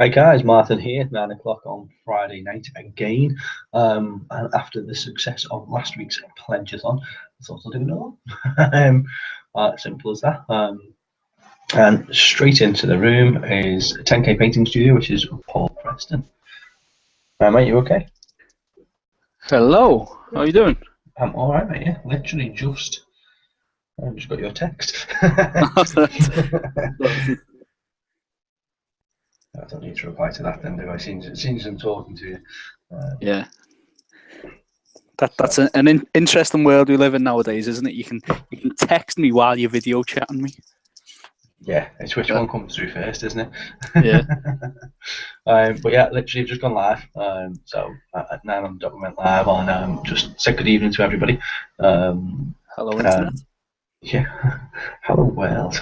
Hi guys, Martin here, 9 o'clock on Friday night again. And after the success of last week's Pledge-a-thon, I thought I'll do another one. Simple as that. And straight into the room is 10K Painting Studio, which is Paul Preston. Mate, you okay? Hello, how are you doing? I'm alright, mate, yeah. Literally just got your text. I don't need to reply to that then, do I? Seems I'm talking to you. Yeah. That's an interesting world we live in nowadays, isn't it? You can text me while you're video chatting me. Yeah, it's which one comes through first, isn't it? Yeah. But yeah, literally just gone live. So at 9 on the dot we went live on just said good evening to everybody. Hello, internet. Yeah, hello world.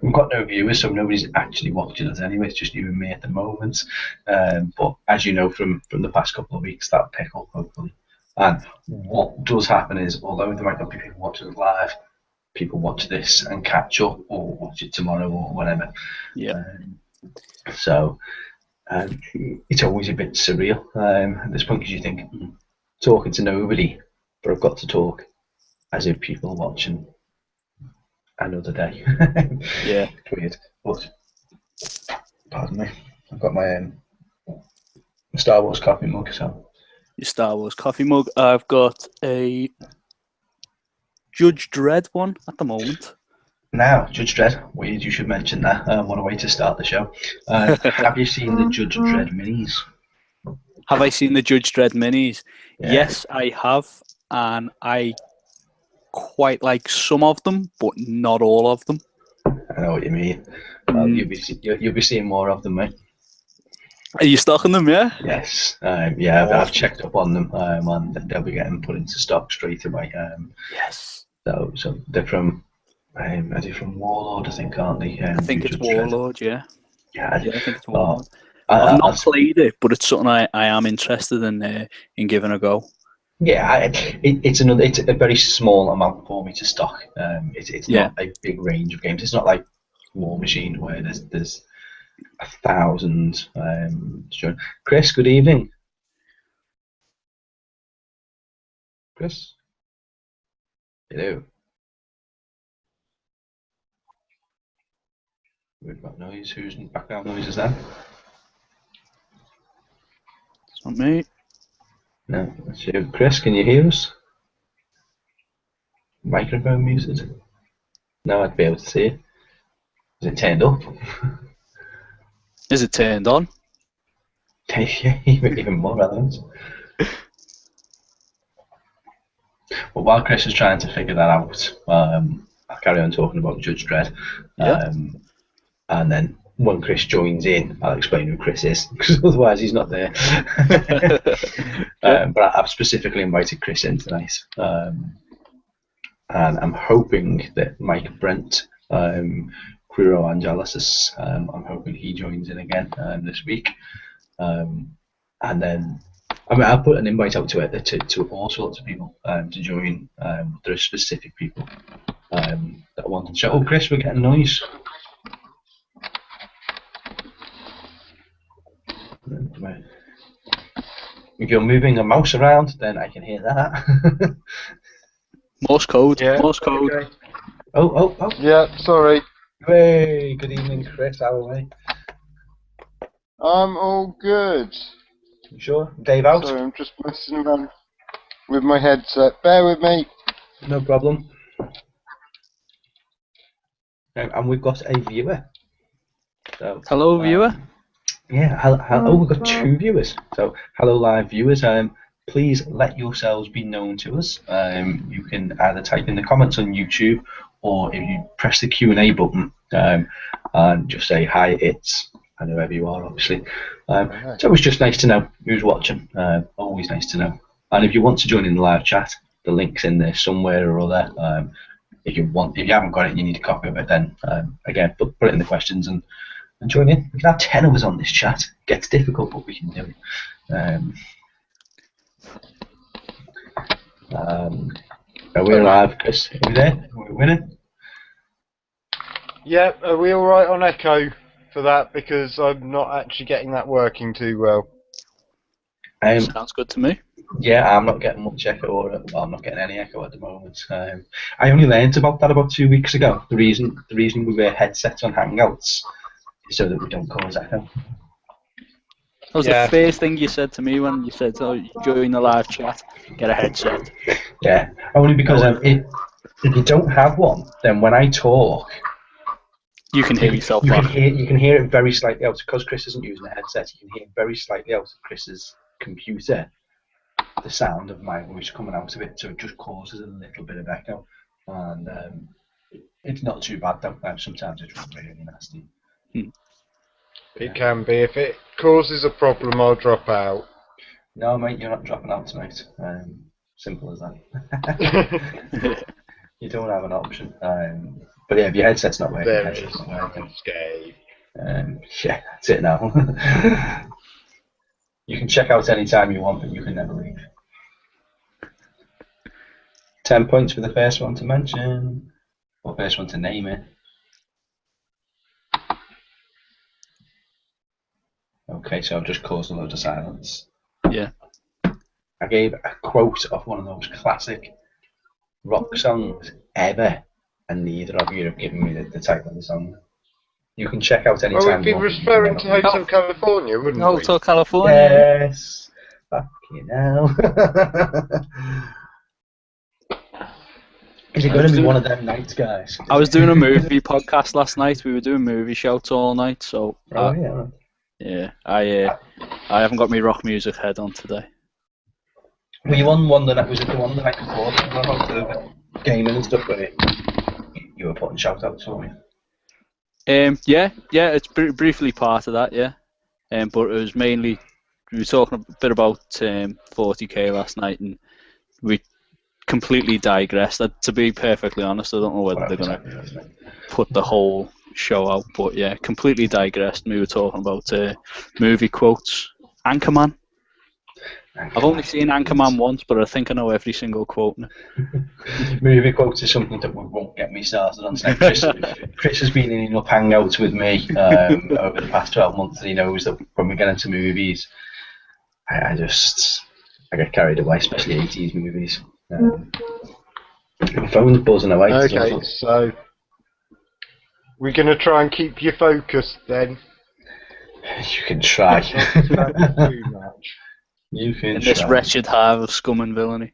We've got no viewers, so nobody's actually watching us anyway. It's just you and me at the moment. But as you know from the past couple of weeks, that'll pick up hopefully. And what does happen is, although there might not be people watching us live, people watch this and catch up or watch it tomorrow or whatever. Yeah. So it's always a bit surreal at this point because you think, talking to nobody, but I've got to talk as if people are watching another day. Yeah. It's weird. But, pardon me, I've got my Star Wars coffee mug. So Your Star Wars coffee mug. I've got a Judge Dredd one at the moment. Now, Judge Dredd, weird you should mention that. What a way to start the show. Have you seen the Judge Dredd minis? Have I seen the Judge Dredd minis? Yeah. Yes, I have, and I quite like some of them, but not all of them. I know what you mean. Well, you'll be seeing more of them, mate. Are you stocking them? Yeah. Yes. Yeah, I've checked up on them, and they'll be getting put into stock straight away. Yes. So they're from. Are they from Warlord? I think, aren't they? I think it's Warlord. Yeah. Yeah, I think it's Warlord. I've not played it, but it's something I am interested in giving a go. Yeah, it's a very small amount for me to stock. It's not a big range of games. It's not like War Machine where there's 1,000. Chris, good evening. Chris, hello. We've got noise. Whose background noise is that? It's not me. No, that's you. Chris, can you hear us? Microphone muted? No, I'd be able to see it. Is it turned up? Is it turned on? Yeah, even more relevant. Well, while Chris is trying to figure that out, I'll carry on talking about Judge Dredd. And then when Chris joins in, I'll explain who Chris is, because otherwise he's not there. But I've specifically invited Chris in tonight. And I'm hoping that Mike Brent, Quiro Angelis, I'm hoping he joins in again this week. And then, I'll put an invite out to all sorts of people to join. There are specific people that want to show. Oh, Chris, we're getting noise. If you're moving a mouse around, then I can hear that. Morse code. Yeah. Morse code. Okay. Oh. Yeah, sorry. Hey, good evening, Chris. How are we? I'm all good. You sure? Dave out? Sorry, I'm just messing around with my headset. Bear with me. No problem. And we've got a viewer. So, hello, viewer. Yeah, hello. We've got 2 viewers. So, hello, live viewers. Please let yourselves be known to us. You can either type in the comments on YouTube, or if you press the Q&A button and just say hi, I know whoever you are, obviously. It's always just nice to know who's watching. Always nice to know. And if you want to join in the live chat, the link's in there somewhere or other. If you haven't got it, and you need a copy of it. Then again, put it in the questions and join in. We can have 10 of us on this chat. It gets difficult, but we can do it. Are we live, Chris? Are we there? Are we winning? Yep, are we alright on echo? for that because I'm not actually getting that working too well. Sounds good to me. Yeah, I'm not getting much echo, well, I'm not getting any echo at the moment. I only learned about that about 2 weeks ago. The reason we wear headsets on Hangouts is so that we don't cause echo. That was the first thing you said to me when you said, "Oh, join the live chat, get a headset." Yeah, only because if you don't have one, then when I talk, you can hear yourself. You can hear it very slightly out because Chris isn't using a headset. You can hear very slightly out of Chris's computer the sound of my voice coming out of it, so it just causes a little bit of echo, and it's not too bad though. Sometimes it's really nasty. It can be. If it causes a problem, I'll drop out. No, mate, you're not dropping out tonight. Simple as that. You don't have an option. But yeah, if your headset's not working, There it is. Escape. Yeah, that's it now. You can check out any time you want, but you can never leave. 10 points for the first one to mention, or first one to name it. Okay, so I've just caused a load of silence. Yeah. I gave a quote of one of those classic rock songs ever, and neither of you have given me the title of the song. You can check out any time. We'd be referring to Hotel California, wouldn't we? Hotel California. Yes. Fucking hell. Is it going to be one of them nights, guys? I was doing a movie podcast last night. We were doing movie shouts all night, so. Yeah, I haven't got my rock music head on today. Were you on one that was it the one the night before? About the gaming and stuff where you were putting shout outs for me? Yeah, it's briefly part of that, yeah. But it was mainly we were talking a bit about 40k last night, and we completely digressed. To be perfectly honest, I don't know whether they're gonna put the whole show out, but yeah, completely digressed. We were talking about movie quotes. Anchorman. I've only seen Anchorman once, but I think I know every single quote now. Movie quotes is something that won't get me started on tonight. Chris has been in enough hangouts with me over the past 12 months that he knows that when we get into movies, I get carried away, especially 80s movies. My phone's buzzing away. Okay, so we're going to try and keep you focused then. You can try. Not too much. You can in this try. Wretched hive of scum and villainy.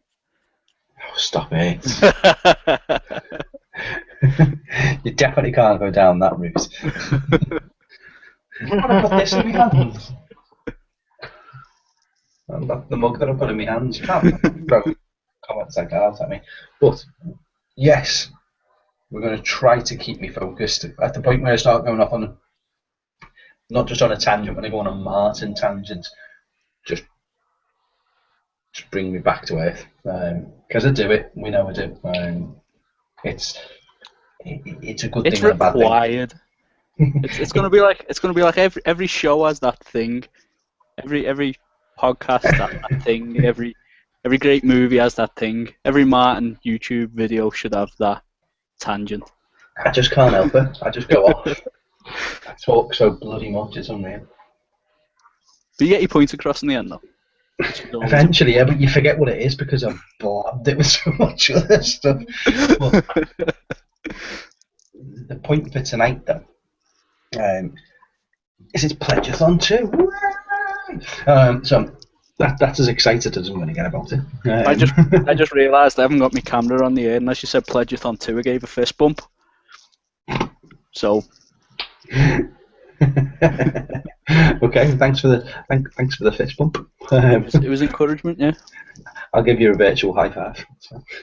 Oh, stop it. You definitely can't go down that route. I'm going to put this in my hands. The mug that I put in my hands. You can't throw comments like that at me. But, yes, we're going to try to keep me focused. At the point where I start going off on, not just on a tangent, when I go on a Martin tangent, just bring me back to earth. Because I do it, we know I do. It's a good thing and a bad thing. It's required. It's going to be like every show has that thing. Every podcast has that thing. Every great movie has that thing. Every Martin YouTube video should have that tangent. I just can't help it. I just go off. I talk so bloody much, it's unreal. Do you get your points across in the end though? Eventually, yeah, but you forget what it is because I've blabbed it with so much other stuff. But the point for tonight, though, is it's Pledge-a-thon too. So that's as excited as I'm going to get about it. I just realised I haven't got my camera on the air, and as you said Pledge-a-thon 2, I gave a fist bump. So. Okay, thanks for the fist bump. It was encouragement, yeah. I'll give you a virtual high five.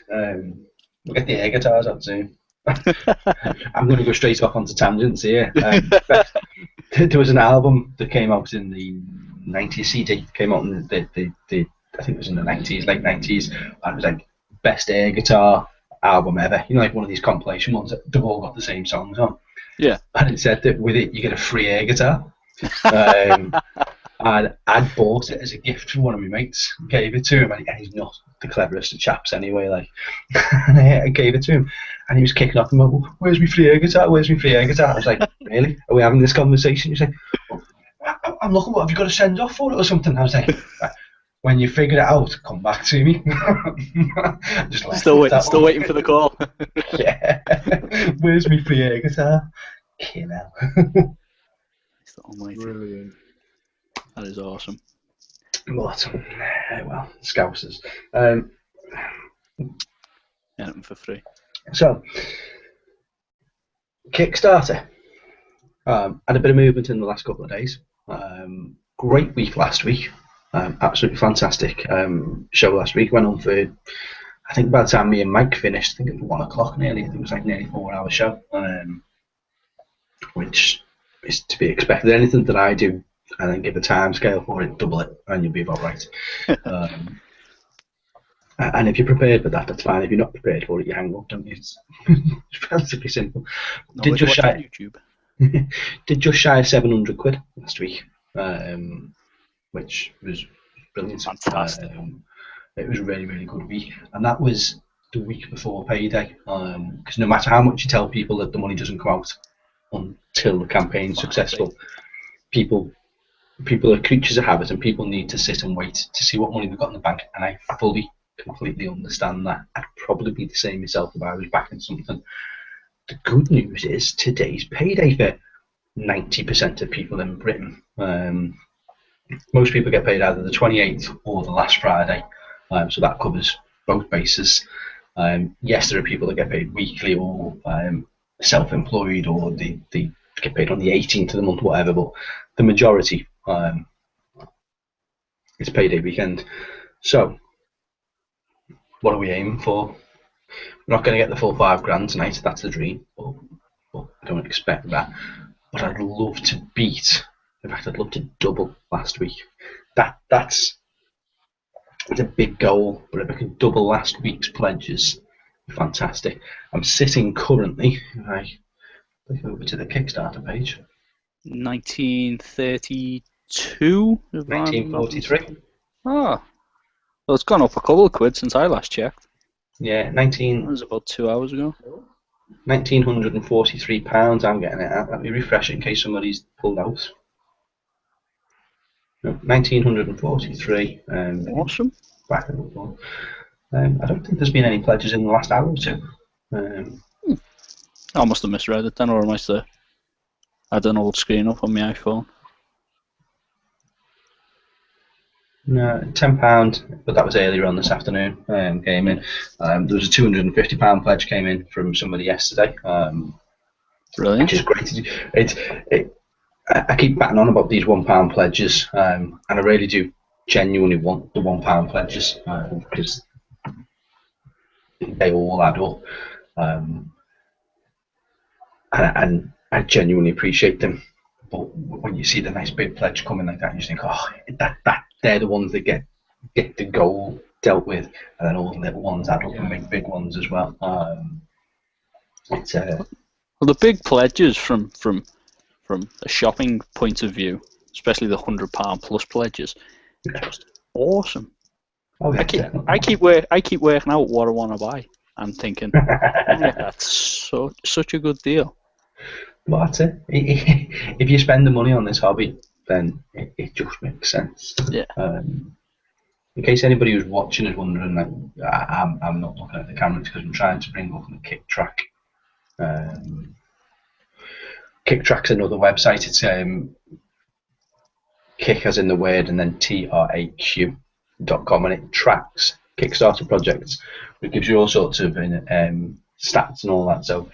We'll get the air guitars out soon. I'm going to go straight off onto tangents here. There was an album that came out in the 90s. CD came out in the I think it was in the 90s, late 90s. And it was like best air guitar album ever. You know, like one of these compilation ones that they've all got the same songs on. Yeah. And it said that with it you get a free air guitar. And I'd bought it as a gift from one of my mates, gave it to him, and he's not the cleverest of chaps anyway. Like, and I gave it to him, and he was kicking off. And went, "Where's my free air guitar? Where's my free air guitar?" I was like, "Really? Are we having this conversation?" He's like, "I'm looking. What have you got to send off for it or something?" I was like, "When you figure it out, come back to me." Just left Still it waiting for the call. Yeah. Where's my free air guitar? Kill hell. Brilliant. That is awesome. But, well, Scousers. Anything for free. So, Kickstarter. Had a bit of movement in the last couple of days. Great week last week. Absolutely fantastic show last week. Went on for, I think by the time me and Mike finished, I think it was 1 o'clock nearly. I think it was like nearly 4-hour show, which is to be expected. Anything that I do and then give a time scale for it, double it, and you'll be about right. And if you're prepared for that, that's fine. If you're not prepared for it, you hang up, don't you? It's relatively simple. Did just shy of 700 quid last week, which was brilliant. Fantastic. It was a really, really good week, and that was the week before payday. Because no matter how much you tell people that the money doesn't come out until the campaign's successful, people are creatures of habit, and people need to sit and wait to see what money they've got in the bank. And I completely understand that. I'd probably be the same myself if I was backing something. The good news is today's payday for 90% of people in Britain. Most people get paid either the 28th or the last Friday, so that covers both bases. Yes, there are people that get paid weekly or self-employed, or they get paid on the 18th of the month, whatever, but the majority is payday weekend. So what are we aiming for? We're not going to get the full £5,000 tonight, that's the dream, but I don't expect that. But I'd love to beat, in fact I'd love to double last week. That's a big goal, but if I can double last week's pledges, fantastic. I'm sitting currently, if I click over to the Kickstarter page, 1932? 1943. Oh. Well, it's gone up a couple of quid since I last checked. Yeah, That was about 2 hours ago. £1,943 I'm getting it at. Let me refresh it in case somebody's pulled out. No, 1,943. Awesome. Back in the ball. I don't think there's been any pledges in the last hour or two. I must have misread it then, or I must have had an old screen up on my iPhone. No, £10, but that was earlier on this afternoon. Came in. There was a £250 pledge came in from somebody yesterday. Brilliant. Which is great. I keep batting on about these £1 pledges, and I really do genuinely want the £1 pledges because they all add up, and I genuinely appreciate them. But when you see the nice big pledge coming like that, you just think, oh, that they're the ones that get the goal dealt with, and then all the little ones add up and make big ones as well. Well, the big pledges from a shopping point of view, especially the £100 plus pledges, just awesome. Oh, yeah, I keep working out what I want to buy and thinking, yeah, that's such a good deal. Well, that's it. If you spend the money on this hobby, then it just makes sense. Yeah. In case anybody who's watching is wondering, like, I'm not looking at the camera because I'm trying to bring up the Kick Track. Kick Track's another website. It's kick as in the word and then traq.com, and it tracks Kickstarter projects. It gives you all sorts of stats and all that. So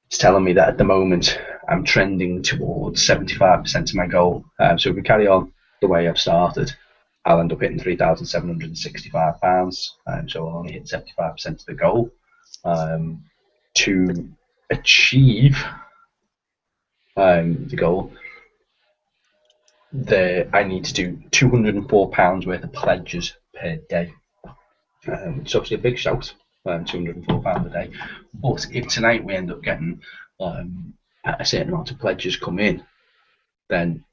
it's telling me that at the moment I'm trending towards 75% of my goal. So if we carry on the way I've started, I'll end up hitting £3,765. So I'll only hit 75% of the goal. To achieve the goal, I need to do £204 worth of pledges per day. It's obviously a big shout, £204 a day. But if tonight we end up getting a certain amount of pledges come in, then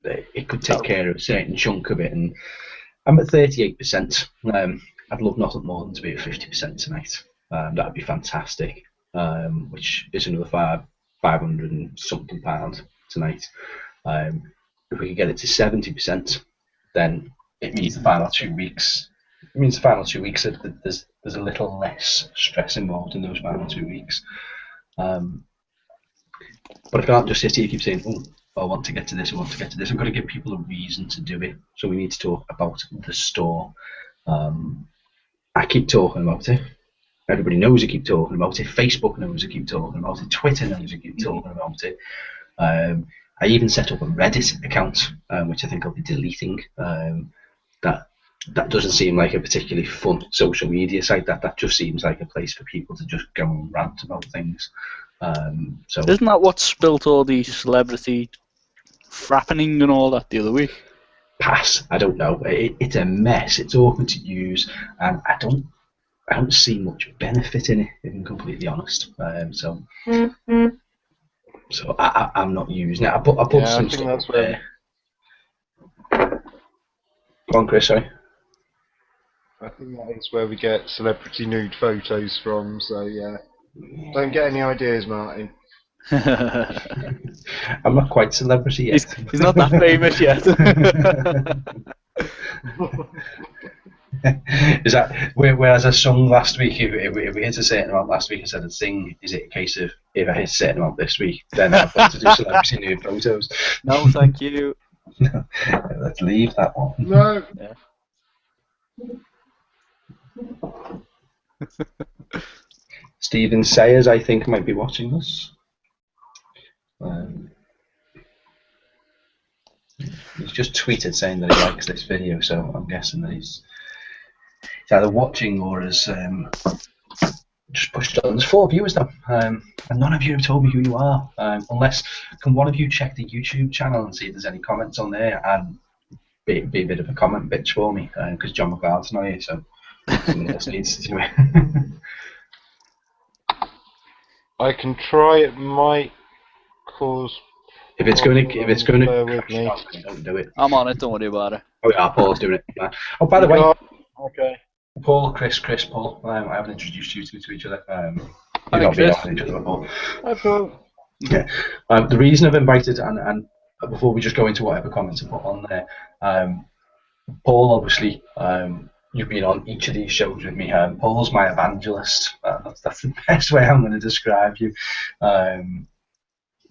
it could take care of a certain chunk of it, and I'm at 38%. I'd love nothing more than to be at 50% tonight. That'd be fantastic. Which is another 500 and something pound tonight. If we could get it to 70%, then it means the final 2 weeks. It means the final 2 weeks that there's a little less stress involved in those final 2 weeks. But I can't just sit here and keep saying, "Oh, I want to get to this. I want to get to this." I've got to give people a reason to do it. So we need to talk about the store. I keep talking about it. Everybody knows I keep talking about it. Facebook knows I keep talking about it. Twitter knows I keep talking about it. I even set up a Reddit account, which I think I'll be deleting. That doesn't seem like a particularly fun social media site. That just seems like a place for people to just go and rant about things. So isn't that what spilt all these celebrity frappening and all that the other week? Pass. I don't know. It's a mess. It's awkward to use, and I don't see much benefit in it, if I'm completely honest. So I'm not using it. I put some stuff there. Go on, Chris, sorry. I think that is where we get celebrity nude photos from, so yeah. Don't get any ideas, Martin. I'm not quite celebrity yet. He's not that famous yet. Is that whereas I sung last week? If we hit a certain amount last week, I said I'd sing. Is it a case of if I hit a certain amount this week, then I've got to do celebrity nude photos? No, thank you. Let's leave that one. No. Yeah. Stephen Sayers, I think, might be watching us. He's just tweeted saying that he likes this video, so I'm guessing that he's either watching or has just pushed on. There's 4 viewers though, and none of you have told me who you are. Unless, can one of you check the YouTube channel and see if there's any comments on there and be a bit of a comment bitch for me, because John McLeod's not here, so someone else needs to do it. I can try. It might cause. If it's going to, with me. don't do it. I'm on it. Don't worry about it. Oh yeah, Paul's doing it. Oh, by the way, okay. Paul, Chris, Paul. I haven't introduced you to each other. Hi, You've not been Chris. on each other before. Hi, Paul. Yeah. The reason I've invited, and before we just go into whatever comments I put on there, Paul, obviously, you've been on each of these shows with me. Paul's my evangelist. That's the best way I'm going to describe you.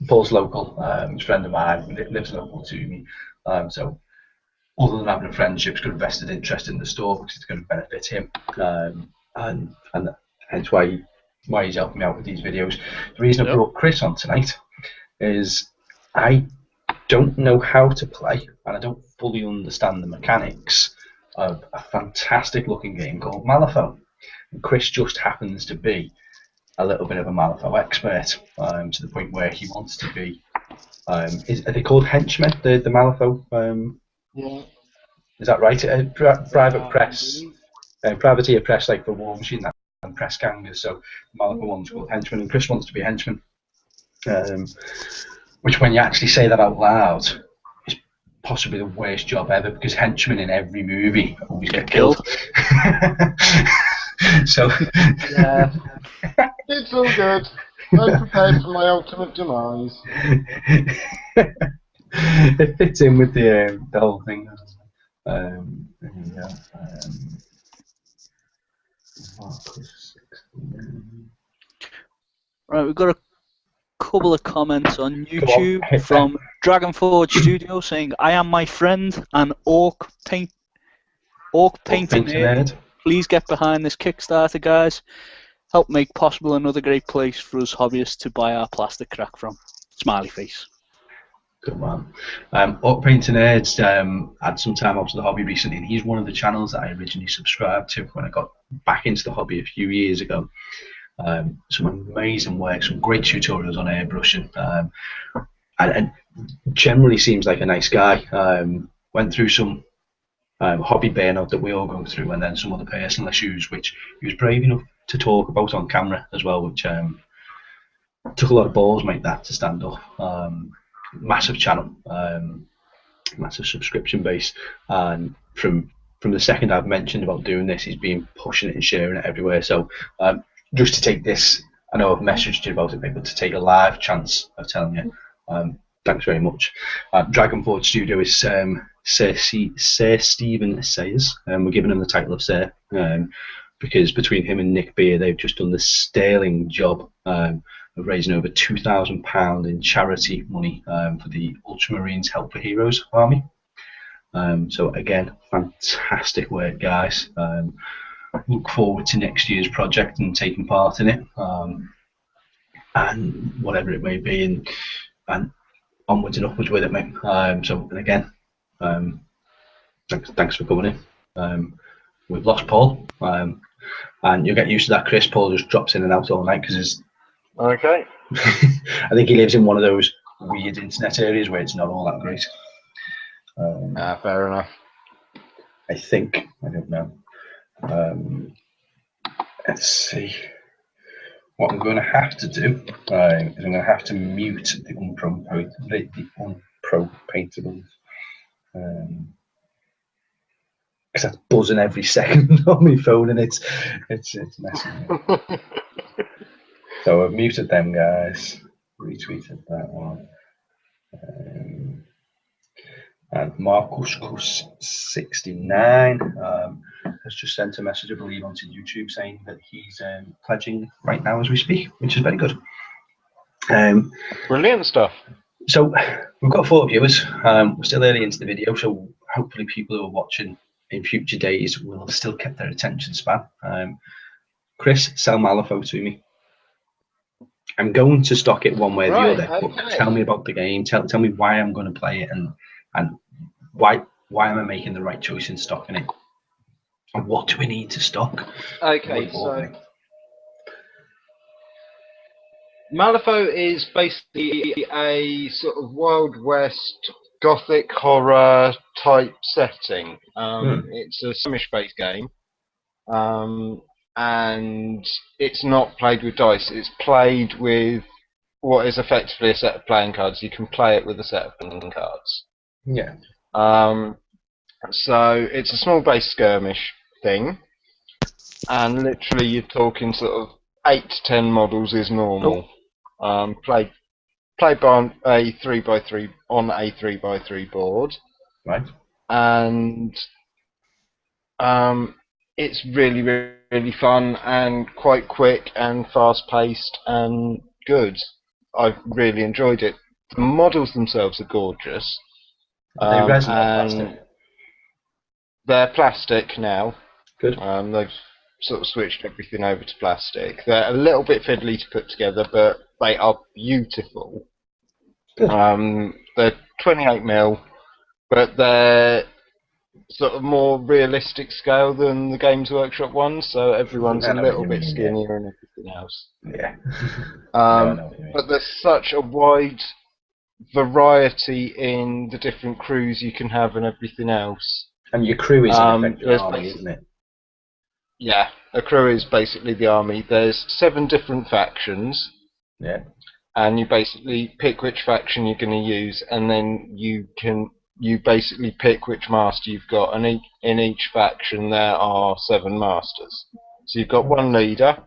Paul's local, he's a friend of mine, lives local to me. So other than having a friendship, he's got a vested interest in the store because it's going to benefit him. And hence why he's helping me out with these videos. The reason I brought Chris on tonight is I don't know how to play and I don't fully understand the mechanics of a fantastic looking game called Malifaux. And Chris just happens to be a little bit of a Malifaux expert, to the point where he wants to be. Are they called henchmen? The Malifaux? Yeah. Is that right? Private press, privateer press, like for War Machine, and press gangers. So the Malifaux one's called henchmen, and Chris wants to be a henchman. Which, when you actually say that out loud, is possibly the worst job ever, because henchmen in every movie always get killed. So yeah, it's all good. I'm prepared for my ultimate demise. It fits in with the whole thing. Right, we've got a couple of comments on YouTube from Dragonforge Studio saying, "I am my friend and Orc Painting Nerd. Please get behind this Kickstarter, guys. Help make possible another great place for us hobbyists to buy our plastic crack from." Smiley face. Good man. Orc Painting Nerds had some time out to the hobby recently, and he's one of the channels that I originally subscribed to when I got back into the hobby a few years ago. Some amazing work, some great tutorials on airbrushing, and generally seems like a nice guy. Went through some hobby burnout that we all go through, and then some other personal issues which he was brave enough to talk about on camera as well, which took a lot of balls, mate, that to stand up. Massive channel, massive subscription base, and from from the second I've mentioned about doing this, he's been pushing it and sharing it everywhere. So just to take this, I know I've messaged you about it, but to take a live chance of telling you, thanks very much. Dragonforge Studio is Sir Stephen Sayers, and we're giving him the title of Sir because between him and Nick Beer, they've just done the sterling job of raising over £2,000 in charity money for the Ultramarines Help for Heroes Army. So again, fantastic work, guys. Look forward to next year's project and taking part in it, and whatever it may be, and onwards and upwards with it, mate. So, and again, thanks for coming in. We've lost Paul, and you'll get used to that. Chris, Paul just drops in and out all night because Okay. I think he lives in one of those weird internet areas where it's not all that great. Fair enough. I think, I don't know. Let's see. What I'm going to have to do is I'm going to have to mute the unpro paintables. Because that's buzzing every second on my phone, and it's messing me up. So I've muted them, guys. Retweeted that one. And Marcus69 has just sent a message, I believe, onto YouTube saying that he's pledging right now as we speak, which is very good. Brilliant stuff. So we've got 4 viewers. We're still early into the video, so hopefully people who are watching in future days will have still kept their attention span. Chris, sell Malifaux to me. I'm going to stock it one way or the other, but tell me about the game. Tell me why I'm going to play it, and why am I making the right choice in stocking it, and what do we need to stock? Okay, so Malifaux is basically a sort of Wild West gothic horror type setting. It's a Samish-based game, and it's not played with dice. It's played with what is effectively a set of playing cards. You can play it with a set of playing cards. Yeah. So it's a small base skirmish thing, and literally you're talking sort of 8 to 10 models is normal. Played by a 3x3 on a 3x3 board, Right. And it's really, really fun and quite quick and fast-paced and good. I've really enjoyed it. The models themselves are gorgeous. Are they resin or plastic? They're plastic now. Good. They've sort of switched everything over to plastic. They're a little bit fiddly to put together, but they are beautiful. Good. They're 28mm, but they're sort of more realistic scale than the Games Workshop ones, so everyone's a little bit skinnier and everything else. Yeah. But there's such a wide variety in the different crews you can have and everything else. And your crew is in effect your army, isn't it? Yeah, a crew is basically the army. There's 7 different factions. Yeah. And you basically pick which faction you're going to use, and then you basically pick which master you've got, and in each faction there are 7 masters. So you've got 1 leader,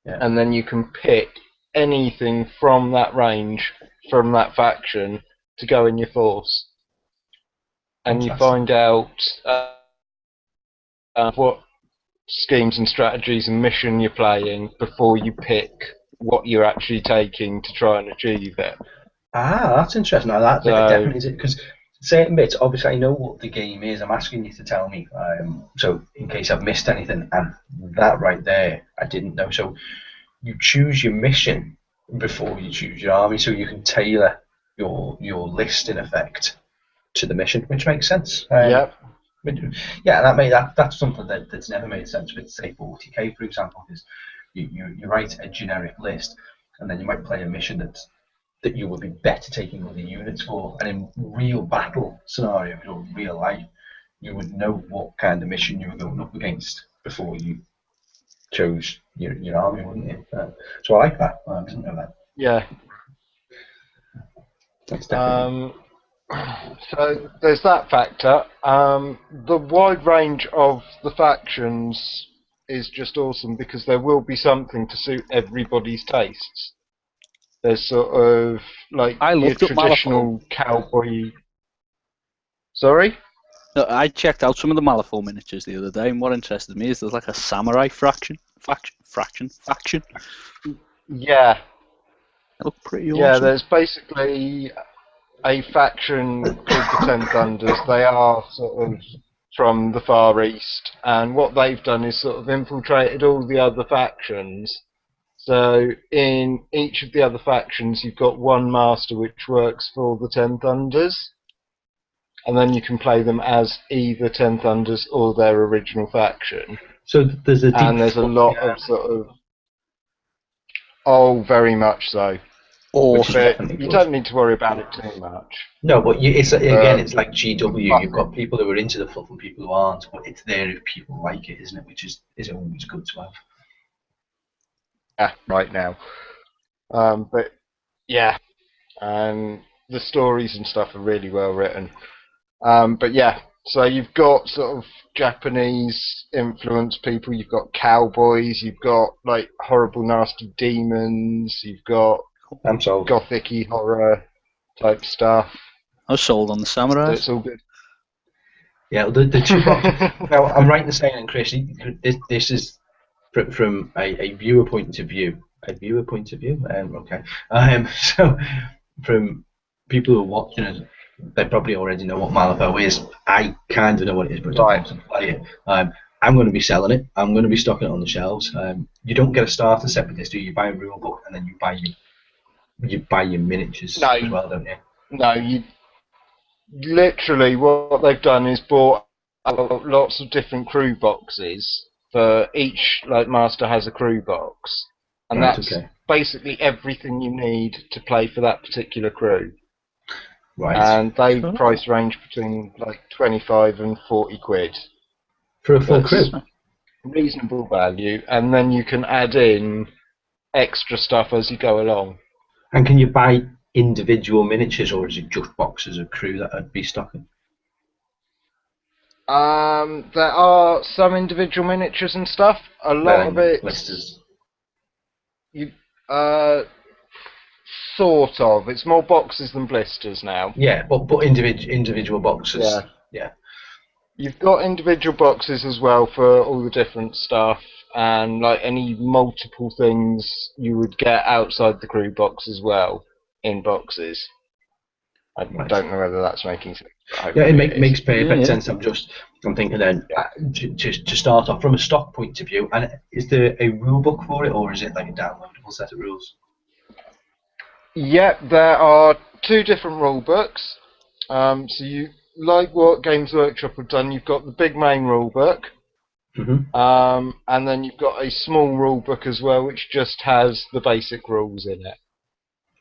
and then you can pick anything from that range, from that faction, to go in your force. And you find out what schemes and strategies and mission you're playing before you pick what you're actually taking to try and achieve it. Ah, that's interesting. Now that definitely is it, because certain bits, obviously I know what the game is. I'm asking you to tell me, so in case I've missed anything, and that right there I didn't know. So you choose your mission before you choose your army, so you can tailor your list in effect to the mission, which makes sense. Yep. Yeah, that's something that's never made sense with, say, 40k, for example, because you write a generic list, and then you might play a mission that you would be better taking other units for, and in real battle scenarios or real life, you would know what kind of mission you were going up against before you chose your army, wouldn't you? So I like that. I didn't know that. Yeah. That's definitely. So there's that factor. The wide range of the factions is just awesome because there will be something to suit everybody's tastes. There's sort of like I your looked up traditional cowboy. Sorry? No, I checked out some of the Malifaux miniatures the other day, and what interested me is there's like a samurai faction. Yeah, They look pretty yeah. awesome. There's basically a faction called the Ten Thunders. They are sort of from the Far East, and what they've done is sort of infiltrated all the other factions. So in each of the other factions, you've got one master which works for the Ten Thunders, and then you can play them as either Ten Thunders or their original faction. So there's a deep And there's a lot of sort of... Oh, very much so. Awesome. But you don't need to worry about it too much. No, but it's again, it's like GW. You've got people who are into the fluff and people who aren't, but it's there if people like it, isn't it? Which is always good to have. Yeah, right now. But yeah, and the stories and stuff are really well written. But yeah, so you've got sort of Japanese influenced people. You've got cowboys. You've got like horrible, nasty demons. You've got I'm sold. gothic-y horror type stuff. I was sold on the samurai. It's all good. Yeah, the two boxes. Now, I'm right in saying, and Chris, this is from a viewer point of view. A viewer point of view. Okay. So from people who are watching it, they probably already know what Malifaux is. I kind of know what it is, but I don't want to play it. I'm going to be selling it. I'm going to be stocking it on the shelves. You don't get a starter set with this, do you? You buy a rule book and then you buy your miniatures as well, don't you? No, you literally what they've done is bought lots of different crew boxes. For each master has a crew box, and Right, that's okay. basically everything you need to play for that particular crew. Right. And they price range between 25 and 40 quid. For a full crew. Reasonable value, and then you can add in extra stuff as you go along. And can you buy individual miniatures, or is it just boxes of crew that I'd be stocking? There are some individual miniatures and stuff. A lot of it, blisters. Sort of. It's more boxes than blisters now. Yeah, but individual boxes. Yeah. You've got individual boxes as well for all the different stuff, and any multiple things you would get outside the crew box as well in boxes. I don't know whether that's making sense. Yeah, it makes perfect sense. I'm thinking then, to start off from a stock point of view, and is there a rule book for it, or is it like a downloadable set of rules? Yeah, there are two different rule books. So you like what Games Workshop have done. You've got the big main rule book, and then you've got a small rule book as well, which just has the basic rules in it.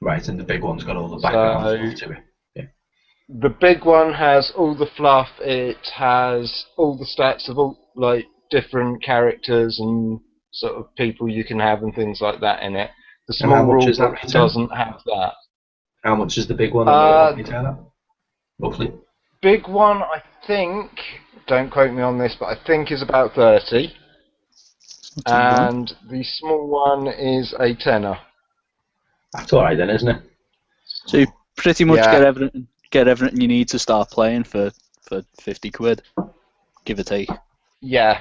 Right, and the big one's got all the background stuff to it. The big one has all the fluff. It has all the stats of all different characters and sort of people you can have and things like that in it. The small rule book doesn't have that. How much is the big one? Roughly. Big one, I think. Don't quote me on this, but I think is about 30. And the small one is a tenner. That's all right then, isn't it? So you pretty much get everything you need to start playing for 50 quid, give or take. Yeah,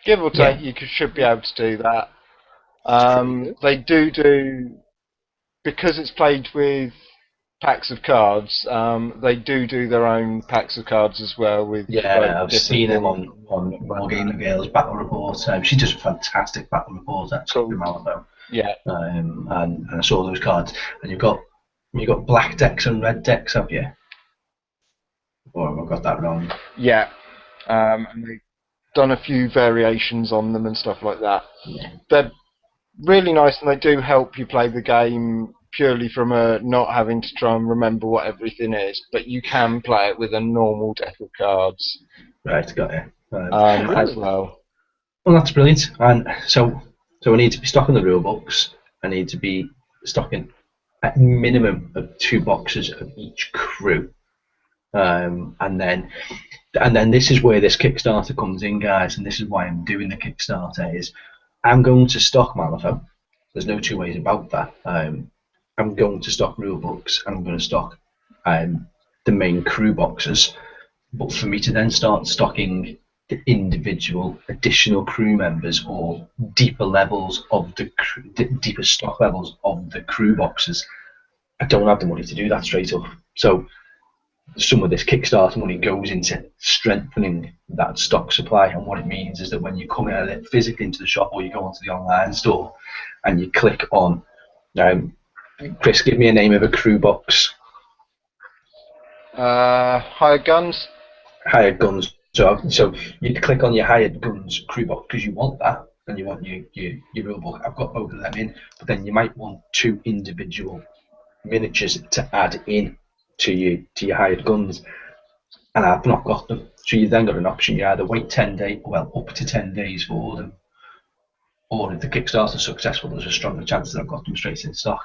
give or take, you should be able to do that. They do because it's played with packs of cards. They do their own packs of cards as well. With I've seen them on Wargaming Girls Battle Report. She does a fantastic battle report actually from Malifaux. Yeah. And I saw those cards, and you've got black decks and red decks, have you? Or have I got that wrong? Yeah. And they've done a few variations on them and stuff like that. Yeah. They're really nice, and they do help you play the game purely from not having to try and remember what everything is, but you can play it with a normal deck of cards. Right, got it. As well. Well, that's brilliant. And so I need to be stocking the rule books. I need to be stocking at minimum of 2 boxes of each crew. And then this is where this Kickstarter comes in, guys, and this is why I'm doing the Kickstarter. Is I'm going to stock Malifaux. There's no two ways about that. I'm going to stock rule books, and I'm going to stock the main crew boxes. But for me to then start stocking the individual additional crew members or deeper levels of the deeper stock levels of the crew boxes, I don't have the money to do that straight up. So some of this Kickstarter money goes into strengthening that stock supply, and what it means is that when you come in physically into the shop or you go onto the online store and you click on, Chris, give me a name of a crew box. Hired guns. Hired guns. So you click on your hired guns crew box because you want that and you want your rule book. I've got both of them in, but then you might want 2 individual miniatures to add in to your hired guns, and I've not got them. So you've then got an option. You either wait 10 days, well, up to 10 days for them, or if the Kickstarter is successful, there's a stronger chance that I've got them straight in stock.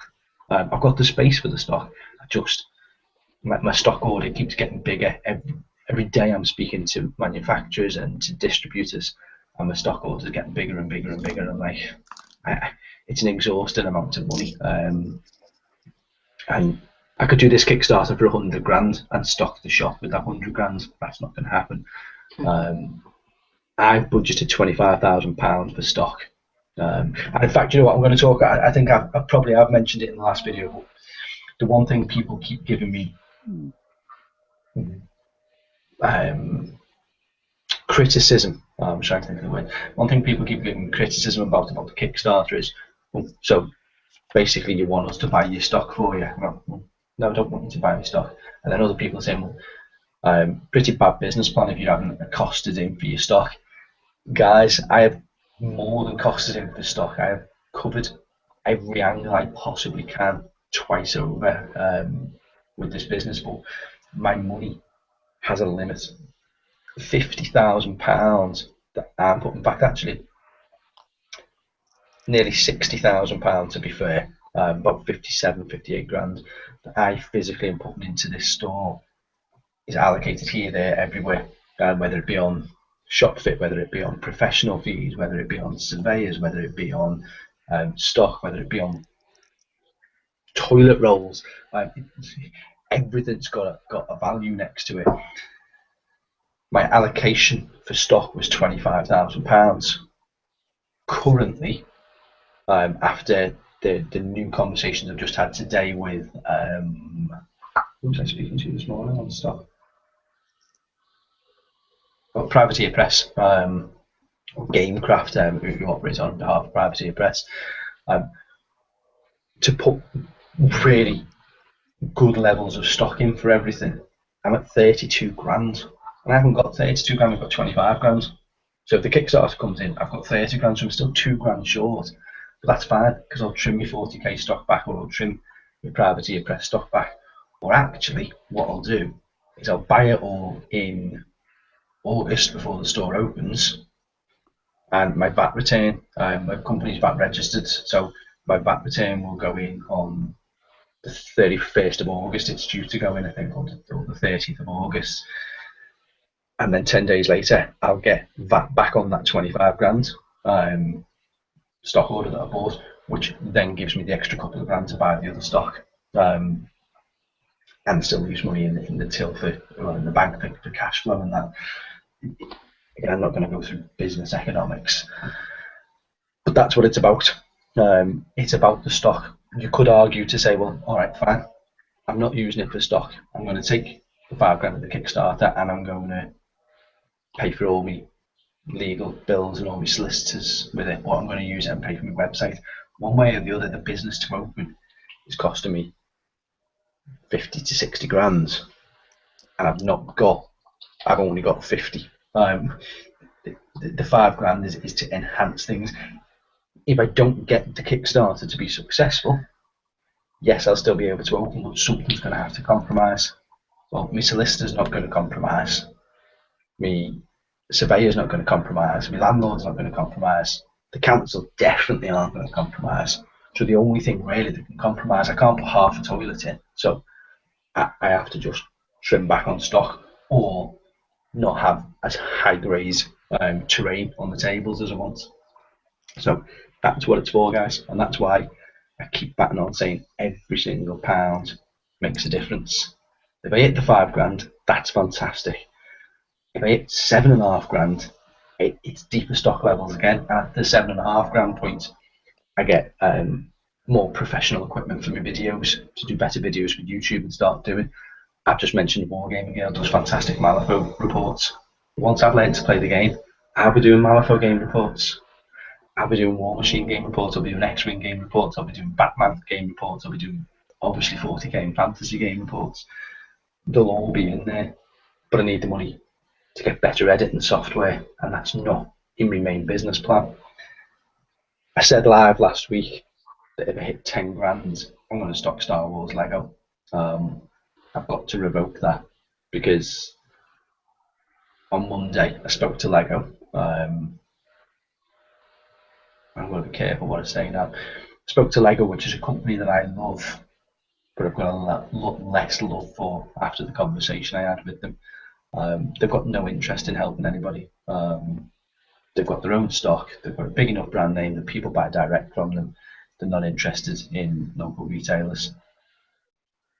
I've got the space for the stock. My stock order keeps getting bigger every day. I'm speaking to manufacturers and to distributors, and my stock orders are getting bigger and bigger and bigger. And it's an exhausting amount of money. And I could do this Kickstarter for 100 grand and stock the shop with that 100 grand. That's not going to happen. I've budgeted £25,000 for stock. And in fact, you know what, I'm going to talk. I think I've mentioned it in the last video. But the one thing people keep giving me criticism. I'm trying to think of the word. One thing people keep giving me criticism about the Kickstarter is, so basically you want us to buy your stock for you. No, I don't want you to buy my stock. And then other people are saying, well, pretty bad business plan if you're having a costed in for your stock. Guys, I have more than costed in for stock. I have covered every angle I possibly can twice over with this business, but my money has a limit. £50,000 that I'm putting back, actually nearly £60,000 to be fair, about 57, 58 grand that I physically am putting into this store is allocated here, there, everywhere, whether it be on shop fit, whether it be on professional fees, whether it be on surveyors, whether it be on stock, whether it be on toilet rolls. Everything's got a value next to it. My allocation for stock was £25,000. Currently, after the new conversations I've just had today with who was I speaking to this morning on stock? Well, Privateer Press, Gamecraft, who operates on behalf of Privateer Press, to put really good levels of stock in for everything. I'm at 32 grand, and I haven't got 32 grand. I've got 25 grand. So if the Kickstarter comes in, I've got 30 grand, so I'm still 2 grand short. But that's fine, because I'll trim my 40k stock back, or I'll trim my Privateer Press stock back. Or actually, what I'll do is I'll buy it all in August before the store opens, and my VAT return, my company's VAT registered, so my VAT return will go in on the 31st of August. It's due to go in, I think, on the 30th of August. And then 10 days later, I'll get VAT back on that 25 grand stock order that I bought, which then gives me the extra couple of grand to buy the other stock. And still lose money in the till in the bank for cash flow and that. Again, I'm not going to go through business economics, but that's what it's about. It's about the stock. You could argue to say, well, all right, fine, I'm not using it for stock. I'm going to take the 5 grand of the Kickstarter and I'm going to pay for all my legal bills and all my solicitors with it, or I'm going to use it and pay for my website. One way or the other, the business to open is costing me 50 to 60 grand, and I've only got 50. The 5 grand is to enhance things. If I don't get the Kickstarter to be successful, yes, I'll still be able to open, but something's going to have to compromise. Well, my solicitor's not going to compromise. My surveyor's not going to compromise. My landlord's not going to compromise. The council definitely aren't going to compromise. So the only thing really that can compromise, I can't put half a toilet in. So I have to just trim back on stock or not have as high grade terrain on the tables as I want. So that's what it's for, guys, and that's why I keep batting on saying every single pound makes a difference. If I hit the £5,000, that's fantastic. If I hit £7,500, it's deeper stock levels again. And at the £7,500 point, I get more professional equipment for my videos to do better videos for YouTube and start doing. I've just mentioned Wargaming Girl does fantastic Malifaux reports. Once I've learned to play the game, I'll be doing Malifaux game reports. I'll be doing War Machine game reports. I'll be doing X-Wing game reports. I'll be doing Batman game reports. I'll be doing obviously 40k and fantasy game reports. They'll all be in there, but I need the money to get better editing software, and that's not in my main business plan. I said live last week that if I hit 10 grand, I'm going to stock Star Wars Lego. I've got to revoke that because on Monday I spoke to Lego. I'm going to be careful what I say now. I spoke to Lego, which is a company that I love, but I've got a lot less love for after the conversation I had with them. They've got no interest in helping anybody. They've got their own stock. They've got a big enough brand name that people buy direct from them. They're not interested in local retailers.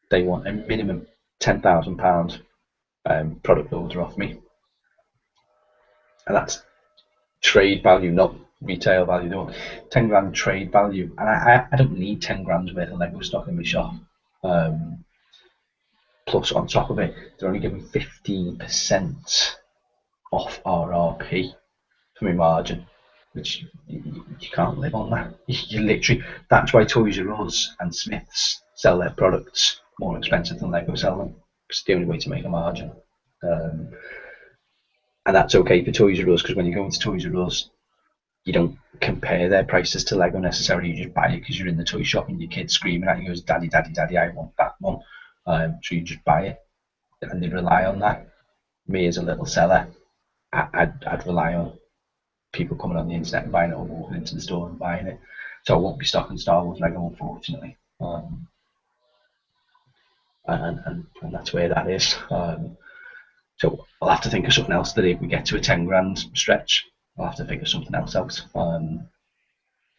They want a minimum £10,000 product order off me, and that's trade value, not retail value. They want 10 grand trade value, and I don't need 10 grand's worth of Lego stock in my shop. Plus, on top of it, they're only giving 15% off RRP for my margin, which you can't live on that. You literally, that's why Toys R Us and Smiths sell their products more expensive than Lego sell them. It's the only way to make a margin. And that's okay for Toys R Us, because when you go into Toys R Us, you don't compare their prices to Lego necessarily. You just buy it because you're in the toy shop and your kid's screaming at you, goes, "Daddy, Daddy, Daddy, I want that one." So you just buy it, and they rely on that. Me as a little seller, I'd rely on people coming on the internet and buying it, or walking into the store and buying it. So I won't be stocking Star Wars Lego, unfortunately. And that's where that is. So I'll have to think of something else that if we get to a 10 grand stretch, I'll have to figure something else out.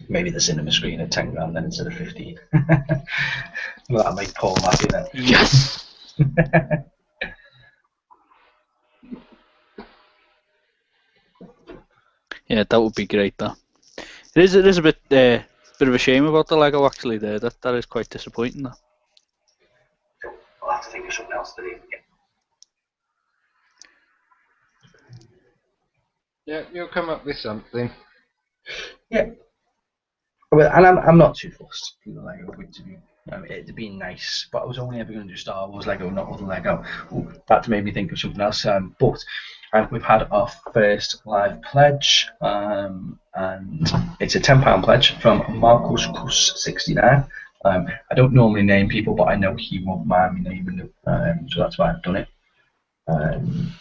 Maybe the cinema screen at 10 grand then instead of 15. Well, that'll make Paul happy then. Yes. Yeah, that would be great. Though it is a bit of a shame about the Lego actually. There, that is quite disappointing. Though. I'll have to think of something else to do. Yeah, you'll come up with something. Yeah. Well, and I'm not too fussed. You know, Lego to be, it'd be nice, but I was only ever going to do Star Wars Lego, not other Lego. Ooh, that made me think of something else. But we've had our first live pledge, and it's a £10 pledge from Marcus Kus 69. I don't normally name people, but I know he won't mind me naming them, so that's why I've done it. And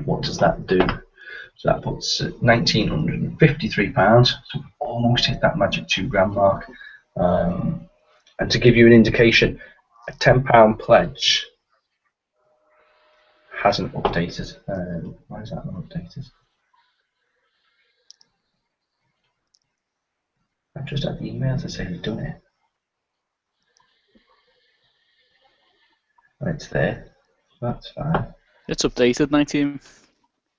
what does that do? So that puts £1,953. So we've almost hit that magic £2 grand mark. And to give you an indication, a £10 pledge hasn't updated. Why is that not updated? I've just had the email to say you've done it. And it's there. So that's fine. It's updated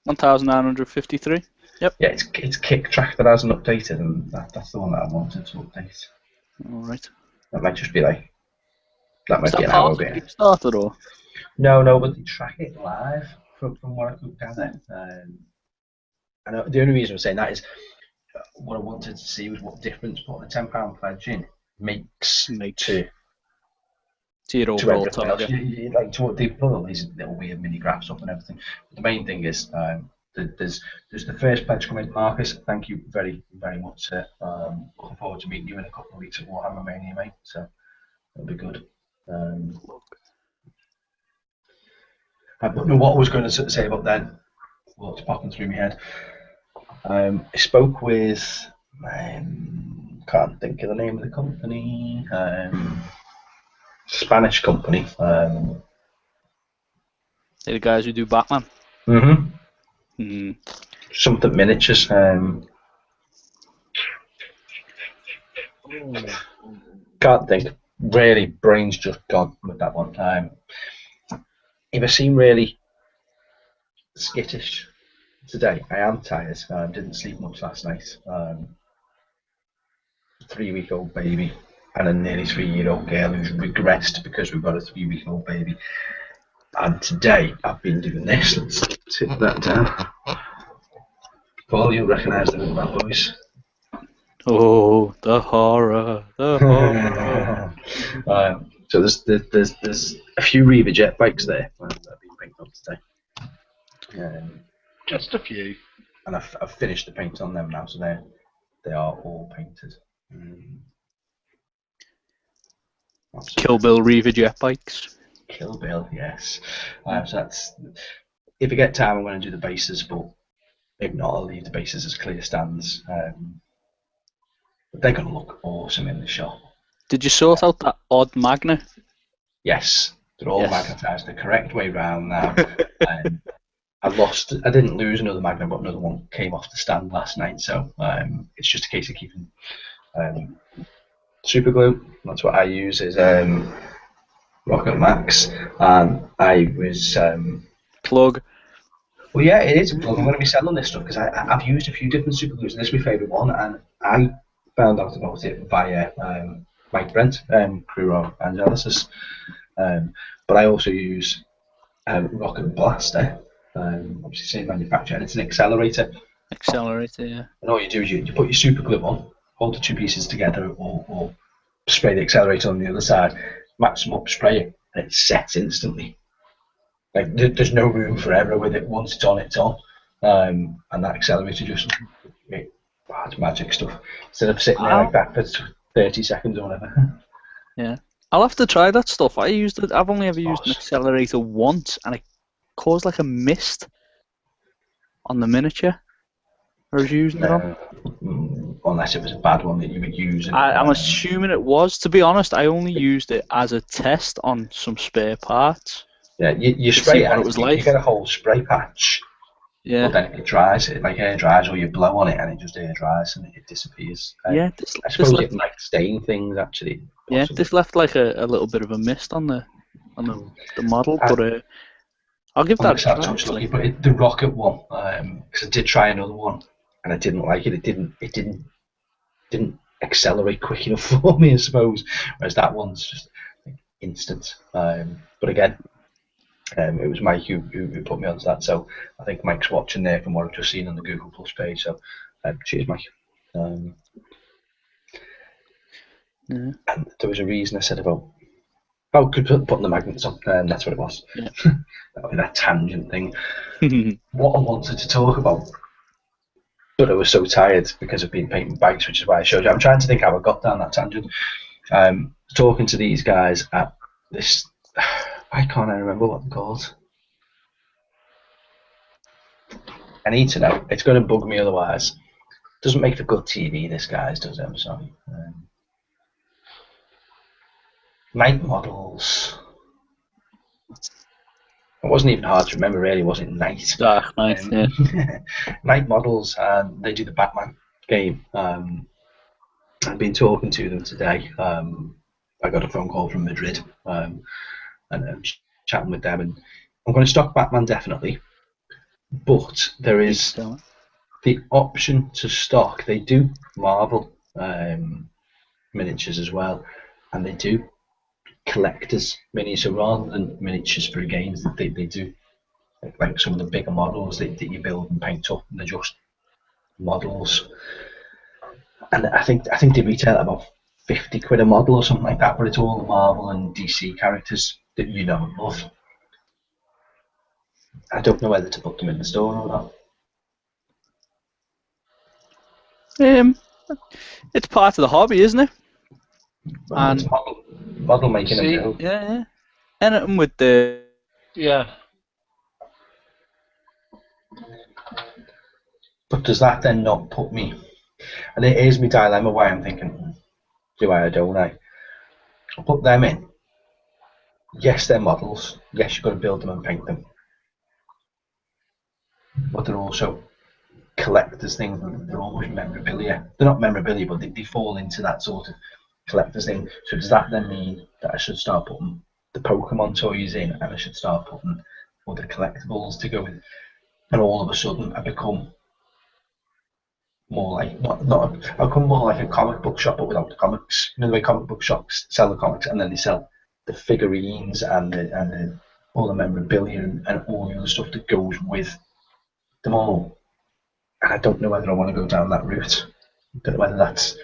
1,953. Yep. Yeah, it's Kick Track that hasn't updated, and that's the one that I wanted to update. All right. That might just be like, that might Is be that an hour part of bit. Kickstarter or? No, but they track it live from what I could gather. And the only reason I'm saying that is what I wanted to see was what difference putting a £10 pledge in makes to your overall target. Like to what they put all these little weird mini graphs up and everything. But the main thing is there's the first pledge coming, Marcus. Thank you very, very much, sir. Looking forward to meeting you in a couple of weeks at Warhammer Mania, mate. So it'll be good. But no, what I was going to say about then, what's popping through my head. I spoke with, can't think of the name of the company, Spanish company, They're the guys who do Batman. Something miniatures. Can't think. Really, brain's just gone with that one. If I seem really skittish today, I am tired. Didn't sleep much last night. 3-week-old baby and a nearly 3-year-old girl who's regressed because we've got a 3-week-old baby. And today I've been doing this. Let's tip that down. Paul, you'll recognise the that voice. Oh, the horror, the horror. So there's a few Reaver jet bikes there that have been painted up today. Just a few. And I've finished the paint on them now, so they are all painted. Kill Bill Reaver jet bikes. Kill Bill, yes. So that's, if I get time, I'm going to do the bases, but if not, I'll leave the bases as clear stands. But they're going to look awesome in the shop. Did you sort out that odd magnet? Yes, they're all magnetised the correct way round now. I didn't lose another magnet, but another one came off the stand last night, so it's just a case of keeping super glue. That's what I use, is Rocket Max, and I was plug. Well, yeah, it is a plug. I'm going to be selling this stuff because I've used a few different super glues, and this is my favourite one, and I found out about it via Mike Brent, Crew Angelicis, but I also use Rocket Blaster, obviously same manufacturer, and it's an accelerator. Accelerator, yeah. And all you do is you put your super glue on, hold the two pieces together, or spray the accelerator on the other side, match them up, spray it, and it sets instantly. Like there's no room for error with it. Once it's on, it's on, and that accelerator just it's magic stuff. Instead of sitting there like that for 30 seconds or whatever. Yeah, I'll have to try that stuff. I've only ever used an accelerator once, and it caused like a mist on the miniature I was using it on. Unless it was a bad one that you were using. I'm assuming it was. To be honest, I only used it as a test on some spare parts. Yeah, you spray it, and you get a whole spray patch. Yeah. But then it dries, it like air dries, or you blow on it and it just air dries and it disappears. Yeah, I suppose it might stain things actually. Possibly. Yeah, this left like a little bit of a mist on the model, but I'll give that a try. Actually. But the Rocket one, because I did try another one and I didn't like it. It didn't accelerate quick enough for me, I suppose. Whereas that one's just instant. But again. It was Mike who put me onto that, so I think Mike's watching there from what I've just seen on the Google Plus page. So, cheers, Mike. And there was a reason I said about putting the magnets on, and that's what it was. Yeah. that tangent thing. What I wanted to talk about, but I was so tired because I've been painting bikes, which is why I showed you. I'm trying to think how I got down that tangent. Talking to these guys at this. Why can't I remember what they're called? I need to know. It's going to bug me otherwise. Doesn't make for good TV, this guys, does it? I'm sorry. Night models. It wasn't even hard to remember, really, was it? Night. Dark Knight, yeah. Night models, and they do the Batman game. I've been talking to them today. I got a phone call from Madrid. And I'm chatting with them, and I'm going to stock Batman definitely, but there is the option to stock. They do Marvel miniatures as well, and they do collectors minis. So rather than miniatures for games, they do like some of the bigger models that you build and paint up, and they're just models. And I think they retail at about 50 quid a model or something like that, but it's all the Marvel and DC characters that you know and love. I don't know whether to put them in the store or not. It's part of the hobby, isn't it? Well, and it's model making. Yeah. And with the But does that then not put me? And it is my dilemma why I'm thinking, do I or don't I? I'll put them in. Yes, they're models. Yes, you've got to build them and paint them. they're also collector's things. They're always memorabilia. They're not memorabilia, but they fall into that sort of collector's thing. So does that then mean that I should start putting the Pokemon toys in, and I should start putting other collectibles to go with, and all of a sudden I become more like I become more like a comic book shop but without the comics. You know the way comic book shops sell the comics and then they sell the figurines and all the memorabilia and all the other stuff that goes with them all. And I don't know whether I want to go down that route. I don't know whether that's...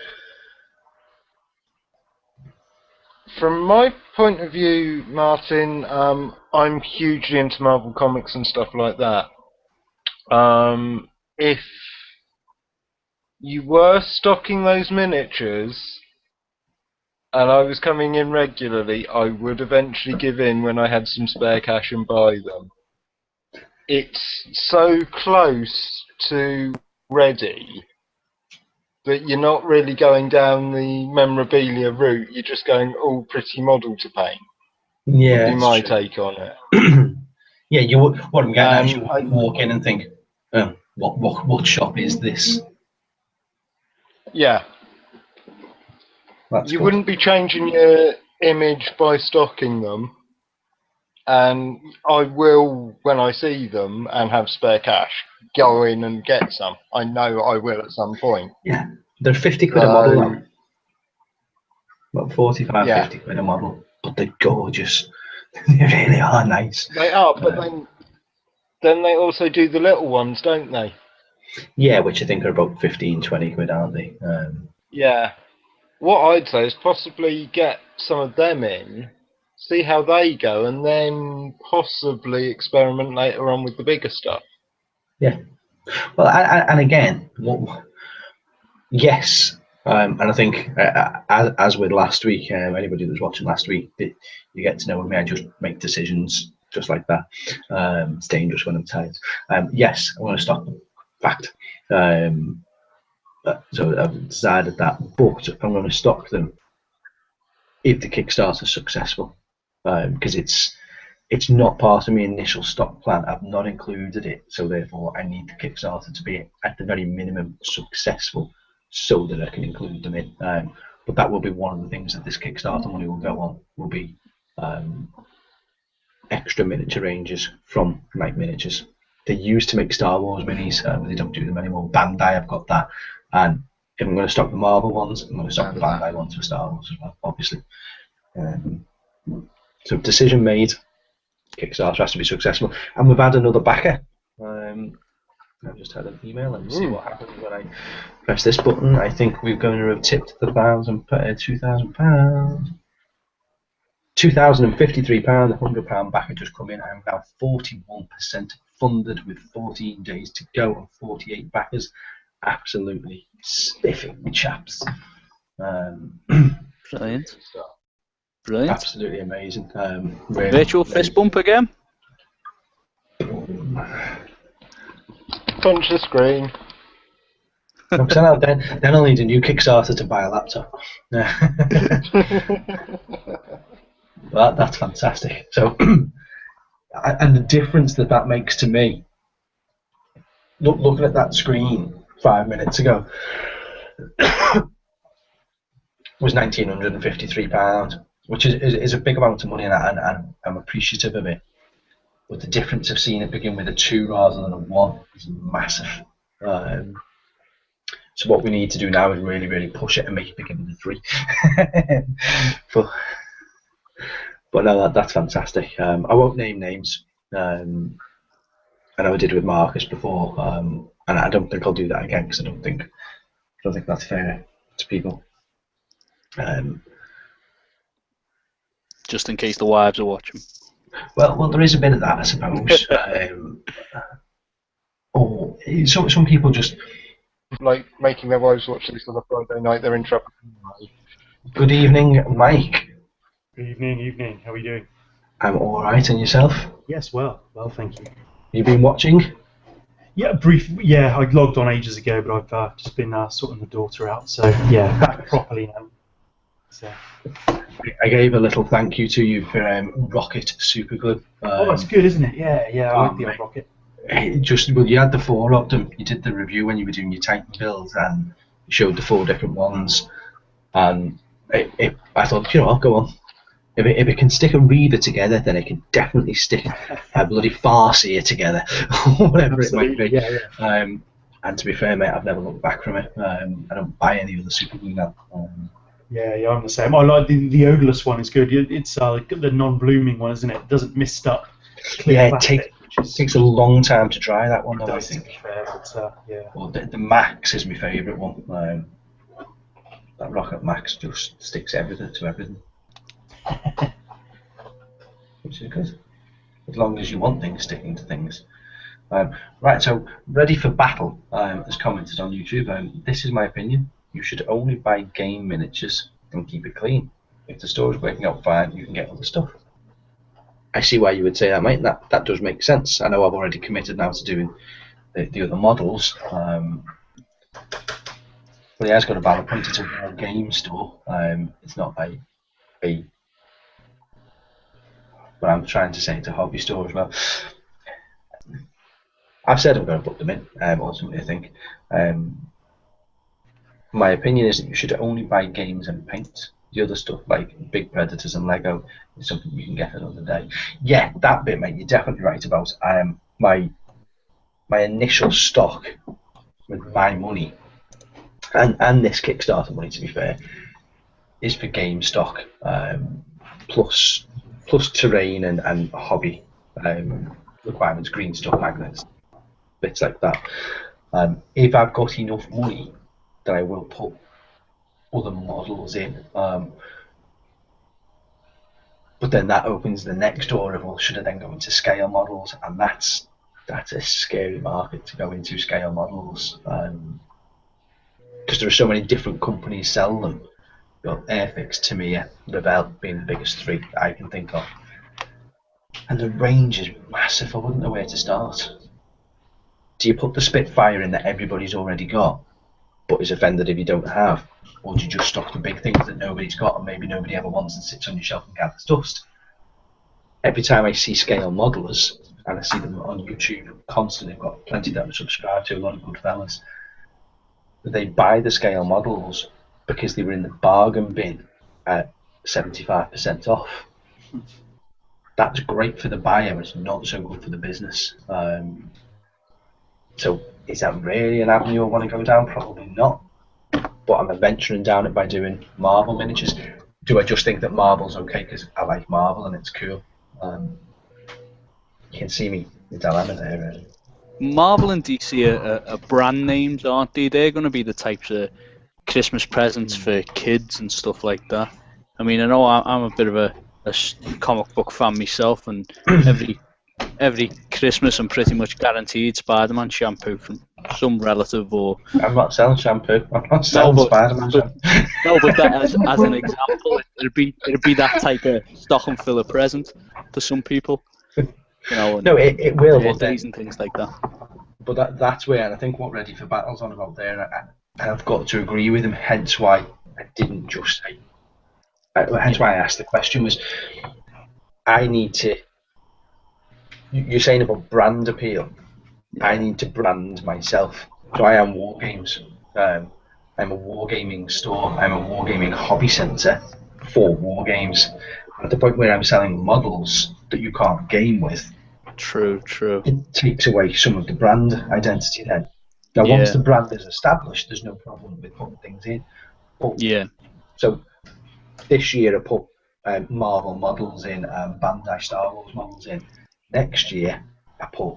From my point of view, Martin, I'm hugely into Marvel Comics and stuff like that. If you were stocking those miniatures and I was coming in regularly, I would eventually give in when I had some spare cash and buy them. It's so close to ready that you're not really going down the memorabilia route, you're just going all pretty model to paint. Yeah, would be my take on it. Yeah, you would. What I'm getting at is you walk in and think, oh, what shop is this? Yeah. That's You good. wouldn't be changing your image by stocking them, and I will, when I see them and have spare cash, go in and get some. I know I will at some point. Yeah, they're 50 quid a model now. About 45, yeah. 50 quid a model, but they're gorgeous. They really are nice. They are, but then they also do the little ones, don't they? Yeah, which I think are about 15, 20 quid, aren't they? Yeah. What I'd say is possibly get some of them in, see how they go, and then possibly experiment later on with the bigger stuff. Yeah. Well, and again, yes, and I think as with last week, anybody that was watching last week, you get to know with me. I just make decisions just like that. It's dangerous when I'm tired. Yes, I want to stop them. Fact. So I've decided that, but I'm going to stock them if the Kickstarter is successful, because it's not part of my initial stock plan. I've not included it, so therefore I need the Kickstarter to be at the very minimum successful so that I can include them in. But that will be one of the things that this Kickstarter money will go on, will be extra miniature ranges from Night Miniatures. They used to make Star Wars minis, but they don't do them anymore. Bandai have got that, and if I'm going to stock the Marvel ones, I'm going to stock the Bandai ones for Star Wars as well, obviously. So decision made. Kickstarter has to be successful, and we've had another backer. I've just had an email. Let me see what happens when I press this button. I think we're going to have tipped the £2,000. £2,053, £100 backer just come in. I'm now 41% funded with 14 days to go and 48 backers. Absolutely spiffing, chaps. Brilliant. Brilliant. Absolutely amazing. Really, Virtual fist bump again. Punch the screen. Then I'll need a new Kickstarter to buy a laptop. Well, that's fantastic. So, and the difference that makes to me, looking at that screen 5 minutes ago, was £1,953, which is a big amount of money, and I'm appreciative of it. But the difference of seeing it begin with a 2 rather than a 1 is massive. So what we need to do now is really, really push it and make it begin with a 3. But no, that's fantastic. I won't name names. I know I did with Marcus before, and I don't think I'll do that again because I don't think that's fair to people. Just in case the wives are watching. Well, there is a bit of that, I suppose. Or some people just like making their wives watch this on a Friday night. They're in trouble. Good evening, Mike. Good evening. How are you doing? I'm all right, and yourself? Yes, well, thank you. You've been watching? Yeah, Yeah, I logged on ages ago, but I've just been sorting the daughter out. So yeah, back properly now. So. I gave a little thank you to you for Rocket Superglue. Oh, that's good, isn't it? Yeah, I like the old Rocket. well, you had the 4 of them. You did the review when you were doing your Titan builds, and you showed the 4 different ones. And I thought, I'll go on. If it can stick a reader together, then it can definitely stick a bloody farseer together, or whatever Absolutely, it might be. yeah. And to be fair, mate, I've never looked back from it. I don't buy any other Super Glue now. Yeah, I'm the same. I like the odorless one. It's good. It's the non-blooming one, isn't it? It doesn't mist up. Yeah, it takes a long time to dry, that one, though, I think. To be fair, but, yeah. Well, the Max is my favourite one. That Rocket Max just sticks everything to everything. Which is good. As long as you want things sticking to things. Right, so Ready for Battle has commented on YouTube. This is my opinion. You should only buy game miniatures and keep it clean. If the store is working out fine, you can get other stuff. I see why you would say that, mate. That does make sense. I know I've already committed now to doing the other models. But he has got a valid point. It's a war game store. It's not a but I'm trying to say it's a hobby store as well. I've said I'm going to put them in, ultimately, I think. My opinion is that you should only buy games and paint. The other stuff, like Big Predators and Lego, is something you can get another day. Yeah, that bit, mate, you're definitely right about. My initial stock with my money, and this Kickstarter money, to be fair, is for game stock, plus terrain and hobby requirements, green stuff, magnets, bits like that. If I've got enough money, then I will put other models in. But then that opens the next door of, well, should I then go into scale models? And that's a scary market to go into, scale models, because there are so many different companies sell them. You've got Airfix, Tamiya, Rebel being the biggest 3 that I can think of. And the range is massive. I wouldn't know where to start. Do you put the Spitfire in that everybody's already got, but is offended if you don't have? Or do you just stock the big things that nobody's got and maybe nobody ever wants and sits on your shelf and gathers dust? Every time I see scale modelers, and I see them on YouTube constantly, I've got plenty that I subscribe to, a lot of good fellas, they buy the scale models because they were in the bargain bin at 75% off. That's great for the buyer, but it's not so good for the business. So is that really an avenue I want to go down? Probably not. But I'm venturing down it by doing Marvel miniatures. Do I just think that Marvel's okay because I like Marvel and it's cool? You can see me, the dilemma there, really. Marvel and DC are brand names, aren't they? They're going to be the types of Christmas presents for kids and stuff like that. I mean, I know I'm a bit of a comic book fan myself, and every Christmas I'm pretty much guaranteed Spider-Man shampoo from some relative or. I'm not selling shampoo. I'm not selling Spider-Man shampoo. No, but that as an example, it'd be that type of stock and filler present for some people. And, no, it will. Birthdays and things like that. But that's where, and I think what Ready for Battle's on about there, I've got to agree with him. Hence why I didn't just say. Hence why I asked the question was, I need to. You're saying about brand appeal. Yeah. I need to brand myself. So I am War Games. I'm a wargaming store. I'm a wargaming hobby centre for war games. At the point where I'm selling models that you can't game with. True. It takes away some of the brand identity then. Now, once the brand is established, there's no problem with putting things in. But, so this year I put Marvel models in, Bandai Star Wars models in. Next year I put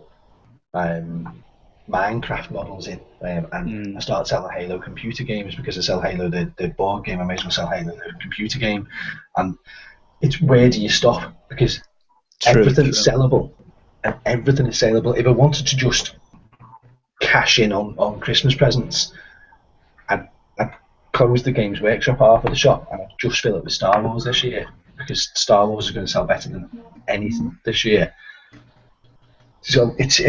Minecraft models in, and I started selling Halo computer games because I sell Halo the board game. I may as well sell Halo the computer game, and it's where do you stop? Because everything's sellable, and everything is saleable. If I wanted to just cash in on Christmas presents, I'd close the Games Workshop half of the shop and I'd just fill it with Star Wars this year, because Star Wars is going to sell better than anything this year. So it's. Do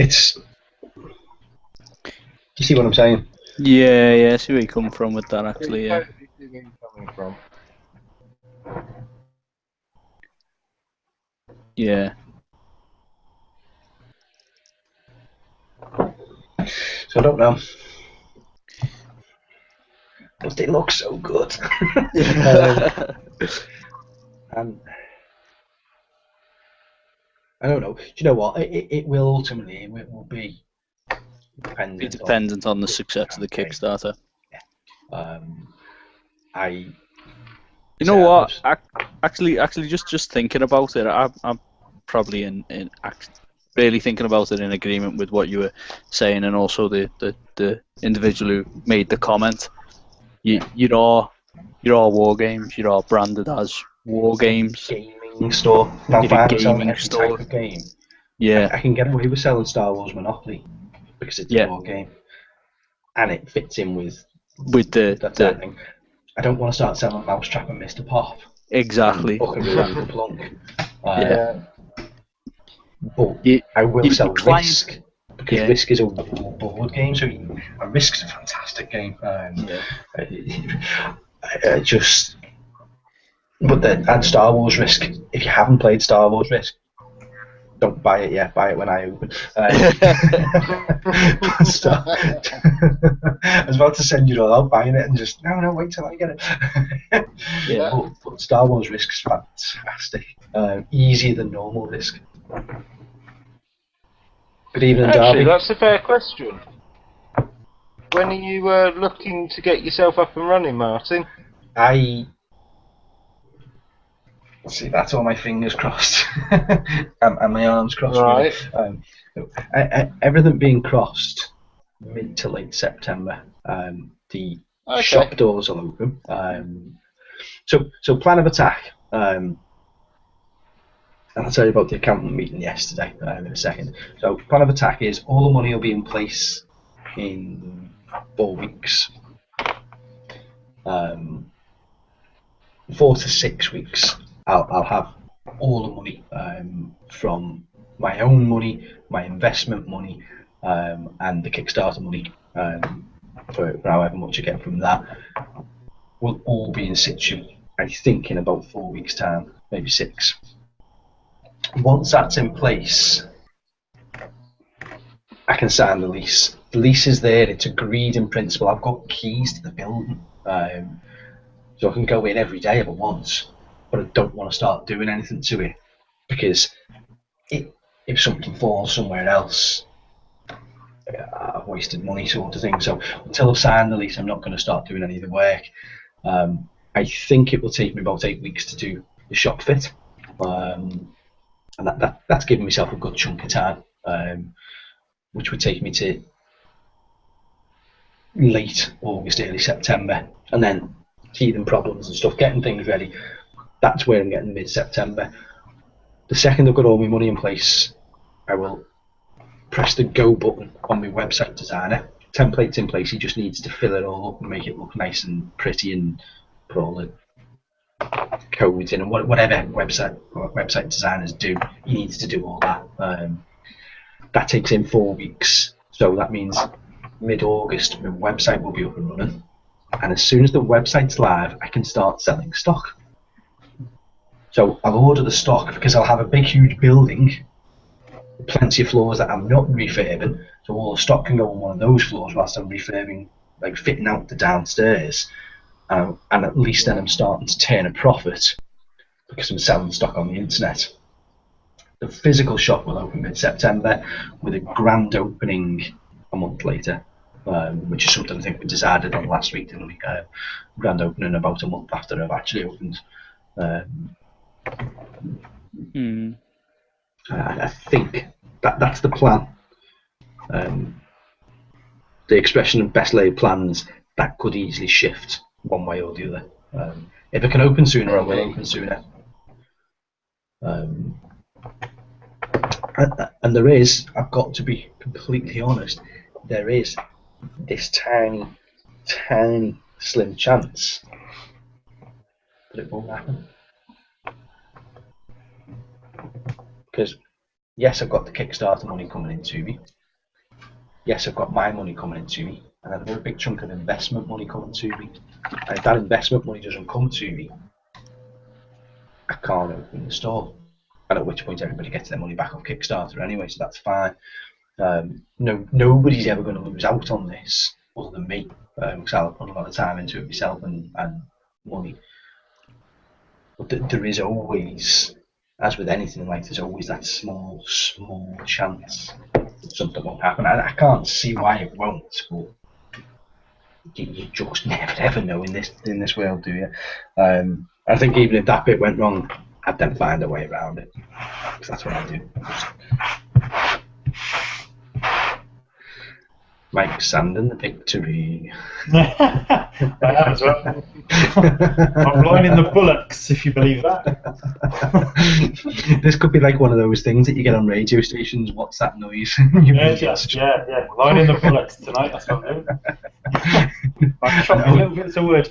you see what I'm saying? Yeah, I see where you come from with that, actually, yeah. Yeah. So I don't know. But they look so good. And I don't know. Do you know what? It will ultimately, it will be dependent on the success of the Kickstarter. You know what? Actually, just thinking about it, I'm probably really thinking about it in agreement with what you were saying, and also the individual who made the comment. You're all war games. You're all branded as war games. Gaming store. Now, if I'm selling every type of game, yeah, I can get away with selling Star Wars Monopoly because it's a war game, and it fits in with that thing. I don't want to start selling Mousetrap and Mr. Pop. Exactly. And the Plunk. But you, I will sell Risk, because Risk is a board game, so Risk's a fantastic game. But then add Star Wars Risk. If you haven't played Star Wars Risk, don't buy it yet. Buy it when I open. I was about to send you all out buying it, and just no, wait till I get it. But Star Wars Risk's fantastic. Easier than normal Risk. Good evening, Actually, Darby. that's a fair question. When are you looking to get yourself up and running, Martin? See, that's all my fingers crossed and my arms crossed. Right. Everything being crossed mid to late September. The shop doors will open. So plan of attack. And I'll tell you about the accountant meeting yesterday in a second. So plan of attack is all the money will be in place in 4 weeks. 4 to 6 weeks. I'll have all the money from my own money, my investment money, and the Kickstarter money for however much I get from that. Will all be in situ, I think, in about 4 weeks' time, maybe 6. Once that's in place, I can sign the lease. The lease is there, it's agreed in principle. I've got keys to the building, so I can go in every day if I want. But I don't want to start doing anything to it, because if something falls somewhere else, I've wasted money, sort of thing. So until I've signed the lease, I'm not going to start doing any of the work. I think it will take me about 8 weeks to do the shop fit, and that's giving myself a good chunk of time, which would take me to late August, early September, and then teething problems and stuff, getting things ready. That's where I'm getting mid-September. The second I've got all my money in place, I will press the go button on my website designer. Template's in place, he just needs to fill it all up and make it look nice and pretty and put all the codes in and whatever website designers do, he needs to do all that. That takes him 4 weeks, so that means mid-August my website will be up and running, and as soon as the website's live I can start selling stock. So I'll order the stock because I'll have a big huge building, plenty of floors that I'm not refurbing, so all the stock can go on one of those floors whilst I'm refurbing, like fitting out the downstairs, and at least then I'm starting to turn a profit because I'm selling stock on the internet. The physical shop will open mid-September with a grand opening a month later, which is something I think we decided on last week, didn't we? Grand opening about a month after I've actually opened. I think that's the plan. The expression of best laid plans, that could easily shift one way or the other. If it can open sooner, I will open sooner. And there is, I've got to be completely honest, there is this tiny, slim chance that it won't happen. Because yes, I've got the Kickstarter money coming into me. Yes, I've got my money coming into me, and I've got a big chunk of investment money coming to me. And if that investment money doesn't come to me, I can't open the store. And at which point everybody gets their money back off Kickstarter anyway, so that's fine. No, nobody's ever going to lose out on this other than me, because I'll put a lot of time into it myself and money. But there is always, as with anything in life, there's always that small chance that something won't happen. I can't see why it won't, but you just never ever know in this world, do you? I think even if that bit went wrong, I'd then find a way around it, because that's what I do. Mike Sandon, the victory. I am as well. I'm lining the bullocks, if you believe that. This could be like one of those things that you get on radio stations. What's that noise? Yeah. Lining the bullocks tonight, that's what I'm doing. I'm shocked a little bit, it's a word.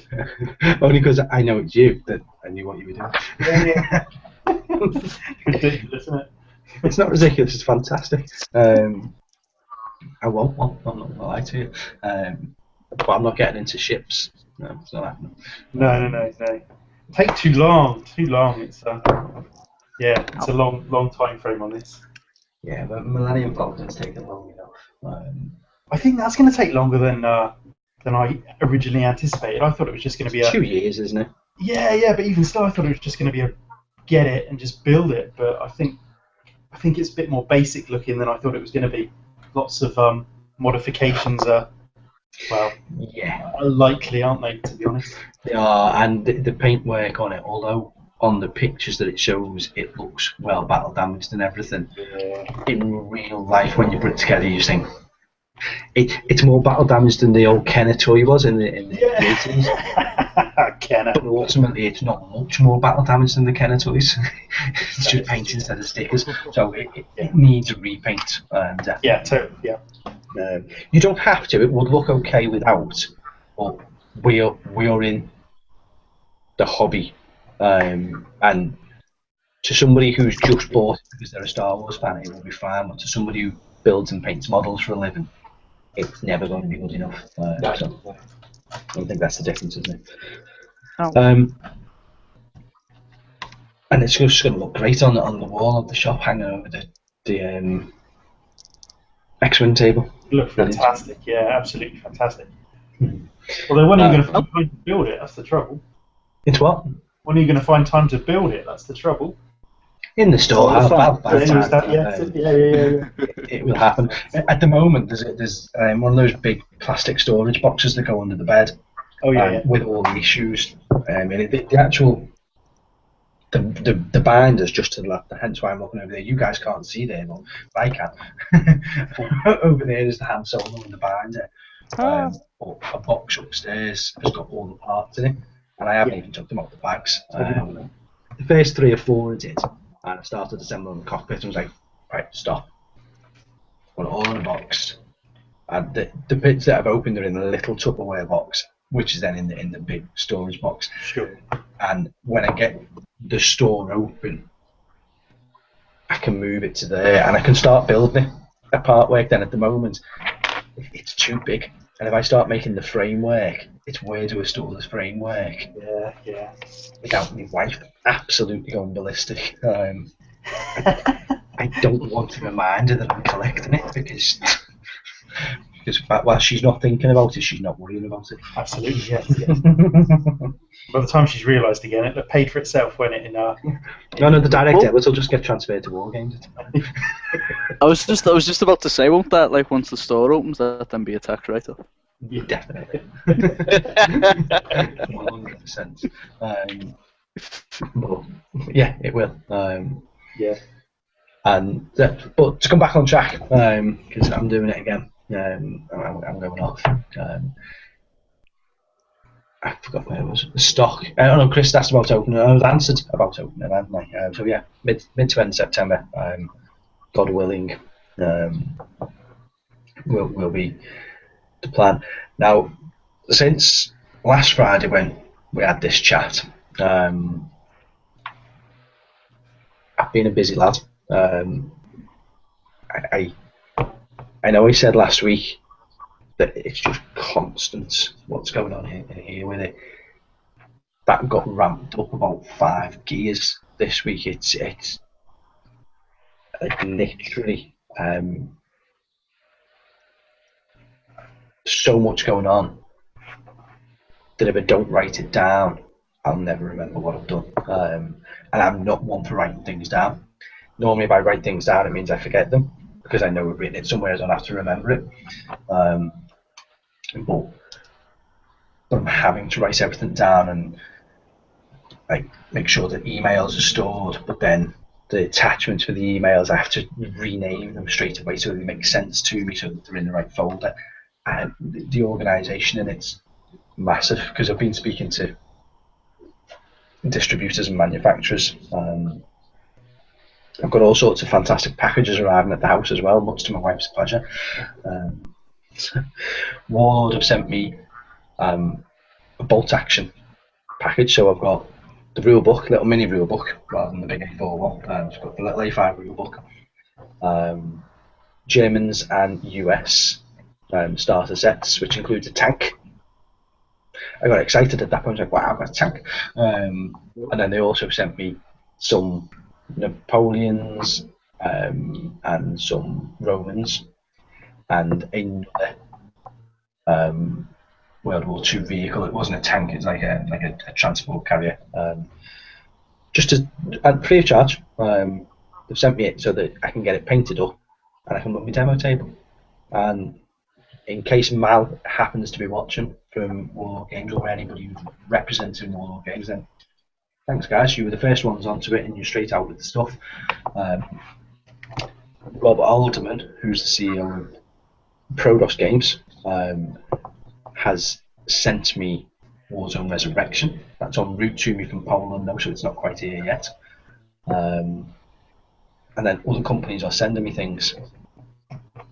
Only because I know it's you that I knew what you were doing. Yeah. Ridiculous, isn't it? It's not ridiculous, it's fantastic. I won't. I'm not going to lie to you. But I'm not getting into ships. No, it's not happening. No. Take too long. It's it's a long time frame on this. Yeah, but Millennium Falcon's taken long enough. I think that's going to take longer than I originally anticipated. I thought it was just going to be 2 years, isn't it? Yeah, but even still, I thought it was just going to be a get it and just build it. But I think it's a bit more basic looking than I thought it was going to be. Lots of modifications are likely, aren't they, to be honest? They are, and the paintwork on it, although on the pictures that it shows it looks well battle damaged and everything, in real life when you put it together you think it's more battle damaged than the old Kenner toy was in the 80s. Kenner. But ultimately it's not much more battle damaged than the Kenner toys. It's just paint instead of stickers, so it needs a repaint. Yeah, totally. Yeah. You don't have to. It would look okay without, but we're in the hobby, and to somebody who's just bought it because they're a Star Wars fan, it will be fine. But to somebody who builds and paints models for a living, it's never going to be good enough. So I think that's the difference, isn't it? Oh. And it's just going to look great on the wall of the shop, hanging over the X-Wing table. Look fantastic, yeah, absolutely fantastic. Although when are you going to find time to build it? That's the trouble. It's what? When are you going to find time to build it? That's the trouble. In the store, Yeah. It will happen. At the moment, there's one of those big plastic storage boxes that go under the bed. Oh yeah. With all the issues. And the actual the binders just to the left. Hence why I'm looking over there. You guys can't see there, but I can. Over there is the hand solo and the binder. But a box upstairs has got all the parts in it, and I haven't even took them out the bags. The first 3 or 4 I did, and I started assembling the cockpit and was like, right, stop. Put it all in a box. And the bits that I've opened are in a little Tupperware box, which is then in the big storage box. Sure. And when I get the store open, I can move it to there and I can start building it. A part work then at the moment, it's too big. And if I start making the framework, it's where do I store this framework? Yeah. Without my wife absolutely going ballistic. I don't want to remind her that I'm collecting it because while she's not thinking about it, she's not worrying about it. Absolutely, yes. By the time she's realised again, it paid for itself, won't it? No, the direct debits will just get transferred to War Games. I was just about to say, won't that, like, once the store opens, that then be a tax write-off? Yeah, definitely. 100%. But yeah, it will. Yeah. And but to come back on track, because I'm doing it again. I'm going off. I forgot where it was. The stock. I don't know. Chris asked about opening. I was answered about opening, haven't I? So yeah, mid to end September. God willing, will be the plan. Now, since last Friday when we had this chat, I've been a busy lad. I know I said last week that it's just constant what's going on here with it. That got ramped up about 5 gears this week. It's like literally so much going on that if I don't write it down, I'll never remember what I've done. And I'm not one for writing things down. Normally, if I write things down, it means I forget them because I know I've written it somewhere, I don't have to remember it. But I'm having to write everything down and like make sure that emails are stored, but then the attachments for the emails, I have to rename them straight away so they make sense to me, so that they're in the right folder. And the organisation in it's massive because I've been speaking to distributors and manufacturers. I've got all sorts of fantastic packages arriving at the house as well, much to my wife's pleasure. Ward have sent me a bolt action package, so I've got the rule book, little mini rule book rather than the big A4 one. I've got the little A5 rule book, Germans and US starter sets, which includes a tank. I got excited at that point. I was like, wow, I've got a tank. And then they also sent me some Napoleons and some Romans and another World War II vehicle. It wasn't a tank, it's like a transport carrier. Just free of charge. They've sent me it so that I can get it painted up and I can put my demo table. And in case Mal happens to be watching from Warlord Games or anybody who's representing Warlord Games, then thanks guys, you were the first ones onto it and you're straight out with the stuff. Robert Alderman, who's the CEO of Prodos Games, has sent me Warzone Resurrection. That's en route to me from Poland now, so it's not quite here yet. And then other companies are sending me things.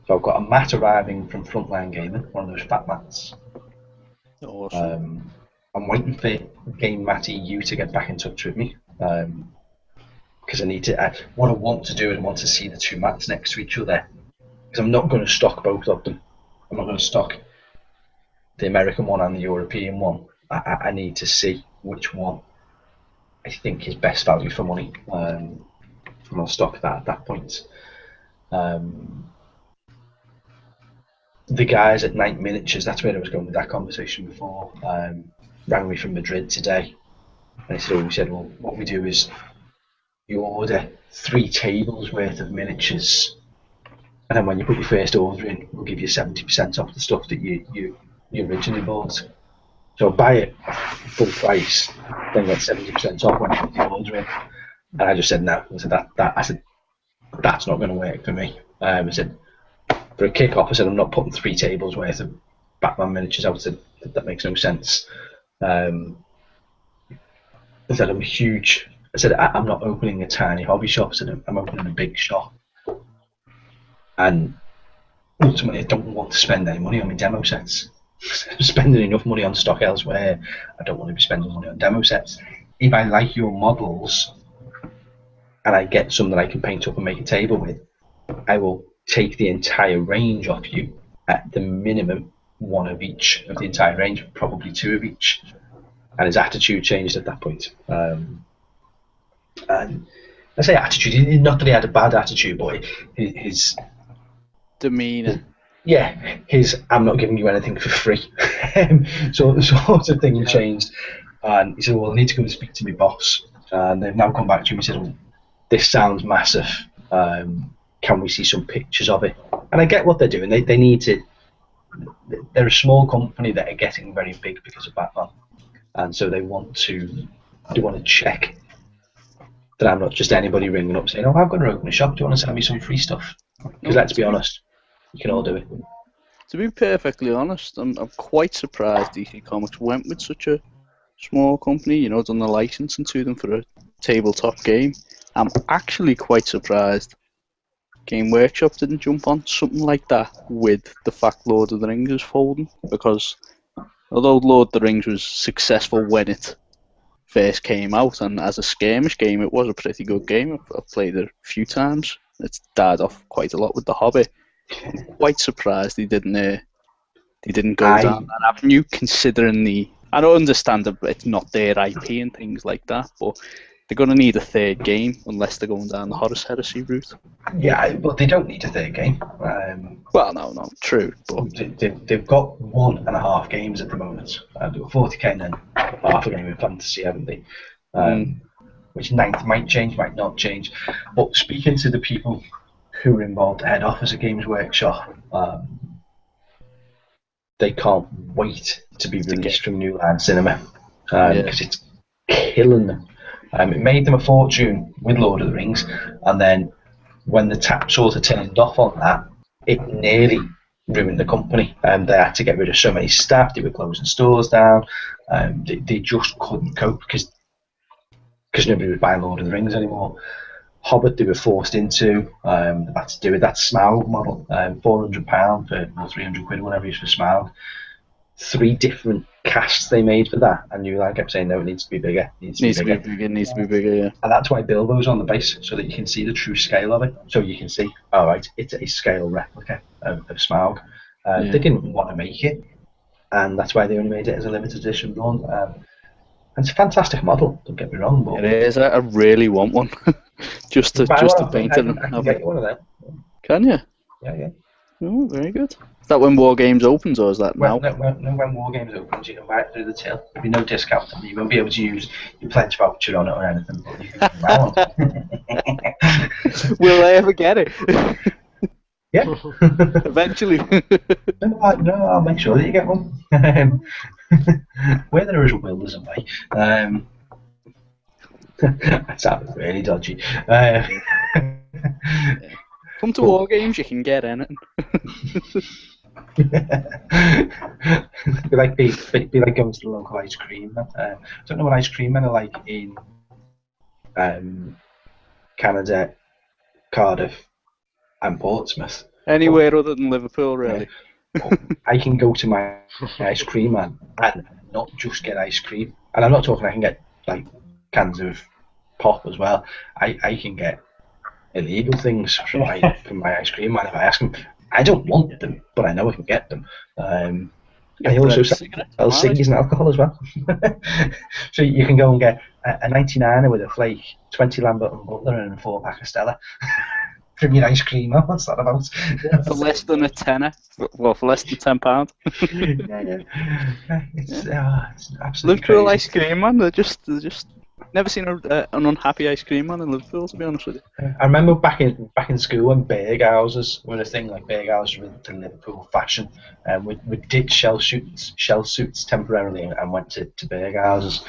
So I've got a mat arriving from Frontline Gaming, one of those fat mats. Awesome. I'm waiting for Game Mat EU to get back in touch with me because I need to. What I want to do is I want to see the two mats next to each other because I'm not going to stock both of them. I'm not going to stock the American one and the European one. I need to see which one I think is best value for money, and I'll stock that at that point. The guys at Night Miniatures, that's where I was going with that conversation before, rang me from Madrid today, and he said, well, what we do is you order 3 tables worth of miniatures, and then when you put your first order in, we'll give you 70% off the stuff that you originally bought. So buy it full price, then get 70% off when you put the order in. And I just said no. I said that's not going to work for me. I said for a kick-off, I said I'm not putting 3 tables worth of Batman miniatures out. I said that makes no sense. I said I'm huge. I said I'm not opening a tiny hobby shop. I said I'm opening a big shop. And ultimately, I don't want to spend any money on my demo sets. I'm spending enough money on stock elsewhere. I don't want to be spending money on demo sets. If I like your models and I get some that I can paint up and make a table with, I will take the entire range off you at the minimum 1 of each of the entire range, probably 2 of each. And his attitude changed at that point. And I say attitude, not that he had a bad attitude, but his demeanour. Yeah, I'm not giving you anything for free. So the sort of thing changed. And he said, well, I need to go and speak to my boss. And they've now come back to him and said, well, this sounds massive. Can we see some pictures of it? And I get what they're doing. They need to. They're a small company that are getting very big because of Batman. And so they want to check that I'm not just anybody ringing up saying, oh, I'm going to open a shop. Do you want to send me some free stuff? Because let's be honest, you can all do it. To be perfectly honest, I'm quite surprised DC Comics went with such a small company, done the licensing to them for a tabletop game. I'm actually quite surprised Game Workshop didn't jump on something like that with the fact Lord of the Rings is folding, because although Lord of the Rings was successful when it first came out, and as a skirmish game it was a pretty good game. I've played it a few times. It's died off quite a lot with the hobby. I'm quite surprised they didn't go down that avenue, considering I don't understand that it's not their IP and things like that, but they're going to need a third game unless they're going down the Horus Heresy route. Yeah, but they don't need a third game. Well, no, true, but they've got 1.5 games at the moment. They've got 40k and then half a game in fantasy, haven't they? Which might change, might not change. But speaking to the people who are involved at head office at Games Workshop, they can't wait to be released from New Line Cinema because it's killing them. It made them a fortune with Lord of the Rings, and then when the tap sort of turned off on that, it nearly ruined the company. They had to get rid of so many staff. They were closing stores down. They just couldn't cope because nobody was buying Lord of the Rings anymore. Hobbit they were forced into. They had to do with that Smaug model, £400 or 300 quid, whatever it is for Smaug. 3 different casts they made for that, and New Line kept saying no, it needs to be bigger. Needs to be bigger, yeah. And that's why Bilbo's on the base, so that you can see the true scale of it. So you can see, all right, it's a scale replica of Smaug. They didn't want to make it, and that's why they only made it as a limited edition run. And it's a fantastic model, don't get me wrong. But it is. I really want one, just to paint it. I can get you one of them. Can you? Yeah. Oh, very good. Is that when War Games opens, or is that now? No, when War Games opens, you can buy it through the till. There'll be no discount. You won't be able to use your pledge voucher on it or anything. But you can buy one. Will I ever get it? Yeah. Eventually. No, I'll make sure that you get one. Where there is a will, there's a way. That sounded really dodgy. Come to War Games, you can get anything. be like going to the local ice cream. I don't know what ice cream men are like in Canada, Cardiff, and Portsmouth. Anywhere other than Liverpool, really. I can go to my ice cream man and not just get ice cream, and I'm not talking I can get like cans of pop as well. I can get illegal things from my ice cream man if I ask him. I don't want them, but I know I can get them. I also sell ciggies and alcohol as well. So you can go and get a 99er with a flake, 20 Lambert and Butler, and a 4-pack of Stella. From your ice cream, what's that about? For less than a tenner. Well, for less than £10. It's absolutely Liverpool crazy. ice cream man. They're just never seen an unhappy ice cream man in Liverpool, to be honest with you. I remember back in school when Berghouses were a thing, like Berghouses were the Liverpool fashion, and we did shell suits temporarily and went to Berghouses,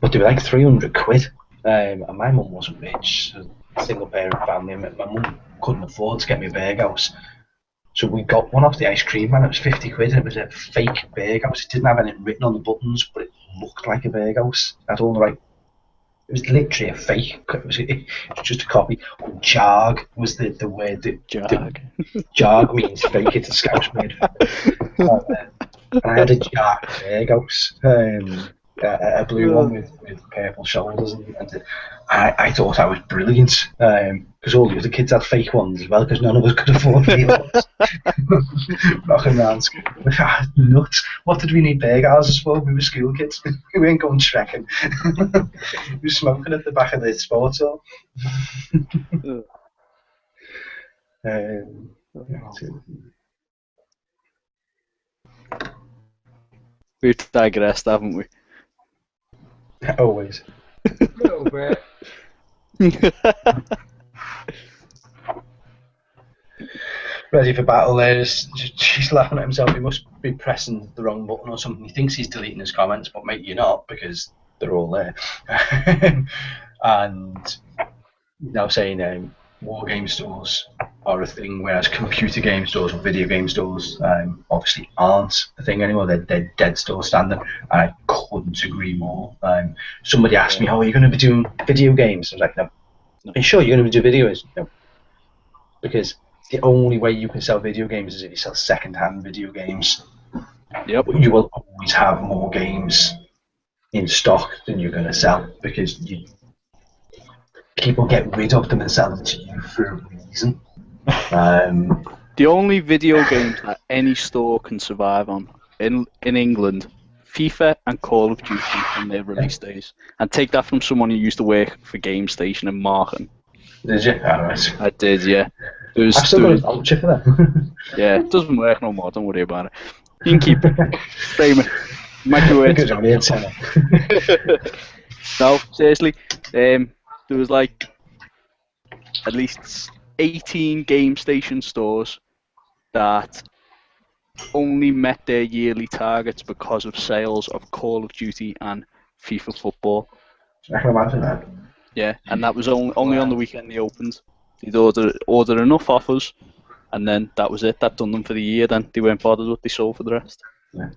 but they were like 300 quid, and my mum wasn't rich. So single parent family, and my mum couldn't afford to get me a Berghaus, so we got one off the ice cream man. It was 50 quid, and it was a fake Berghaus. It didn't have anything written on the buttons, but it looked like a Berghaus. That's all right. It was literally a fake. It was just a copy. Jarg was the word that Jarg means fake. It's a Scouse word. And I had a Jarg Berghaus. A blue one with purple shoulders, and I thought I was brilliant because all the other kids had fake ones as well because none of us could afford real ones. Rocking around school, nuts. What did we need Berghouses for? We were school kids. We weren't going trekking. We were smoking at the back of the sports hall. We've digressed, haven't we? Always. A little bit. Ready for battle there. She's laughing at himself. He must be pressing the wrong button or something. He thinks he's deleting his comments, but mate, you're not, because they're all there. And now saying war game stores are a thing, whereas computer game stores or video game stores obviously aren't a thing anymore. They're dead still standing, and I couldn't agree more. Somebody asked me, "Oh, are you going to be doing video games?" I was like, "No." Are you sure you're going to do video games? No, because the only way you can sell video games is if you sell second-hand video games. Yep. You will always have more games in stock than you're going to sell, because people get rid of them and sell them to you for a reason. The only video games that any store can survive on in England FIFA and Call of Duty on their release days. And take that from someone who used to work for GameStation and marketing. Did you? All right. I did, yeah. I've still got a voucher for that. Yeah, it doesn't work no more, don't worry about it. You can keep it. Frame it. Might be worth Good on you, Tanner. No, seriously. There was like at least 18 GameStation stores that only met their yearly targets because of sales of Call of Duty and FIFA football. I can imagine that. Yeah, and that was only on the weekend they opened. They'd order enough offers, and then that was it. That done them for the year. Then they weren't bothered what they sold for the rest. Yeah.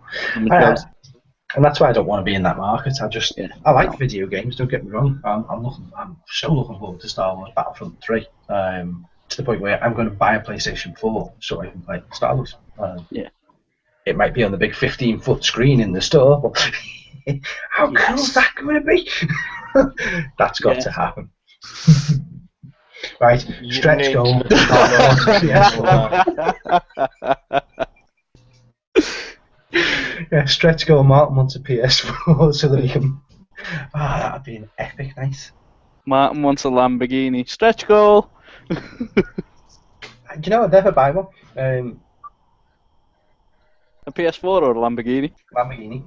And that's why I don't want to be in that market. I like video games. Don't get me wrong. I'm so looking forward to Star Wars Battlefront 3. To the point where I'm going to buy a PlayStation 4 so I can play Star Wars. Yeah. It might be on the big 15-foot screen in the store, but how cool is that going to be? That's got to happen. Right, stretch goal. Yeah, stretch goal. Martin wants a PS4 so that he can. That'd be an epic night. Martin wants a Lamborghini. Stretch goal. Do you know I'd never buy one? A PS4 or a Lamborghini? Lamborghini.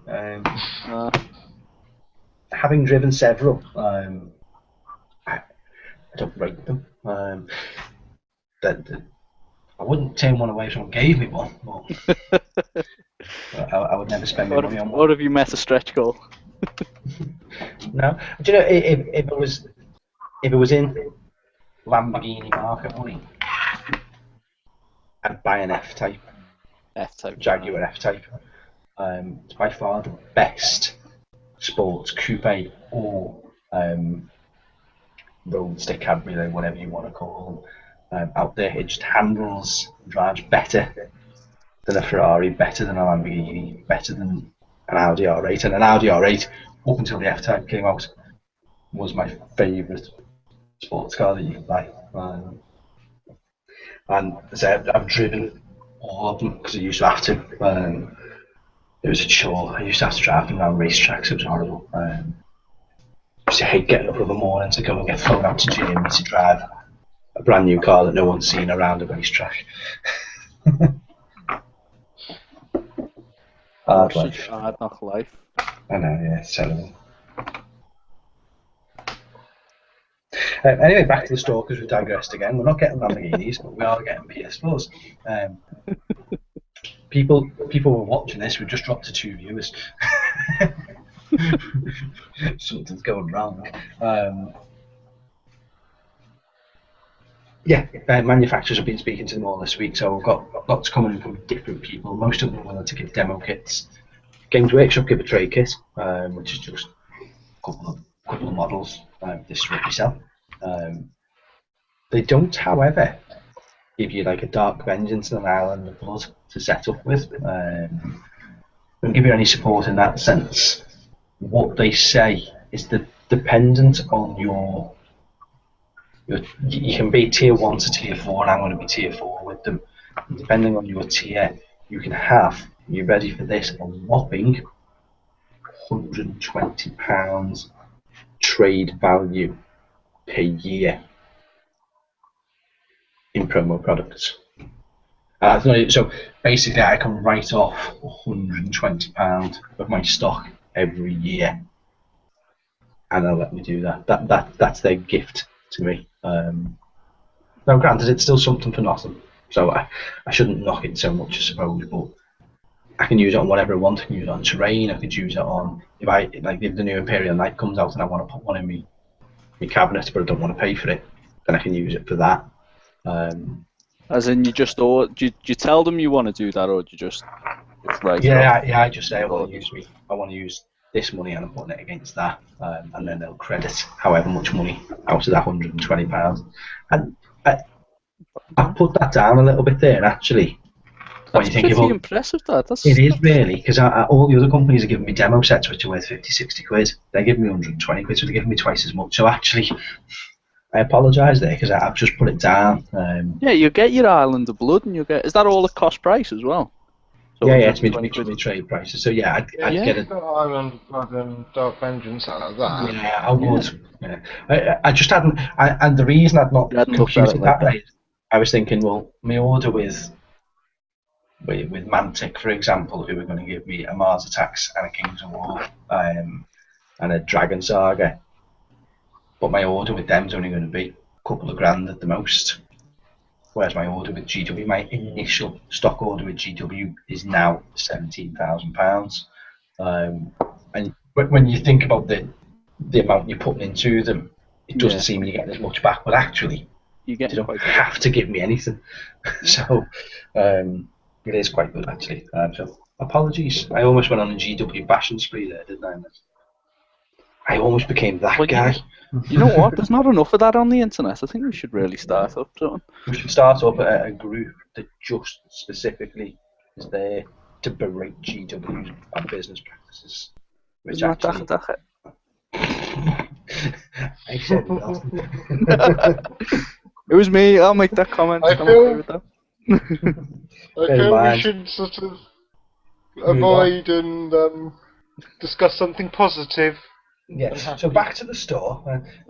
Having driven several, I don't rate them. I wouldn't turn one away if someone gave me one. But I would never spend my money on one. Or have you met a stretch goal? No. Do you know if it was in Lamborghini market money, I'd buy an F-Type. F-Type. Jaguar F-Type. It's by far the best sports coupe or roadster cabriolet, whatever you want to call them, out there. It just handles, drives better than a Ferrari, better than a Lamborghini, better than an Audi R8. And an Audi R8, up until the F-Type came out, was my favourite sports car that you could buy. And as I said, I've driven all of them because I used to have to. It was a chore. I used to have to drive them around racetracks. It was horrible. I used to hate getting up in the morning to go and get thrown out to Germany to drive a brand new car that no one's seen around a racetrack. Hard life. Hard knock life. I know, yeah, it's terrible. Anyway, back to the store because we digressed again. We're not getting Lamborghinis, but we are getting PS4s. People were watching this. We just dropped to 2 viewers. Something's going wrong. Manufacturers have been speaking to them all this week, so we've got lots coming from different people. Most of them are willing to give demo kits. Games Workshop give a trade kit, which is just a couple of models. This is what we sell. They don't, however, give you like a Dark Vengeance and an Island of Blood to set up with. Don't give you any support in that sense. What they say is that dependent on your you can be tier 1 to tier 4, and I'm going to be tier 4 with them. And depending on your tier, you can have, you ready for this, a whopping £120 trade value per year in promo products. So basically I can write off £120 of my stock every year, and they'll let me do that. That's their gift to me. Now granted, it's still something for nothing, so I shouldn't knock it so much, I suppose, but I can use it on whatever I want. I can use it on terrain. I could use it on, if the new Imperial Knight comes out and I want to put one in my cabinet but I don't want to pay for it, then I can use it for that. As in, do you tell them you want to do that, or do you just write it off? I just say I want to use this money and I'm putting it against that, and then they'll credit however much money out of that £120. And I put that down a little bit there, actually. That's pretty impressive, that. It is really, because all the other companies are giving me demo sets which are worth 50, 60 quid. They're giving me 120 quid, so they're giving me twice as much. So actually, I apologise there because I've just put it down. Yeah, you get your Island of Blood, and is that all at cost price as well? So Yeah, it's 120 me quid. trade prices. So yeah, I'd Yeah, get you it. got Island Blood and Dark Vengeance out of that. Yeah, I would. Yeah. I just hadn't. And the reason I'd not You hadn't looked at it computed like that that. is I was thinking, well, my order with Mantic, for example, who were going to give me a Mars Attacks and a Kings of War and a Dragon Saga, but my order with them's only going to be a couple of grand at the most. Whereas my order with GW, my initial stock order with GW is now £17,000. And when you think about the amount you're putting into them, it doesn't seem you're getting as much back. But actually, You they get don't quite have to give me anything. So it is quite good, actually. So apologies. I almost went on a GW bashing spree there, didn't I? I almost became that Well, guy. You know what? There's not enough of that on the internet. I think we should really start up something. We should start up a group that just specifically is there to berate GW's bad business practices. Which Isn't that actually, Dacha? I said nothing. It was me. I'll make that comment. I I'm feel- okay with that. I Bear in feel we mind. should sort of Move avoid and discuss something positive. Yes. So back to the store.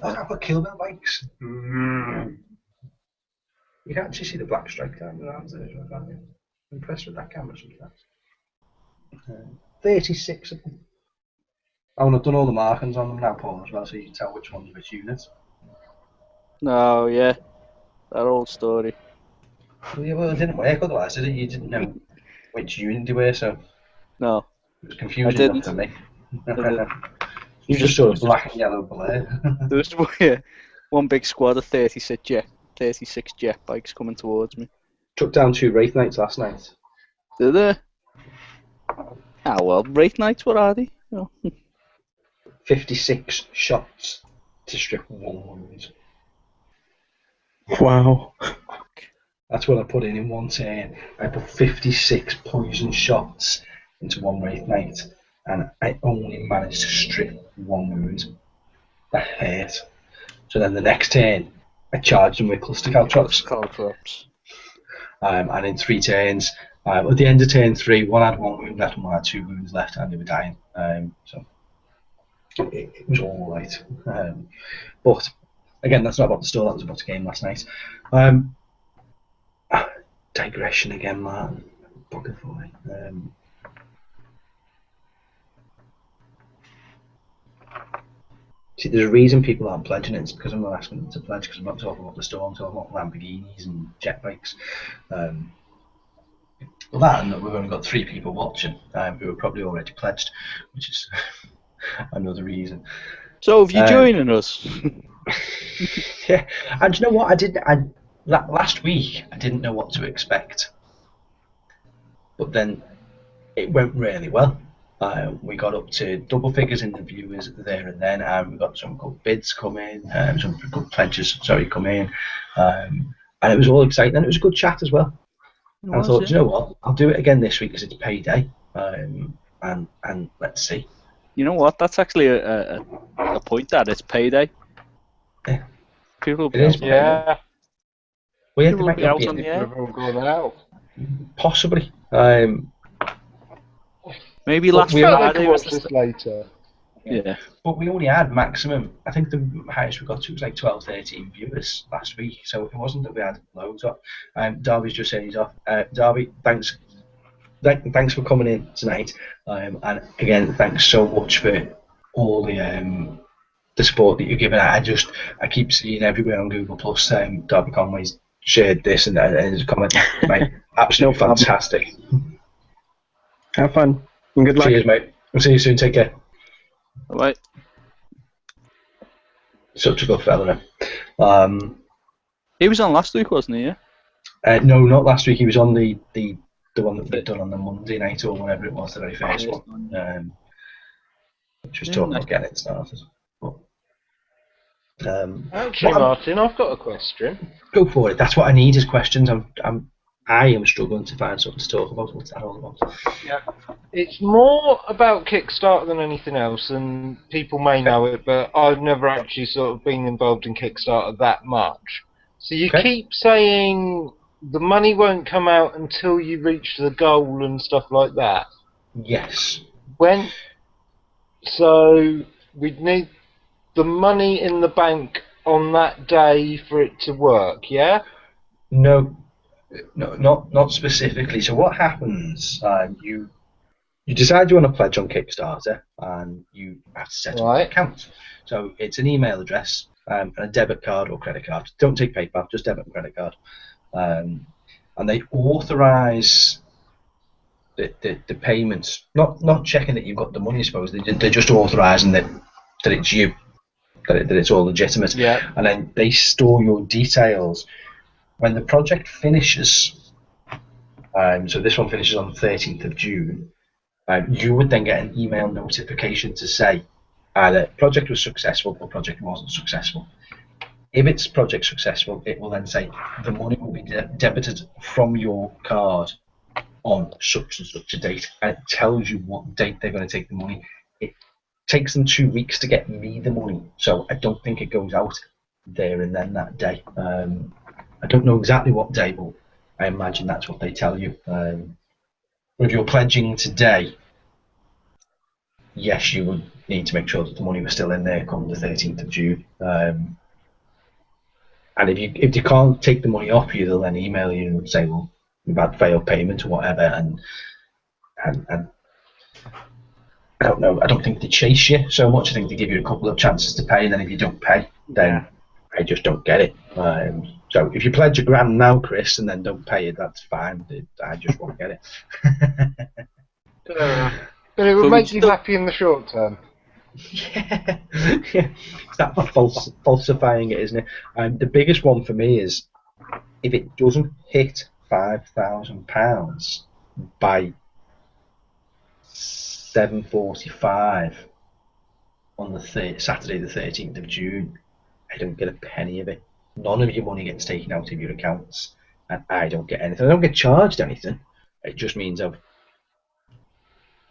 I've got Kill Bill bikes. You can actually see the black stripe down the arms there, can't you? I'm impressed with that camera sometimes. 36 of them. Oh, and I've done all the markings on them now, Paul, as well, so you can tell which one's which unit. No, yeah. That old story. Well, yeah, well, it didn't work otherwise, did it? You didn't know which unit they were, so No. it was confusing I enough for me. didn't. You just saw a black and yellow blur. There was one big squad of 36 jet bikes coming towards me. Took down 2 Wraith Knights last night. Did they? Ah, well, Wraith Knights, what are they? Oh. 56 shots to strip 1 wound. Wow. That's what I put in one turn. I put 56 poison shots into 1 Wraith Knight, and I only managed to strip 1 wound. That hurt. So then the next turn, I charged them with cluster caltrops. Caltrops. And in 3 turns, at the end of turn 3, one had 1 wound left and one had 2 wounds left, and they were dying. So it was all right. But again, that's not about the store. That was about the game last night. Digression again, Martin. Bucket for me. See, there's a reason people aren't pledging it. It's because I'm not asking them to pledge, because I'm not talking about the store. I'm talking about Lamborghinis and jet bikes. Well, that and that we've only got 3 people watching who are probably already pledged, which is another reason. So, if you're joining us. Yeah, and you know what? Last week I didn't know what to expect, but then it went really well. We got up to double figures in the viewers there and then, and we got some good bids come in, some good pledges, come in, and it was all exciting, and it was a good chat as well. And I thought, you know what, I'll do it again this week because it's payday, and let's see. You know what? That's actually a point that it's payday. Yeah. People will be It is. out. Yeah. Well, yeah, People they will might be not out be on the People air. have all gone out. possibly. Maybe But last I feel like I Friday can was watch this later. Yeah. But we only had maximum, I think the highest we got to was like 12, 13 viewers last week, so it wasn't that we had loads of. Darby's just saying he's off. Darby, thanks for coming in tonight, and again, thanks so much for all the support that you're giving. I keep seeing everywhere on Google Plus, Darby Conway's shared this and his comment, mate, absolutely No problem. fantastic. Have fun. And good luck. Cheers, mate. I'll see you soon. Take care. All right. Such a good fella. Now. He was on last week, wasn't he? Yeah. No, not last week. He was on the one that we'd done on the Monday night or whatever it was, the very first one. Which was talking about getting it started. But, Actually, Martin, I've got a question. go for it. That's what I need is questions. I am struggling to find something to talk about. What's that all about? Yeah. It's more about Kickstarter than anything else, and people may know it, but I've never actually sort of been involved in Kickstarter that much. So you keep saying the money won't come out until you reach the goal and stuff like that. Yes. So we'd need the money in the bank on that day for it to work, yeah? No, not specifically. So what happens? You decide you want to pledge on Kickstarter, and you have to set up an account. So it's an email address, and a debit card or credit card. Don't take PayPal, just debit and credit card. And they authorise the payments, not checking that you've got the money. I suppose they're just authorising that it's you, that it's all legitimate. Yeah. And then they store your details. When the project finishes, so this one finishes on the 13th of June, you would then get an email notification to say either project was successful or project wasn't successful. If it's project successful, it will then say the money will be debited from your card on such and such a date, and it tells you what date they're going to take the money. It takes them 2 weeks to get me the money, so I don't think it goes out there and then that day. I don't know exactly what day, but I imagine that's what they tell you. If you're pledging today, yes, you would need to make sure that the money was still in there come the 13th of June. And if you can't take the money off you, they'll then email you and say, well, we've had failed payment or whatever, and I don't know. I don't think they chase you so much. I think they give you a couple of chances to pay, and then if you don't pay, then I just don't get it. So if you pledge £1,000 now, Chris, and then don't pay it, that's fine. I just won't get it. But it would make you happy in the short term. Yeah. It's that falsifying it, isn't it? The biggest one for me is if it doesn't hit £5,000 by 7:45 on the Saturday the 13th of June, I don't get a penny of it. None of your money gets taken out of your accounts, and I don't get anything. I don't get charged anything. It just means I've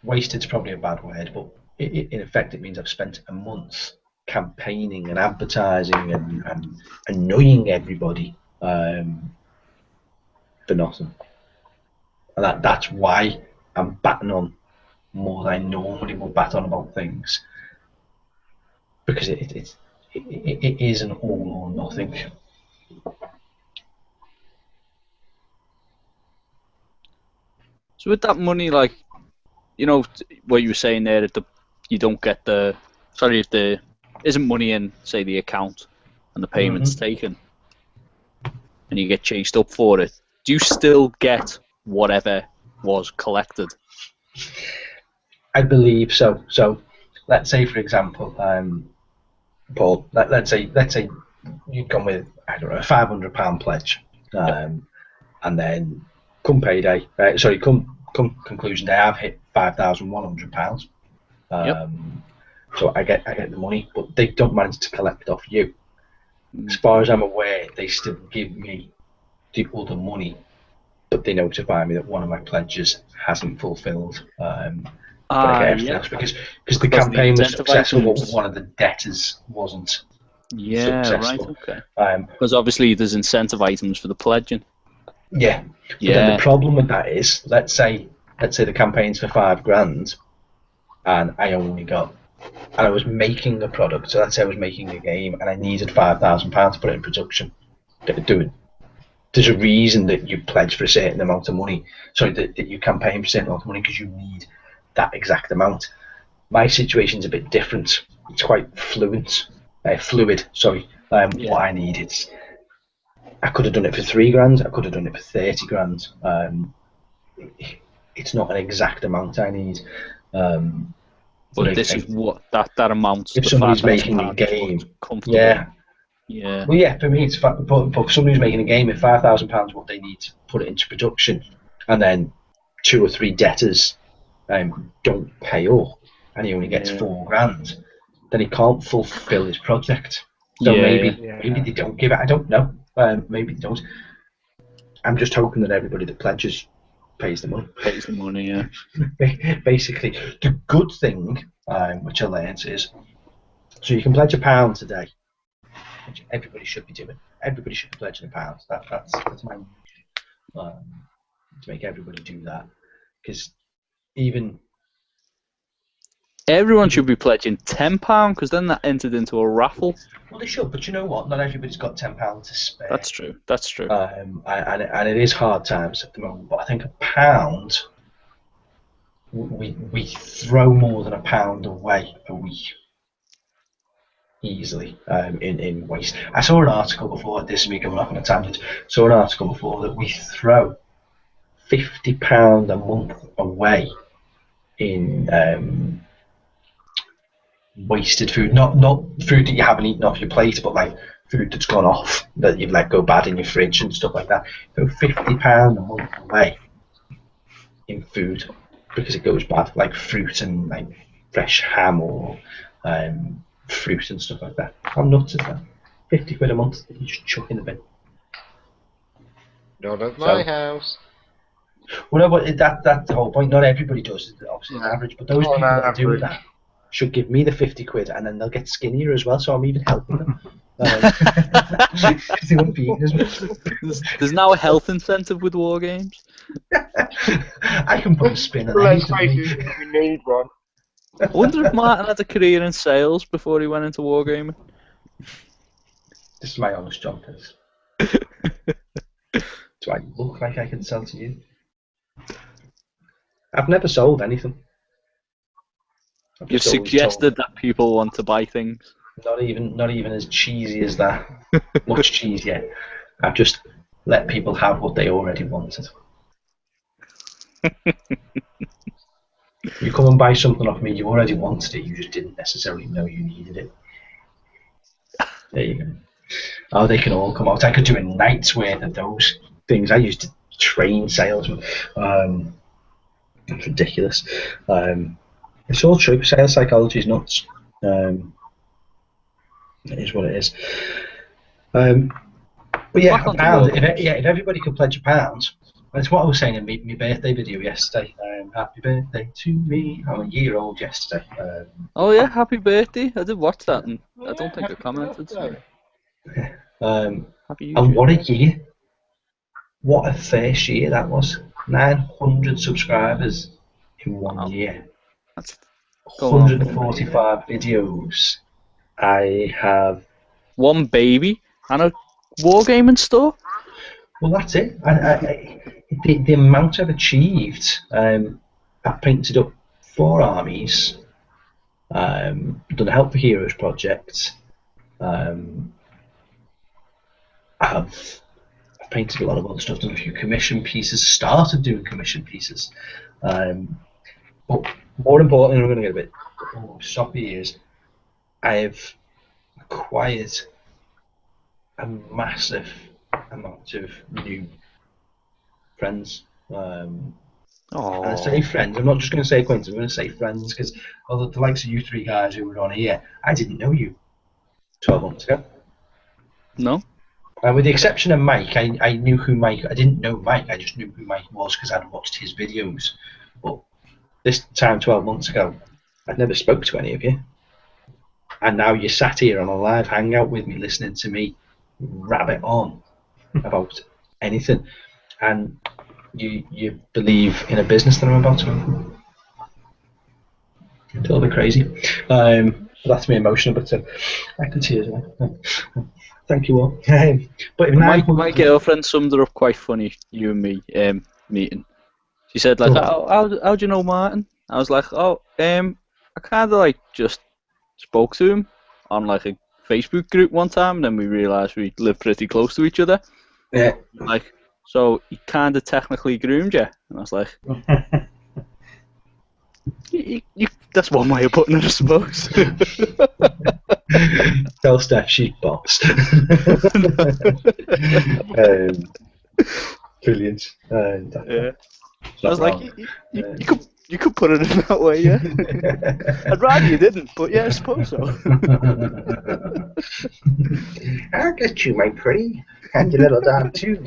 wasted's probably a bad word, but in effect it means I've spent a month campaigning and advertising and annoying everybody for nothing. And that's why I'm batting on more than I normally would bat on about things, because it is an all or nothing. So with that money, like, you know what you were saying there, that you don't get if there isn't money in, say, the account and the payment's taken, and you get chased up for it, do you still get whatever was collected? I believe so. So let's say, for example, Paul, let's say you'd gone with, I don't know, a £500 pledge, and then come payday, come conclusion day, I've hit £5,100. So I get the money, but they don't manage to collect off you. As far as I'm aware, they still give me the other money, but they notify me that one of my pledges hasn't fulfilled. But I get everything else because the campaign was successful, but one of the debtors wasn't successful. Right, okay. Because obviously there's incentive items for the pledging. Yeah. But then the problem with that is, let's say the campaign's for £5,000, and I was making a product. So let's say I was making a game, and I needed £5,000 to put it in production. There's a reason that you pledge for a certain amount of money. That you campaign for a certain amount of money, because you need that exact amount. My situation's a bit different. It's quite fluid. What I need, I could have done it for £3,000. I could have done it for £30,000. It's not an exact amount I need. But this is what that amount. If somebody's making a game, yeah. Well, yeah. For me, it's but for somebody who's making a game, if £5,000 what they need to put it into production, and then 2 or 3 debtors don't pay up, and he only gets £4,000, then he can't fulfil his project. So maybe they don't give it. I don't know. Maybe they don't. I'm just hoping that everybody that pledges pays the money. Pays the money, yeah. Basically, the good thing, which I learned, is so you can pledge £1 today, which everybody should be doing. Everybody should be pledging £1. That's my. to make everybody do that, because even Everyone should be pledging £10 because then that entered into a raffle. well, they should, but you know what? Not everybody's got £10 to spare. That's true. That's true. And it is hard times at the moment. But I think £1, we throw more than £1 away a week easily in waste. I saw an article before this week. I'm off on a tangent. Saw an article before that we throw £50 a month away in wasted food, not food that you haven't eaten off your plate, but like food that's gone off that you've let go bad in your fridge and stuff like that. So £50 a month away in food because it goes bad, like fruit and like fresh ham or fruit and stuff like that. How nuts is that? £50 a month that you just chuck in the bin. Not at my house. Well, no, but that's the whole point. Not everybody does, obviously, on average, but those people that do that should give me the £50 and then they'll get skinnier as well, so I'm even helping them. They won't be eating as much. There's now a health incentive with war games. I can put a spin on Let's face it, we need one. I wonder if Martin had a career in sales before he went into wargaming. This is my honest job, Piers. Do I look like I can sell to you? I've never sold anything. You've suggested that people want to buy things. Not even as cheesy as that. Much cheesier. I've just let people have what they already wanted. You come and buy something off me, you already wanted it, you just didn't necessarily know you needed it. There you go. Oh, they can all come out. I could do a night's worth of those things. I used to train salesmen. It's ridiculous. It's all true. Sales psychology is nuts. It is what it is. But yeah, if everybody could pledge £1, that's what I was saying in my birthday video yesterday. Happy birthday to me. I'm a year old yesterday. Oh yeah, happy birthday! I did watch that, and I don't think I commented. So. Happy and what a year! What a first year that was. 900 subscribers in 1 year. That's 145 videos. I have one baby and a wargaming store. Well, that's it. The amount I've achieved. I've painted up 4 armies. Done a Help for Heroes project. I've painted a lot of other stuff. Done a few commission pieces. Started doing commission pieces. But more importantly, I'm going to get a bit soppy. Is I've acquired a massive amount of new friends. And I say friends, I'm not just going to say acquaintances, I'm going to say friends, because the likes of you 3 guys who were on here, I didn't know you 12 months ago. No. With the exception of Mike, I knew who Mike. I didn't know Mike. I just knew who Mike was because I'd watched his videos. But this time 12 months ago, I'd never spoke to any of you. And now you're sat here on a live hangout with me, listening to me rabbit on about anything, and you believe in a business that I'm about to open. It's a little bit crazy. That's me emotional, but I can tears. Thank you all. But my girlfriend summed it up quite funny. You and me meeting. She said like, how do you know Martin? I was like, I kind of like just spoke to him on like a Facebook group one time, and then we realised we live pretty close to each other. Yeah. Like, so he kind of technically groomed you, and I was like, that's one way of putting it, I suppose. Tell Steph she's boxed. Brilliant. Yeah. I was like, you could put it in that way, yeah. I'd rather you didn't, but yeah, I suppose so. I'll get you, my pretty, and your little dog too.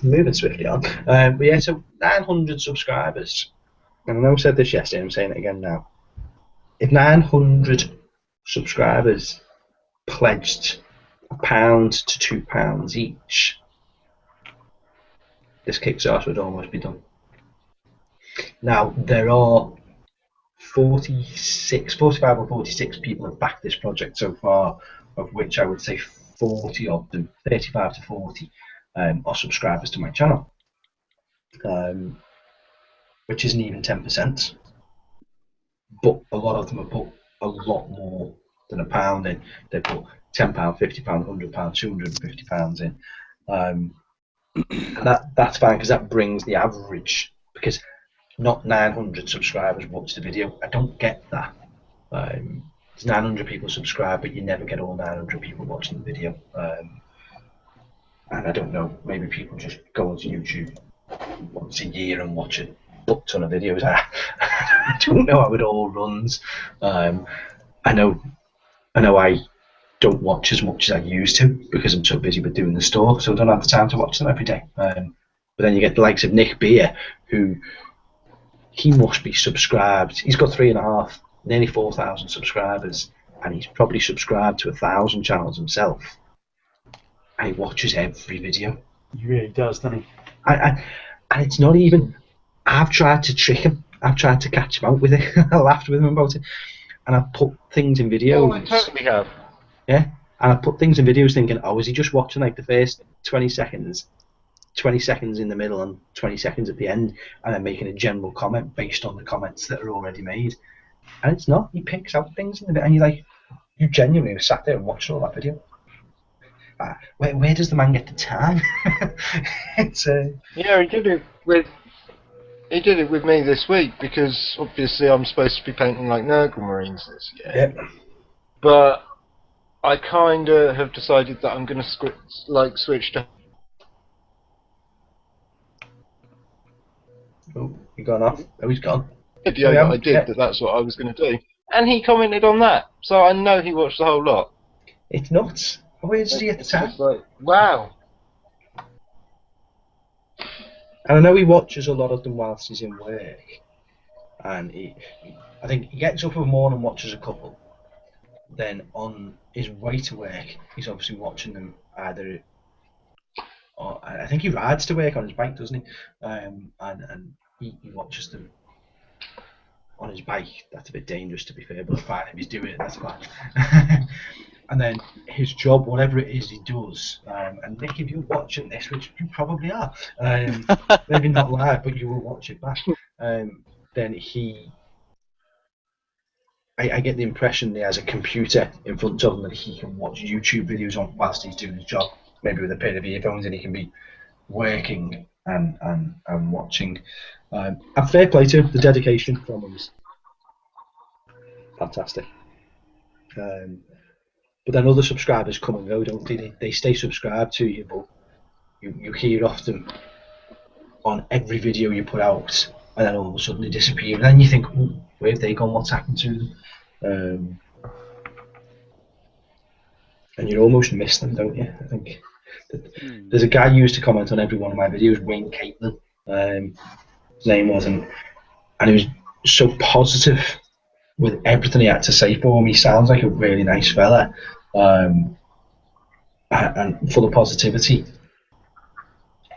Moving swiftly on. But yeah, so 900 subscribers. And I know I said this yesterday, I'm saying it again now. If 900 subscribers pledged £1 to £2 each, this Kickstarter would almost be done. Now, there are 45 or 46 people have backed this project so far, of which I would say 40 of them, 35 to 40, are subscribers to my channel, which isn't even 10%. But a lot of them have put a lot more than £1 in. They put £10, £50, £100, £250 in. And that's fine, because that brings the average, because not 900 subscribers watch the video. I don't get that. There's 900 people subscribe, but you never get all 900 people watching the video. And I don't know, maybe people just go onto YouTube once a year and watch a book ton of videos. I don't know how it all runs. I know I don't watch as much as I used to, because I'm so busy with doing the store, so I don't have the time to watch them every day. But then you get the likes of Nick Beer, who, he must be subscribed. He's got 3.5, nearly 4,000 subscribers, and he's probably subscribed to 1,000 channels himself. And he watches every video. He really does, doesn't he? And it's not even. I've tried to trick him. I've tried to catch him out with it. I laughed with him about it, and I've put things in videos. Oh, I totally have. Yeah, and I put things in videos thinking, oh, is he just watching like the first 20 seconds? 20 seconds in the middle and 20 seconds at the end, and then making a general comment based on the comments that are already made. And it's not. He picks out things in the video, and you're like, you genuinely sat there and watched all that video. Where does the man get the time? It's Yeah, he did it with me this week, because obviously I'm supposed to be painting like Nurgle Marines this year. Yep. But I kind of have decided that I'm going to switch to. Oh, he gone off. Oh, he's gone. Video that I did, that's what I was going to do. And he commented on that, so I know he watched the whole lot. It's nuts. Where does he get the time? It's like, wow. And I know he watches a lot of them whilst he's in work. And I think he gets up in the morning and watches a couple. Then on his way to work, he's obviously watching them either. Or I think he rides to work on his bike, doesn't he? And he watches them on his bike. That's a bit dangerous, to be fair, but fine, if he's doing it, that's fine. And then his job, whatever it is he does, and Nick, if you're watching this, which you probably are, maybe not live, but you will watch it back, then I get the impression that he has a computer in front of him that he can watch YouTube videos on whilst he's doing his job, maybe with a pair of earphones, and he can be working and watching. And fair play to him, the dedication from him is fantastic. But then other subscribers come and go, don't they? They stay subscribed to you, but you hear often on every video you put out, and then all of a sudden they disappear, and then you think, oh, where have they gone? What's happened to them? And you almost miss them, don't you? I think there's a guy who used to comment on every one of my videos, Wayne Caitlin, his name was, and he was so positive with everything he had to say for me. He sounds like a really nice fella, and full of positivity.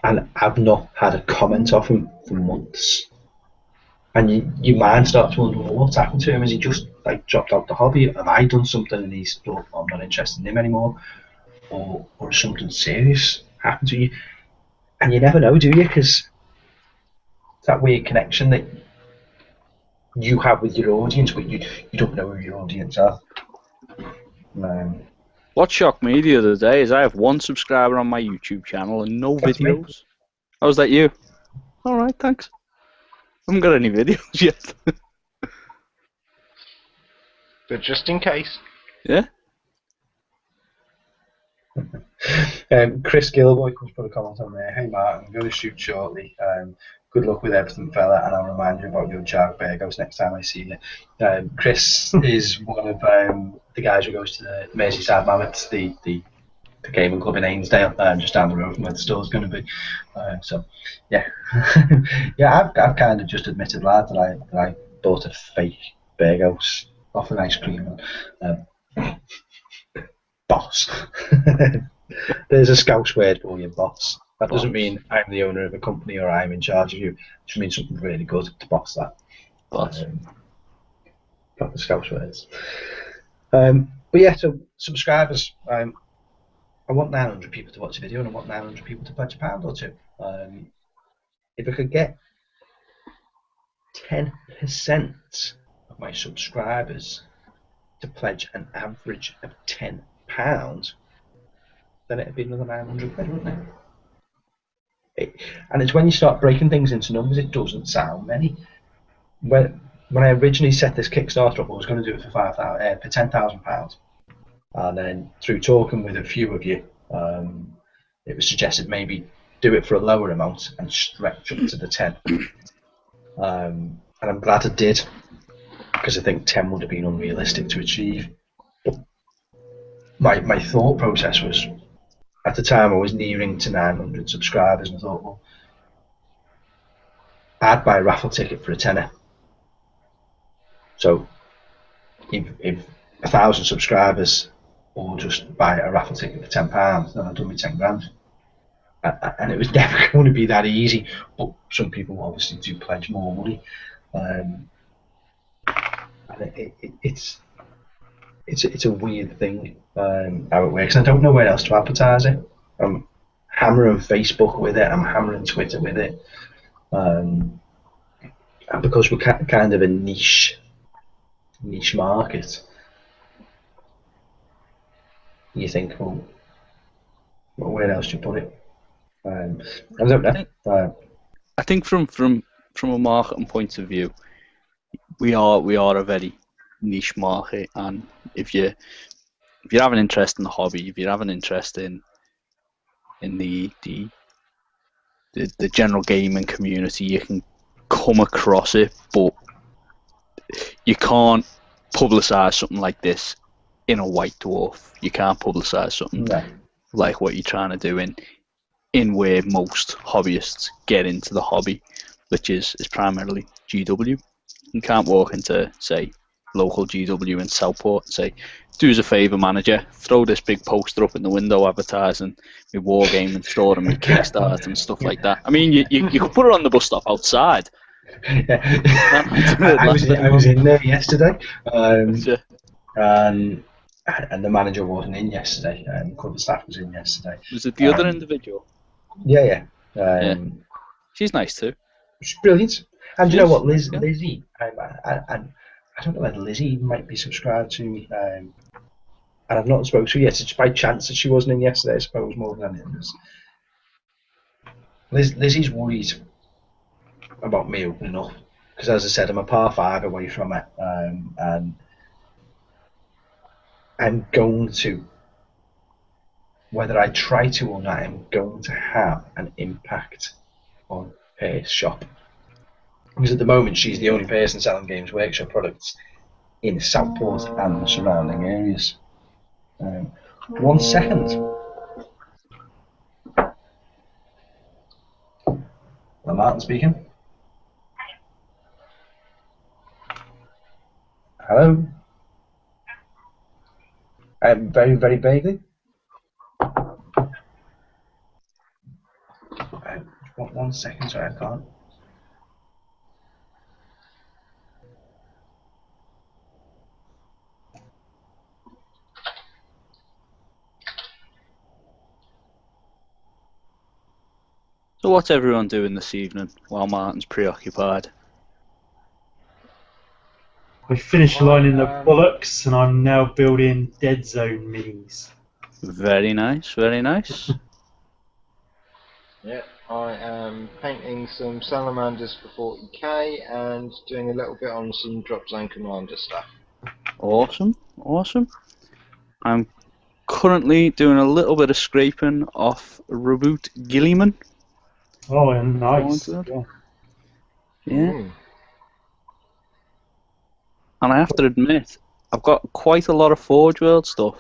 And I've not had a comment off him for months. And your mind starts to wonder, well, what's happened to him? Has he just like dropped out the hobby? Have I done something and he's thought, I'm not interested in him anymore? Or has something serious happened to you? And you never know, do you? Because it's that weird connection that you have with your audience, but you don't know who your audience are. What shocked me the other day is I have 1 subscriber on my YouTube channel and no That's me. videos. How was that you? Alright, thanks. I haven't got any videos yet. But just in case. Yeah? Chris Gilboy comes put a comment on there. Hey Mark, I'm going to shoot shortly. Good luck with everything, fella, and I'll remind you about your Jag Burgos next time I see you. Chris is one of the guys who goes to the Merseyside Mammoths, the gaming club in Ainsdale, just down the road from where the store's going to be. So, yeah. Yeah, I've kind of just admitted, lad, that I bought a fake Burgos off an ice cream. boss. There's a Scouse word for you, boss. That doesn't Boss. mean I'm the owner of a company or I'm in charge of you. It just means something really good to boss that. Boss. Got the Scouse words. But yeah, so subscribers. I want 900 people to watch the video and I want 900 people to pledge £1 or two. If I could get 10% of my subscribers to pledge an average of £10, then it'd be another 900 quid, wouldn't it? And it's when you start breaking things into numbers, it doesn't sound many. When I originally set this Kickstarter up, I was going to do it for £10,000, and then through talking with a few of you, it was suggested maybe do it for a lower amount and stretch up to the 10. And I'm glad I did, because I think 10 would have been unrealistic to achieve. But my thought process was, at the time I was nearing to 900 subscribers, and I thought, well, I'd buy a raffle ticket for a tenner. So if 1,000 subscribers all just buy a raffle ticket for £10, then I've done me 10 grand. And it was never going to be that easy, but some people obviously do pledge more money. And it's a weird thing how it works. I don't know where else to advertise it. I'm hammering Facebook with it. I'm hammering Twitter with it. And because we're kind of a niche market, you think, well, where else do you put it? I don't know. I think from a marketing point of view, we are a very niche market, and if you have an interest in the hobby, if you have an interest in the general gaming community, you can come across it, but you can't publicise something like this in a white dwarf. You can't publicise something like what you're trying to do in where most hobbyists get into the hobby, which is primarily GW. You can't walk into, say, local GW in Southport and say, do us a favour, manager, throw this big poster up in the window advertising my wargaming store and my Kickstarter and stuff like that. I mean, you could put it on the bus stop outside. I was in there yesterday, and the manager wasn't in yesterday, and the cover staff was in yesterday. Was it the other individual? Yeah. She's nice too. She's brilliant. And you know what, Lizzie, I don't know whether Lizzie might be subscribed to me, and I've not spoken to her yet. It's by chance that she wasn't in yesterday, I suppose, more than anything else. Lizzie's worried about me opening up, because as I said, I'm a par 5 away from it, and I'm going to, whether I try to or not, I'm going to have an impact on her shop. Because at the moment, she's the only person selling Games Workshop products in Southport and the surrounding areas. 1 second. Well, Martin speaking. Hello. Very, very vaguely. 1 second, sorry, I can't. So what's everyone doing this evening while Martin's preoccupied? I finished lining the bullocks and I'm now building Dead Zone minis. Very nice, very nice. Yeah, I am painting some salamanders for 40k and doing a little bit on some Drop Zone Commander stuff. Awesome. I'm currently doing a little bit of scraping off Reboot Gilliman. Oh, and nice. Yeah. Mm. And I have to admit, I've got quite a lot of Forge World stuff,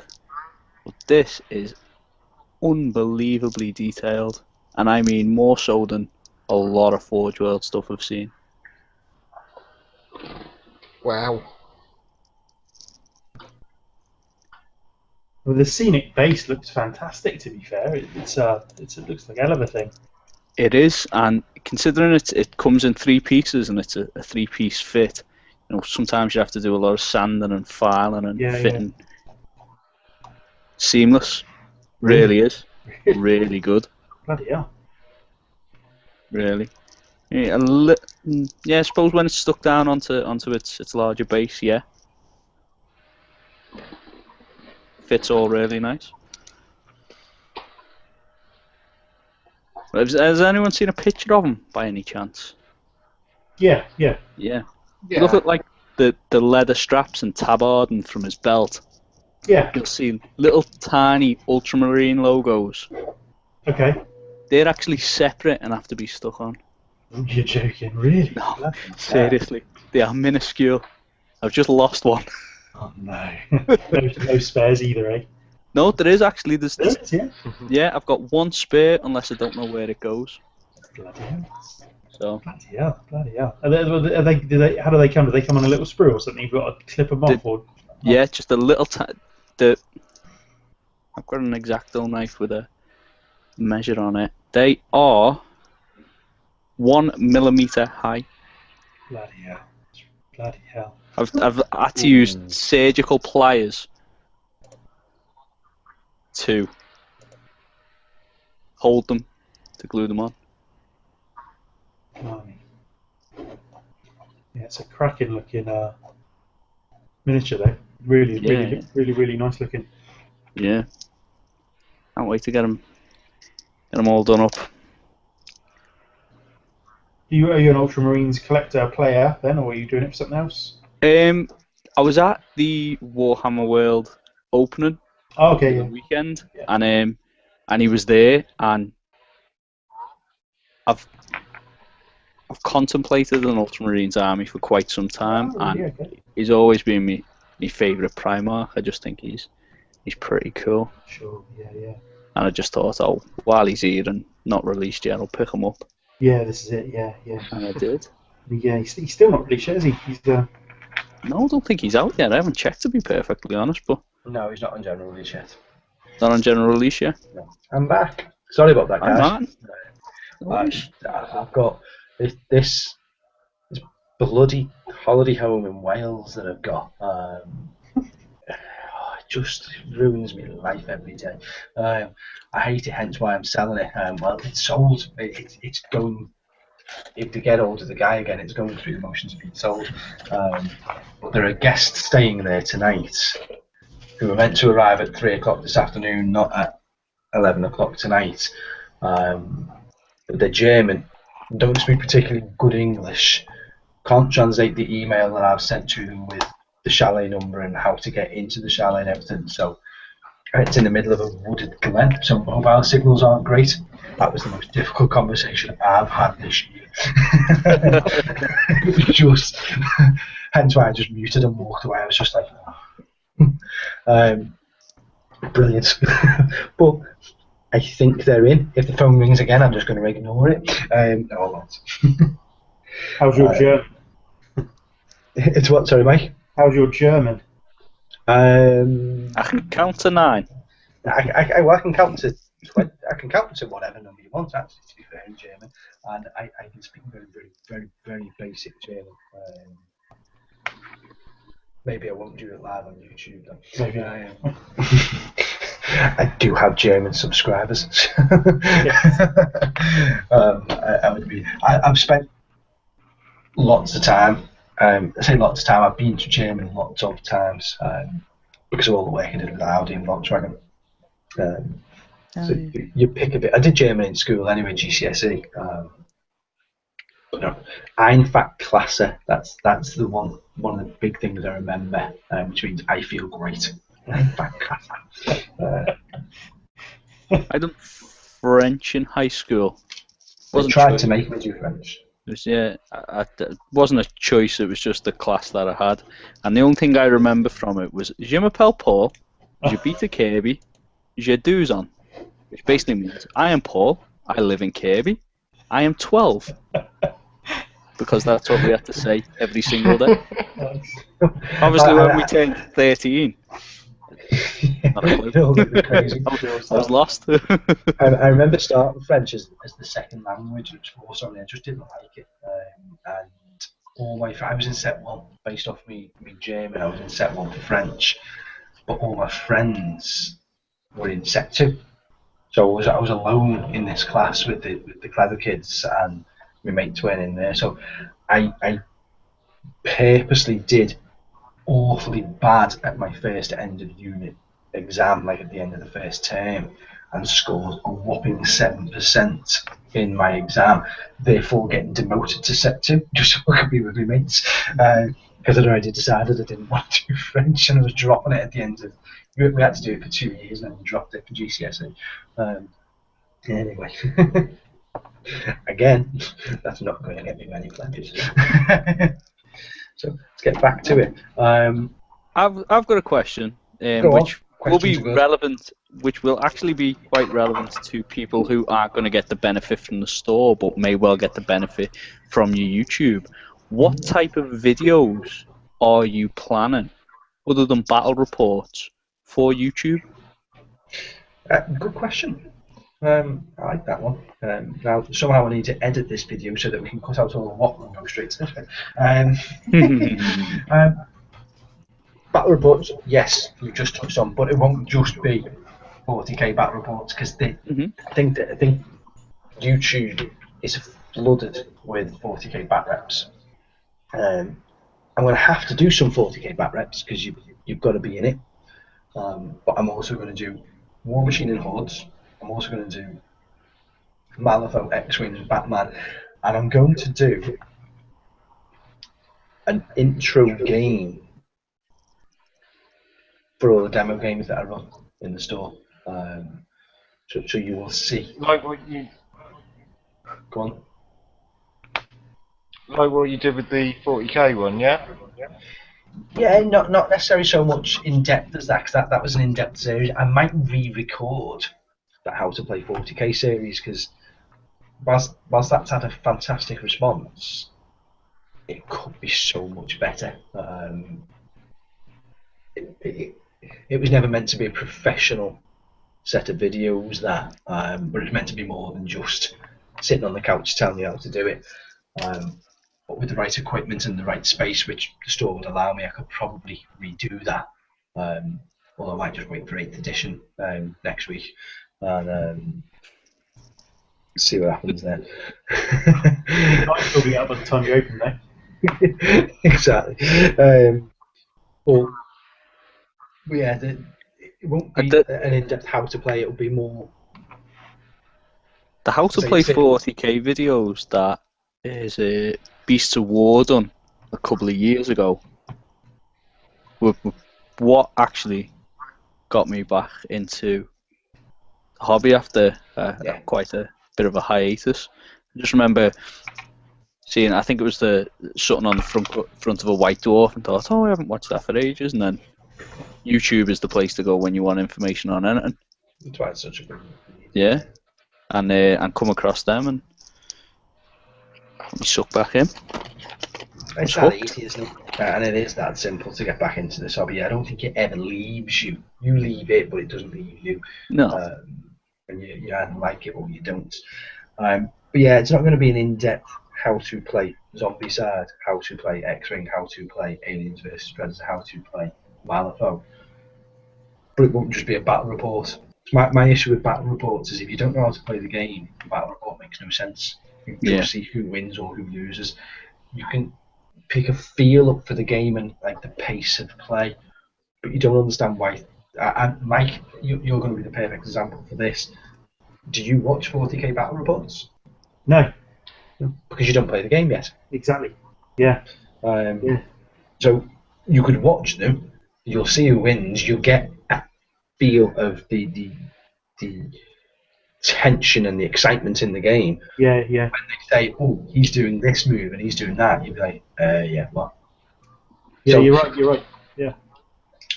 but this is unbelievably detailed, and I mean more so than a lot of Forge World stuff I've seen. Wow. Well, the scenic base looks fantastic. To be fair, it looks like a hell of a thing. It is, and considering it comes in 3 pieces and it's a 3-piece fit, sometimes you have to do a lot of sanding and filing and fitting. Yeah. Seamless, really is, really good. Bloody hell. Really. Yeah, I suppose when it's stuck down onto its larger base, yeah. Fits all really nice. Has anyone seen a picture of him by any chance? Yeah. Look at like the leather straps and tabard from his belt. Yeah. You'll see little tiny ultramarine logos. Okay. They're actually separate and have to be stuck on. You're joking, really? No, seriously. They are minuscule. I've just lost one. Oh no. no spares either, eh? No, there is actually. There's yeah. Yeah, I've got 1 spare unless I don't know where it goes. Bloody hell. So. Bloody hell. How do they come? Do they come on a little sprue or something? You've got to clip them off? Or... Yeah, just a little. I've got an X-Acto knife with a measure on it. They are 1 millimeter high. Bloody hell. I've had to use surgical pliers to hold them, to glue them on. Blimey. Yeah, it's a cracking looking miniature though. Really nice looking. Yeah. Can't wait to get them all done up. Are you an Ultramarines collector player then, or are you doing it for something else? I was at the Warhammer World opening the weekend, and he was there, and I've contemplated an Ultramarines army for quite some time, he's always been my favourite Primarch. I just think he's pretty cool. Sure, yeah. And I just thought, while he's here and not released yet, I'll pick him up. Yeah, this is it. Yeah. And I did. Yeah, he's still not released yet, is he? No, I don't think he's out yet. I haven't checked, to be perfectly honest, but... No, he's not on general release yet. Not on general release yet? No. I'm back. Sorry about that, guys. I'm I've got this bloody holiday home in Wales that I've got. It just ruins my life every day. I hate it, hence why I'm selling it. Well, it's sold. It's going... If to get hold of the guy again, it's going through the motions of being sold. But there are guests staying there tonight who are meant to arrive at 3 o'clock this afternoon, not at 11 o'clock tonight. But they're German, don't speak particularly good English, can't translate the email that I've sent to them with the chalet number and how to get into the chalet and everything. So it's in the middle of a wooded glen, so mobile signals aren't great. That was the most difficult conversation I've had this year. Hence why I just muted and walked away. I was just like, brilliant. But I think they're in. If the phone rings again, I'm just going to ignore it. No, I won't. How's your German? It's what? Sorry, Mike. How's your German? I can count to 9. I can count to. I can count to whatever number you want, actually, to be fair, in German, and I can speak very basic German. Maybe I won't do it live on YouTube though. Maybe. I do have German subscribers. I've spent lots of time. I say lots of time. I've been to Germany lots of times because of all the work I did with Audi and Volkswagen. So you pick a bit. I did German in school anyway, GCSE. But no, Einfachklasse. That's the one of the big things I remember, which means I feel great. Einfachklasse. I done French in high school. They tried to make me do French. It was, it wasn't a choice. It was just the class that I had, and the only thing I remember from it was Je m'appelle Paul, je bite Kirby, je 12 ans. Which basically means I am Paul, I live in Kirby, I am 12. Because that's what we have to say every single day. Obviously, when we turn 13, Not a clue. No, they're crazy. I was lost. I remember starting French as the second language, which for something I just didn't like it. And I was in set one based off me German. I was in set one for French, but all my friends were in set two. So I was alone in this class with the clever kids, and my mates weren't in there. So I purposely did awfully bad at my first end of unit exam, like at the end of the first term, and scored a whopping 7% in my exam, therefore getting demoted to set two just so I could be with my mates, because I'd already decided I didn't want to do French, and I was dropping it at the end of. We had to do it for 2 years and then dropped it for GCSE. Anyway, again, that's not going to get me many pledges. So let's get back to it. I've got a question, which will be relevant, which will actually be quite relevant to people who aren't going to get the benefit from the store, but may well get the benefit from your YouTube. What type of videos are you planning, other than battle reports, for YouTube? Good question. I like that one. Now, somehow I need to edit this video so that we can cut out all the what and go straight to this. Battle reports, yes, you just touched on, but it won't just be 40k battle reports, because I think YouTube is flooded with 40k bat reps. I'm going to have to do some 40k bat reps because you've got to be in it. But I'm also going to do War Machine and Hordes. I'm also going to do Malifaux, X-Wing and Batman, and I'm going to do an intro game for all the demo games that I run in the store. So you will see. Like what you. Go on. Like what you did with the 40k one, yeah? Yeah, not necessarily so much in depth as that, because that was an in-depth series. I might re-record that How to Play 40k series, because whilst that's had a fantastic response, it could be so much better. It was never meant to be a professional set of videos, that, but it's meant to be more than just sitting on the couch telling you how to do it. But with the right equipment and the right space, which the store would allow me, I could probably redo that. Although I might just wait for 8th edition next week and see what happens then. It might still be out by the time you open, though. Exactly. But yeah, it won't be an in-depth how to play. It'll be more the How to Play 40k videos that is Beasts of War done a couple of years ago. What actually got me back into the hobby after quite a bit of a hiatus. I just remember seeing, I think it was something on the front of a White Dwarf, and thought, oh, I haven't watched that for ages, and then YouTube is the place to go when you want information on anything. That's why it's such a good. Yeah, and come across them and suck back in. It's that easy, isn't it? And it is that simple to get back into this hobby. I don't think it ever leaves you. You leave it, but it doesn't leave you. No. And you either like it or you don't. But yeah, it's not going to be an in-depth how to play Zombicide, how to play X-Wing, how to play Aliens vs Predator, how to play Malifaux. But it won't just be a battle report. My issue with battle reports is if you don't know how to play the game, the battle report makes no sense. You just see who wins or who loses. You can pick a feel up for the game and like the pace of play, but you don't understand why. And Mike, you're going to be the perfect example for this. Do you watch 40k battle reports? No. Because you don't play the game yet. Exactly. Yeah. So you could watch them. You'll see who wins. You'll get a feel of the tension and the excitement in the game. Yeah. When they say, "Oh, he's doing this move and he's doing that," you'd be like, "Yeah, what?" Yeah, so, you're right. Yeah.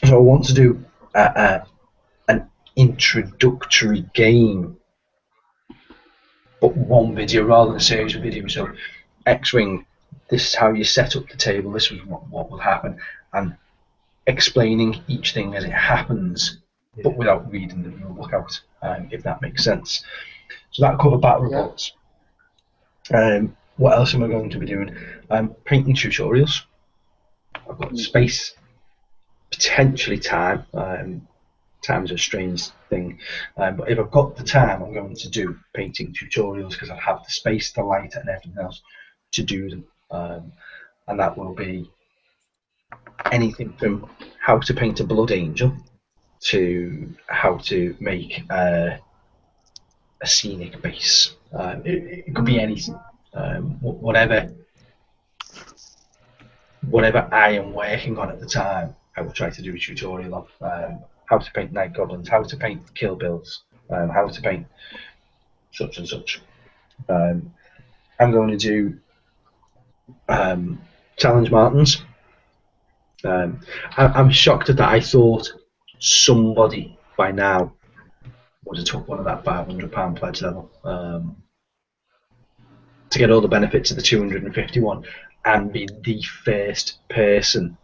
So I want to do an introductory game, but one video rather than a series of videos. So X-Wing, this is how you set up the table. This was what will happen, and explaining each thing as it happens, but without reading the rule book out, if that makes sense. So that covered battle reports. What else am I going to be doing? Painting tutorials. I've got space, potentially time. Time's a strange thing, but if I've got the time, I'm going to do painting tutorials because I have the space, the light, and everything else to do them. And that will be anything from how to paint a blood angel to how to make a scenic base. It could be anything, whatever I am working on at the time. I will try to do a tutorial of how to paint night goblins, how to paint kill bills, how to paint such and such. I'm going to do challenge Martins. I'm shocked at that. I thought somebody by now would have took one of that £500 pledge level to get all the benefits of the 251 and be the first person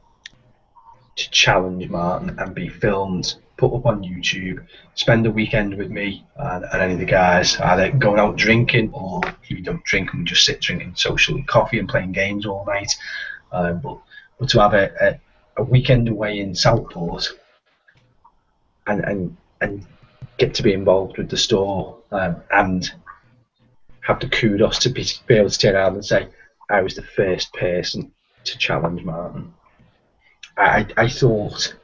to challenge Martin and be filmed, put up on YouTube, spend a weekend with me and any of the guys, either going out drinking or if we don't drink and we just sit drinking socially coffee and playing games all night. But to have a weekend away in Southport and get to be involved with the store and have the kudos to be able to turn around and say I was the first person to challenge Martin. I thought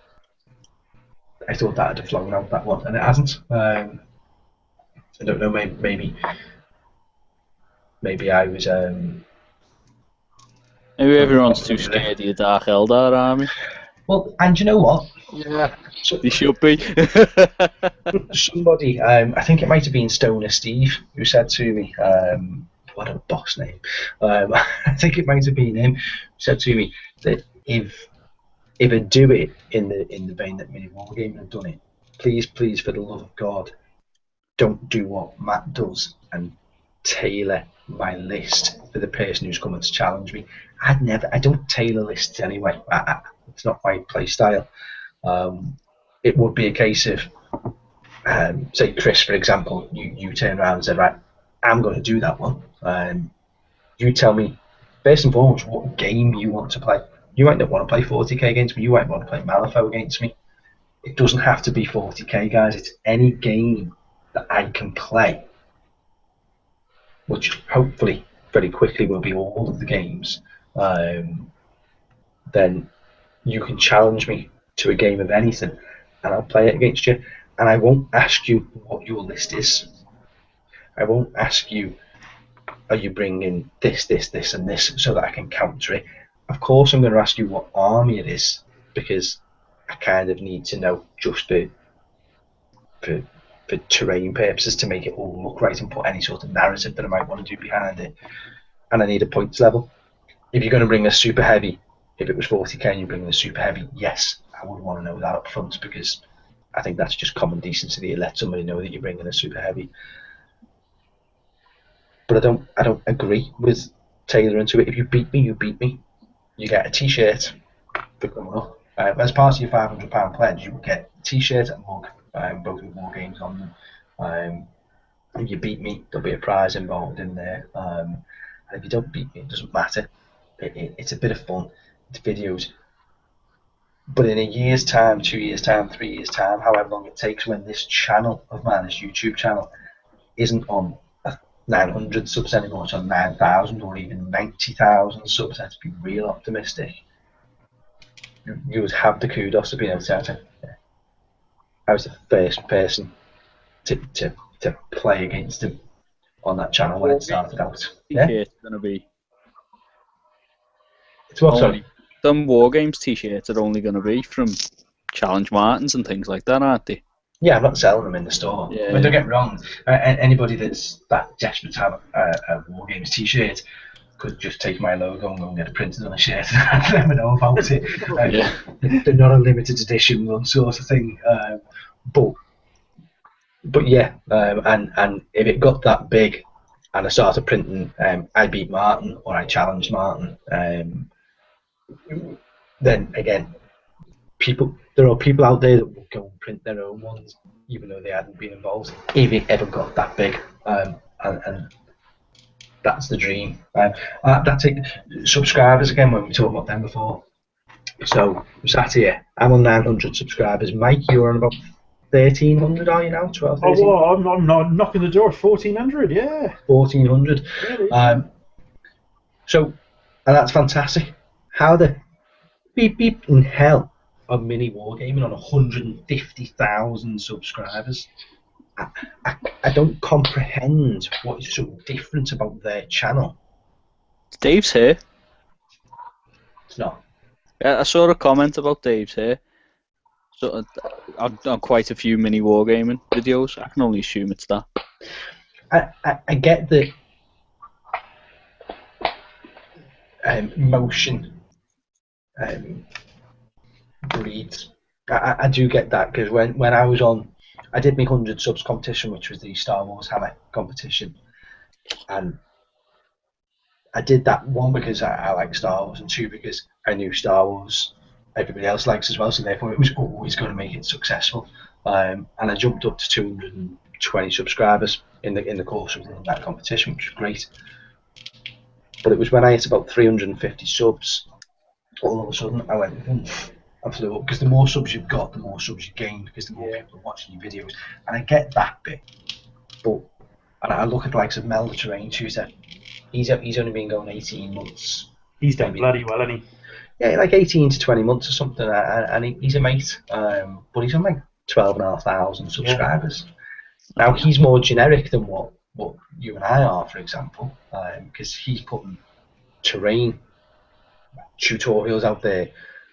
that had have flown out that one, and it hasn't. I don't know. Maybe I was. Maybe everyone's too scared of the Dark Eldar army. Well, and you know what? Yeah. They should be. Somebody, I think it might have been Stoner Steve, who said to me, what a boss name. I think it might have been him who said to me that if I do it in the vein that Mini Wargaming have done it, please, for the love of God, don't do what Matt does and tailor my list for the person who's coming to challenge me. I don't tailor lists anyway. It's not my play style. It would be a case of, say Chris, for example, you turn around and say, right, I'm going to do that one. You tell me, first and foremost, what game you want to play. You might not want to play 40k against me, you might want to play Malifaux against me. It doesn't have to be 40k, guys. It's any game that I can play, which hopefully very quickly will be all of the games. Then you can challenge me to a game of anything and I'll play it against you, and I won't ask you what your list is. I won't ask you, are you bringing this and this so that I can counter it. Of course I'm going to ask you what army it is, because I kind of need to know just for terrain purposes to make it all look right and put any sort of narrative that I might want to do behind it. And I need a points level. If you're going to bring a super heavy, if it was 40k and you're bringing a super heavy, yes, I would want to know that up front, because I think that's just common decency that you let somebody know that you're bringing a super heavy. But I don't agree with tailoring to it. If you beat me, you beat me. You get a t-shirt for coming up. As part of your £500 pledge, you will get a t-shirt and mug, both with War Games on them. If you beat me, there'll be a prize involved in there. And if you don't beat me, it doesn't matter. It's a bit of fun. It's videos. But in a year's time, 2 years' time, 3 years' time, however long it takes, when this channel of mine, this YouTube channel, isn't on 900 subs anymore, it's on 9,000 or even 90,000 subs, let's be real optimistic, you would have the kudos to be able to say, I was the first person to play against him on that channel when it started out. Yeah? T-shirts are going to be... It's what, sorry? Some War Games t-shirts are only going to be from Challenge Martins and things like that, aren't they? Yeah, I'm not selling them in the store. Yeah. But don't get me wrong, anybody that's that desperate to have a War Games t-shirt could just take my logo and go and get it printed on a shirt and let me know about it. Yeah. They're not a limited edition one sort of thing. But yeah, and if it got that big and I started printing I beat Martin or I challenged Martin, then again, there are people out there that will go and print their own ones, even though they hadn't been involved, if it ever got that big. And that's the dream. That's it. Subscribers again, when we talked about them before. So I'm sat here. I'm on 900 subscribers. Mike, you're on about 1,300, are you now? 12, 13? Oh, well, I'm not knocking the door of 1,400. Yeah. 1,400. Really? So, and that's fantastic. How the beep in hell of mini wargaming on 150,000 subscribers? I don't comprehend what is so different about their channel. Dave's here. It's not. I saw a comment about Dave's here. So on quite a few mini wargaming videos. I can only assume it's that. I get the motion breeds. I do get that, because when I was on, I did my 100 subs competition, which was the Star Wars Hammer competition, and I did that, one because I like Star Wars, and two because I knew Star Wars everybody else likes as well, so therefore it was always going to make it successful. And I jumped up to 220 subscribers in the course of that competition, which was great. But it was when I hit about 350 subs, all of a sudden I went, I flew up, because the more subs you've got, the more subs you gain, because the more people are watching your videos. And I get that bit, but and I look at the likes of Mel the Terrain Tutor. He's only been going 18 months. He's done bloody well, hasn't he? Yeah, like 18 to 20 months or something, and he's a mate. But he's on like 12,500 subscribers. Now he's more generic than what you and I are, for example, because he's putting terrain tutorials out there,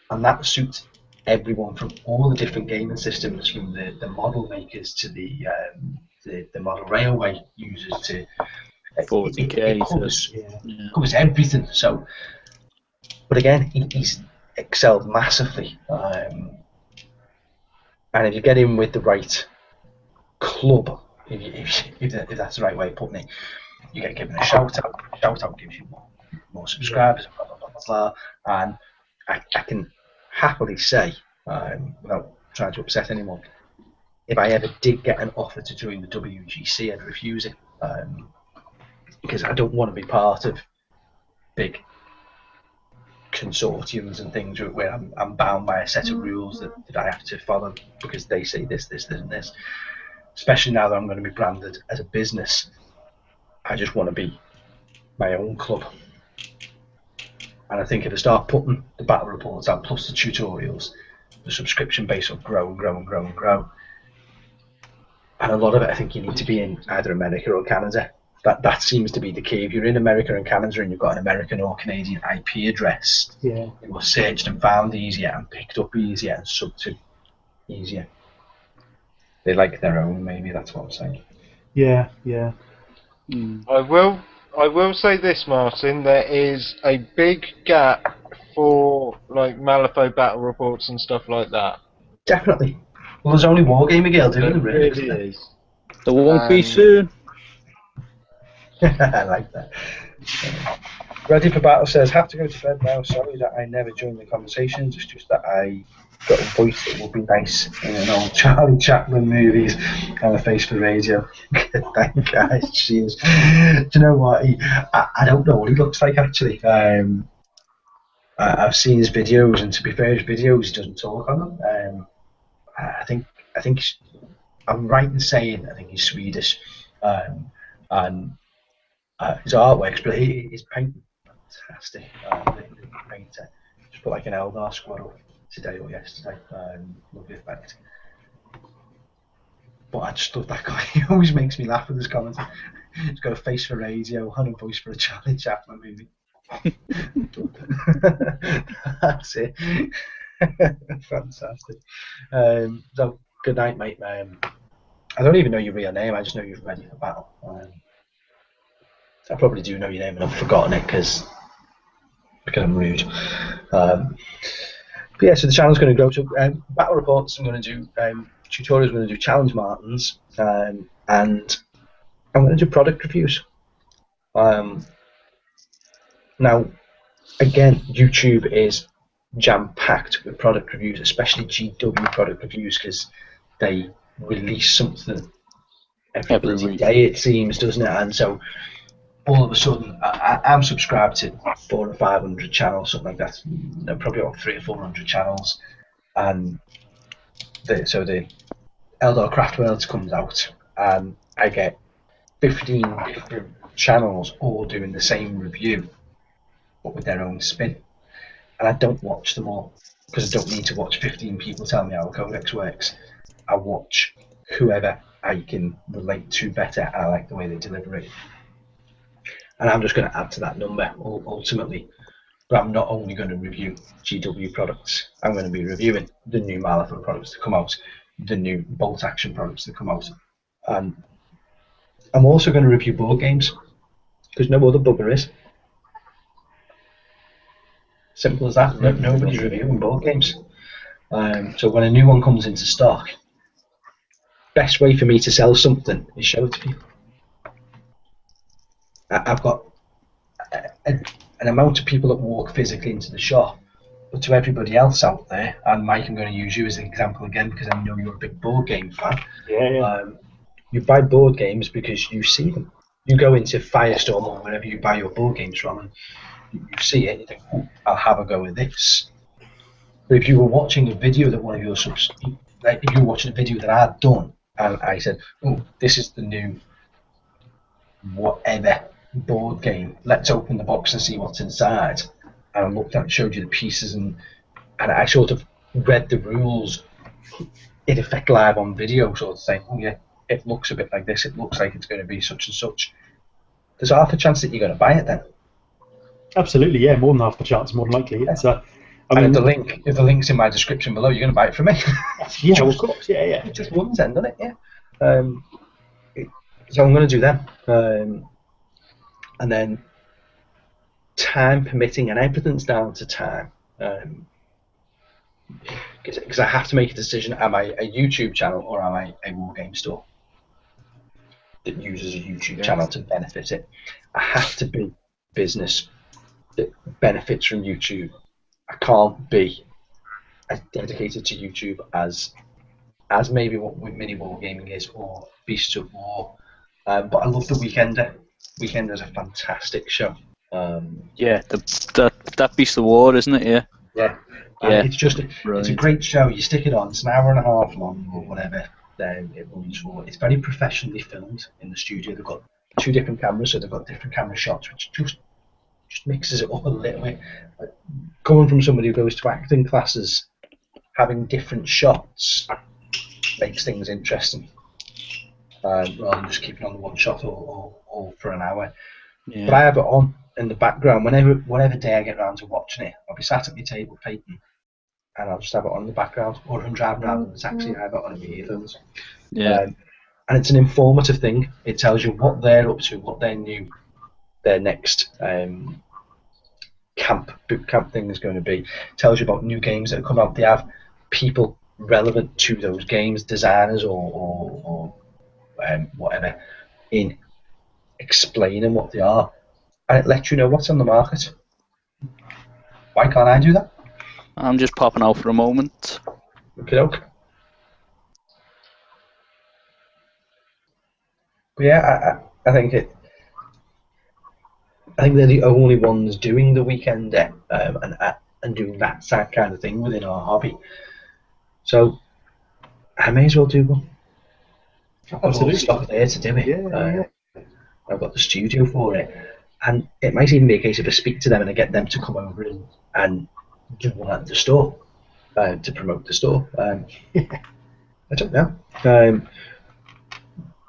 and that suits everyone from all the different gaming systems, from the model makers to the model railway users to 40k. It covers everything. So, but again, he's excelled massively, and if you get in with the right club, if that's the right way of putting it, you get given a shout out. Shout out gives you more subscribers, blah, blah, blah, blah, blah. And I can happily say, without trying to upset anyone, if I ever did get an offer to join the WGC, I'd refuse it, because I don't want to be part of big consortiums and things where I'm bound by a set of rules that I have to follow because they say this, and this. Especially now that I'm going to be branded as a business, I just want to be my own club. And I think if I start putting the battle reports out plus the tutorials, the subscription base will grow and grow and grow and grow. And a lot of it, I think you need to be in either America or Canada. That seems to be the key. If you're in America and Canada and you've got an American or Canadian IP address, it will searched and found easier and picked up easier and subbed to easier. They like their own, maybe, that's what I'm saying. Yeah. I will say this, Martin. There is a big gap for like Malifaux battle reports and stuff like that. Definitely. Well, there's only Wargaming Girl doing them, There really. really is. There won't be soon. I like that. Ready for Battle says, have to go to bed now. Sorry that I never joined the conversations. It's just that I got a voice that would be nice in an old Charlie Chaplin movies and a face for radio. Thank guys. Cheers. Do you know what? I don't know what he looks like, actually. I've seen his videos, and to be fair, his videos, he doesn't talk on them. I think I'm right in saying I think he's Swedish, and his artwork's, but his painting fantastic. The painter just put like an Eldar squad up today or yesterday. Lovely effect. But I just love that guy. He always makes me laugh with his comments. He's got a face for radio and a voice for a Charlie Chaplin movie. That's it. Fantastic. So good night, mate. I don't even know your real name. I just know you're ready for battle. I probably do know your name, and I've forgotten it because I'm rude. But yeah, so the channel's going to grow. So battle reports, I'm going to do tutorials. I'm going to do challenge Martins, and I'm going to do product reviews. Now, again, YouTube is jam-packed with product reviews, especially GW product reviews, because they release something every bloody week. day, it seems, doesn't it? And so all of a sudden, I'm subscribed to 400 or 500 channels, something like that. No, probably about 300 or 400 channels, and so the Eldar Craft Worlds comes out, and I get 15 different channels all doing the same review, but with their own spin. And I don't watch them all, because I don't need to watch 15 people tell me how a codex works. I watch whoever I can relate to better, and I like the way they deliver it. And I'm just going to add to that number ultimately. But I'm not only going to review GW products, I'm going to be reviewing the new Marathon products that come out, the new bolt action products that come out. And I'm also going to review board games, because no other bugger is. Simple as that. Nobody's reviewing board games. So when a new one comes into stock, best way for me to sell something is show it to people. I've got an amount of people that walk physically into the shop, but to everybody else out there, and Mike, I'm going to use you as an example again because I know you're a big board game fan. Yeah. You buy board games because you see them. You go into Firestorm or wherever you buy your board games from, and you see it, and you think, oh, I'll have a go with this. But if you were watching a video that one of your subs, like if you were watching a video that I'd done, and I said, oh, this is the new whatever board game, let's open the box and see what's inside. And I looked at it, showed you the pieces, and I sort of read the rules in effect live on video, sort of saying, oh yeah, it looks a bit like this, it looks like it's going to be such and such. There's half a chance that you're going to buy it then. Absolutely, yeah, more than half the chance, more than likely. It's, I mean, if the link's in my description below, you're going to buy it from me. Yeah, of course, yeah. It just runs then, doesn't it? Yeah. So I'm going to do that. And then time permitting, and everything's down to time. Because I have to make a decision: am I a YouTube channel or am I a war game store that uses a YouTube channel to benefit it? I have to be business that benefits from YouTube. I can't be as dedicated to YouTube as maybe what Mini War Gaming is, or Beasts of War. But I love The Weekender. Weekender's a fantastic show. Yeah, that Beast of War, isn't it? Yeah. Yeah. It's a great show. You stick it on. It's an hour and a half long or whatever. Then it runs for. It's very professionally filmed in the studio. They've got 2 different cameras, so they've got different camera shots, which just mixes it up a little bit. Coming from somebody who goes to acting classes, having different shots makes things interesting. Rather than just keeping on the one shot all for an hour. Yeah. But I have it on in the background whenever day I get around to watching it. I'll be sat at my table painting, and I'll just have it on in the background, or I'm driving around in the taxi and I have it on in my earphones. Yeah. And it's an informative thing. It tells you what they're up to, what their next boot camp thing is going to be. It tells you about new games that have come out. They have people relevant to those games, designers or whatever, in explaining what they are, and it lets you know what's on the market. Why can't I do that? I'm just popping out for a moment. Okay. But yeah, I think they're the only ones doing the Weekender and doing that kind of thing within our hobby. So I may as well do one. I've got all the stuff there to do it. Yeah. I've got the studio for it, and it might even be a case of I speak to them and I get them to come over and do one at the store to promote the store. I don't know.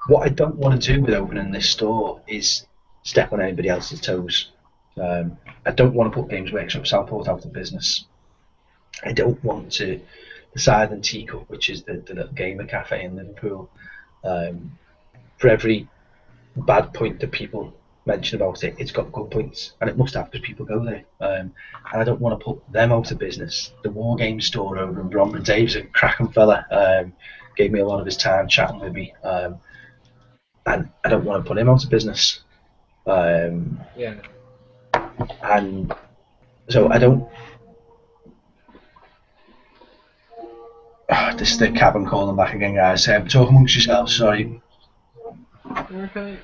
What I don't want to do with opening this store is step on anybody else's toes. I don't want to put Games Workshop Southport out of business. I don't want to. The Silent Teacup, which is the little gamer cafe in Liverpool, for every bad point that people mention about it, it's got good points, and it must have because people go there. And I don't want to put them out of business. The War Game store over in Bromley, Dave's a cracking fella. Gave me a lot of his time chatting with me, and I don't want to put him out of business. And so I don't. This is the cabin calling back again, guys. Talk amongst yourselves, sorry. Okay.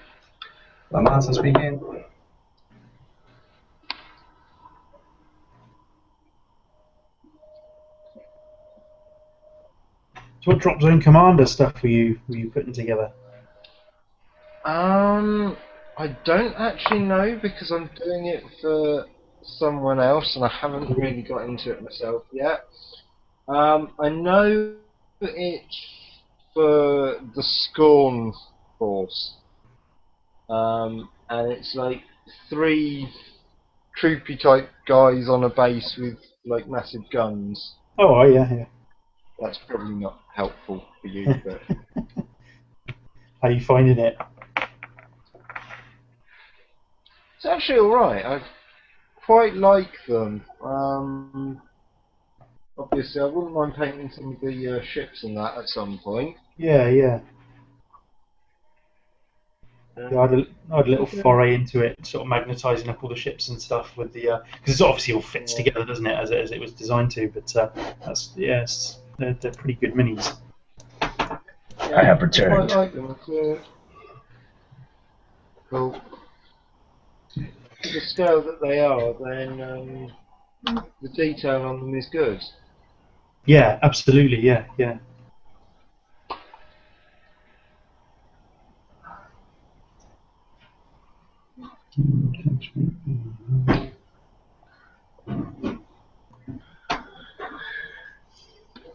Martin speaking. So what drop zone commander stuff were you putting together? I don't actually know because I'm doing it for someone else and I haven't really got into it myself yet. I know it's for the Scorn Force, and it's like 3 troopy type guys on a base with like massive guns. Oh, yeah. That's probably not helpful for you, but How are you finding it? it's actually alright. I quite like them. Obviously, I wouldn't mind painting some of the ships and that at some point. Yeah. Yeah, I had a little foray into it, sort of magnetising up all the ships and stuff with the because it obviously all fits together, doesn't it, as it was designed to. But they're pretty good minis. I have returned. I like them. Cool. The scale that they are, then the detail on them is good. Yeah, absolutely. Yeah.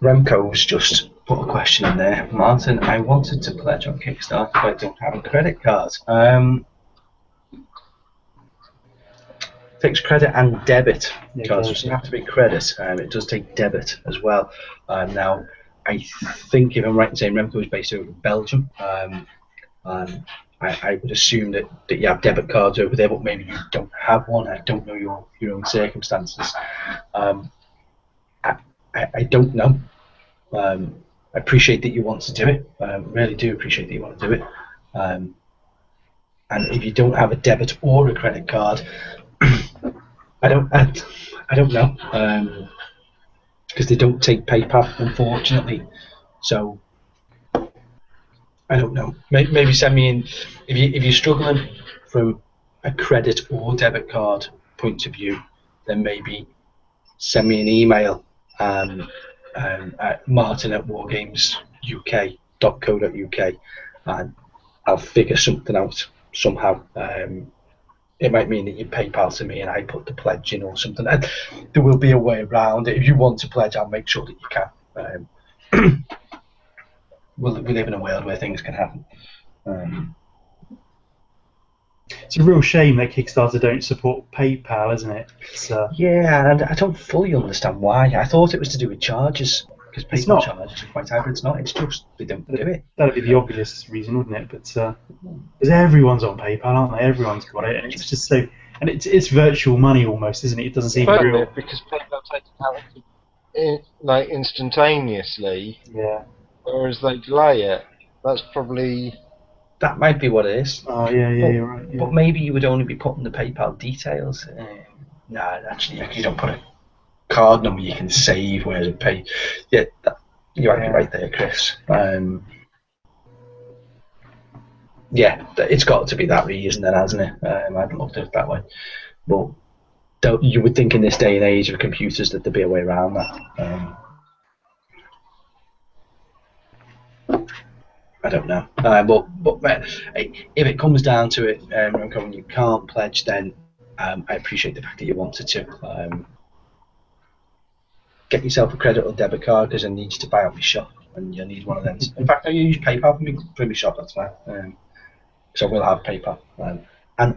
Remco's just put a question in there. Martin, I wanted to pledge on Kickstarter, but I don't have a credit card. Fixed credit and debit cards. It doesn't have to be credit. It does take debit as well. Now, I think if I'm right in saying Remco is based over in Belgium, I would assume that you have debit cards over there, but maybe you don't have one. I don't know your own circumstances. I don't know. I appreciate that you want to do it. Really do appreciate that you want to do it. And if you don't have a debit or a credit card, I don't know. Because they don't take PayPal, unfortunately. So I don't know. Maybe send me in if you're struggling from a credit or debit card point of view. Then maybe send me an email at martin@wargamesuk.co.uk and I'll figure something out somehow. It might mean that you PayPal to me and I put the pledge in or something. And there will be a way around it. If you want to pledge, I'll make sure that you can. We live in a world where things can happen. It's a real shame that Kickstarter don't support PayPal, isn't it? Yeah, and I don't fully understand why. I thought it was to do with charges, because PayPal charges are quite high, but it's not. It's just they don't do it. That'd be the obvious reason, wouldn't it? But because everyone's on PayPal, aren't they? Everyone's got it, and it's just so, and it's virtual money almost, isn't it? It doesn't seem real. Because PayPal takes it like instantaneously. Yeah. Whereas they delay it. That's probably. That might be what it is. Oh yeah, you're right. Yeah. But maybe you would only be putting the PayPal details. Actually, you don't put a card number you can save, whereas a pay. Yeah, you might be right there, Chris. Yeah, it's got to be that reason then, hasn't it? I hadn't looked at it that way. But you would think in this day and age of computers that there'd be a way around that. I don't know, but if it comes down to it, when you can't pledge, then I appreciate the fact that you wanted to. Get yourself a credit or debit card because I need you to buy out my shop, and you need one of them. In fact, I use PayPal for my shop. That's fine. So I will have PayPal, and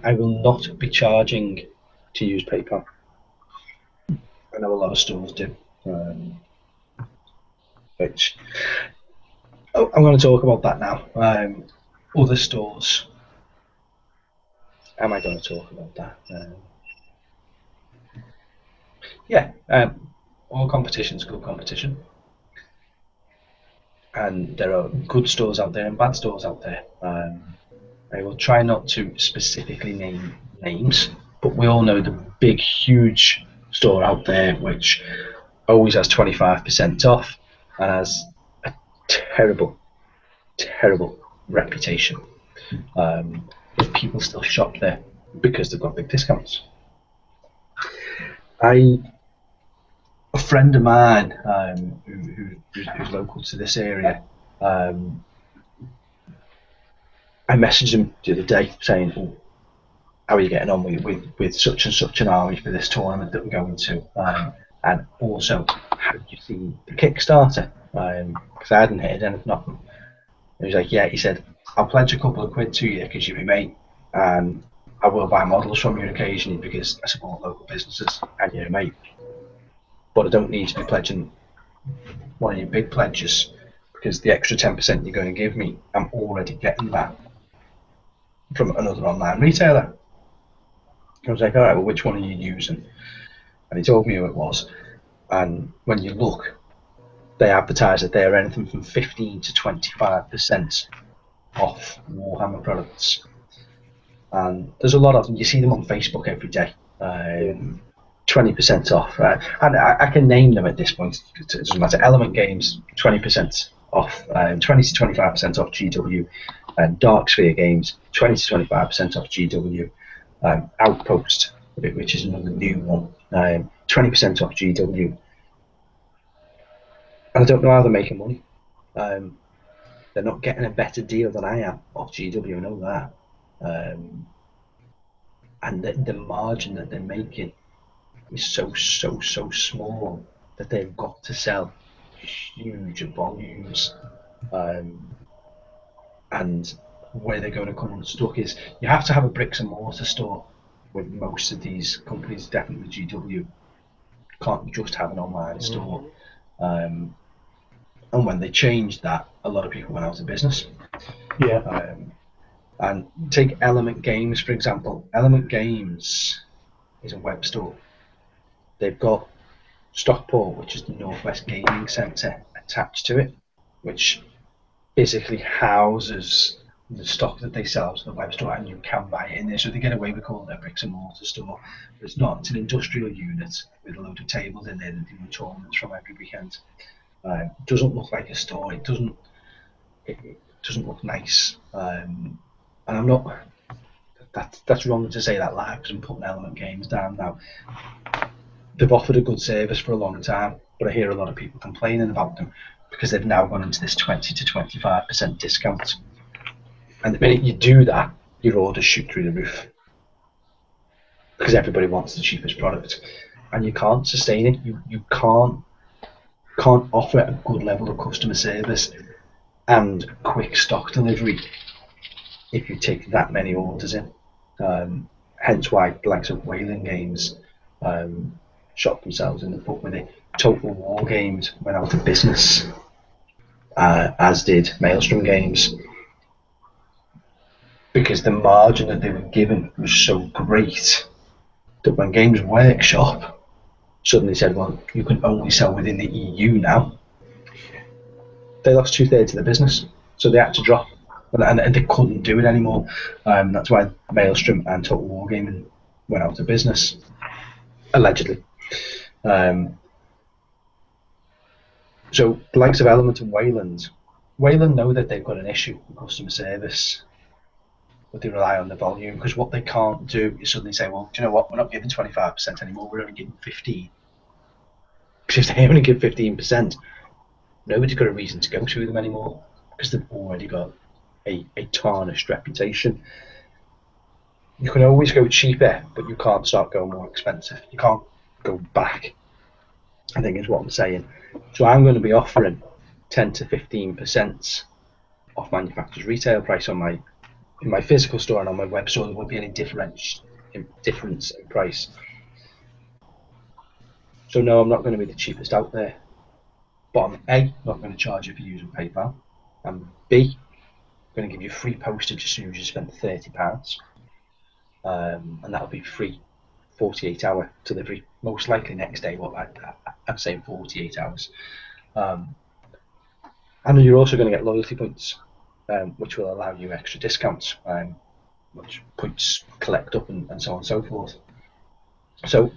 I will not be charging to use PayPal. I know a lot of stores do, which. Oh, I'm going to talk about that now. Other stores. Am I going to talk about that? All competition's good competition. And there are good stores out there and bad stores out there. I will try not to specifically name names, but we all know the big, huge store out there which always has 25% off. and has a terrible, terrible reputation. But people still shop there because they've got big discounts. A friend of mine who's local to this area, I messaged him the other day saying, "Oh, how are you getting on with such and such an army for this tournament that we're going to? And also, have you seen the Kickstarter? Because I hadn't heard anything of them." And he was like, "Yeah." He said, "I'll pledge a couple of quid to you because you're my mate, and I will buy models from you occasionally because I support local businesses and you're a mate. But I don't need to be pledging one of your big pledges because the extra 10% you're going to give me, I'm already getting that from another online retailer." I was like, "All right, well, which one are you using?" And he told me who it was. And when you look, they advertise that they're anything from 15 to 25% off Warhammer products. And there's a lot of them. You see them on Facebook every day. 20% off. And I can name them at this point. It doesn't matter. Element Games, 20% off. 20 to 25% off GW. And Dark Sphere Games, 20 to 25% off GW. Outpost, which is another new one, 20% off GW. And I don't know how they're making money. They're not getting a better deal than I am off GW, I know that. And the margin that they're making is so small that they've got to sell huge volumes. And where they're going to come unstuck is you have to have a bricks and mortar store with most of these companies, definitely GW. Can't just have an online store. And when they changed that, a lot of people went out of business. Yeah. And take Element Games, for example. Element Games is a web store. They've got Stockport, which is the Northwest Gaming Centre, attached to it, which basically houses the stock that they sell to the web store, and you can buy it in there. So they get away with calling it a bricks and mortar store. But it's not. It's an industrial unit with a load of tables in there that do tournaments from every weekend. It doesn't look like a store. It doesn't look nice. And I'm not. That's wrong to say that live because I'm putting Element Games down now. They've offered a good service for a long time, but I hear a lot of people complaining about them because they've now gone into this 20 to 25% discount. And the minute you do that, your orders shoot through the roof because everybody wants the cheapest product, and you can't sustain it. You can't offer a good level of customer service and quick stock delivery if you take that many orders in. Hence why the likes of Whaling Games shot themselves in the foot with it. Total War Games went out of business, as did Maelstrom Games, because the margin that they were given was so great that when Games Workshop suddenly said, "Well, you can only sell within the EU now," they lost 2/3 of the business. So they had to drop, and they couldn't do it anymore. That's why Maelstrom and Total War Gaming went out of business, allegedly. So the likes of Element and Wayland know that they've got an issue with customer service, but they rely on the volume, because what they can't do is suddenly say, "Well, do you know what, we're not giving 25% anymore, we're only giving 15%. Because if they only give 15%, nobody's got a reason to go to them anymore, because they've already got a tarnished reputation. You can always go cheaper, but you can't start going more expensive. You can't go back, I think is what I'm saying. So I'm going to be offering 10 to 15% off manufacturer's retail price in my physical store, and on my web store there won't be any difference in price. So no, I'm not going to be the cheapest out there, but I'm A, not going to charge you for using PayPal, and B, I'm going to give you free postage as soon as you spend £30, and that'll be free 48-hour delivery, most likely next day. Well, I'm saying 48 hours. And you're also going to get loyalty points, which will allow you extra discounts, which points collect up and so on and so forth. So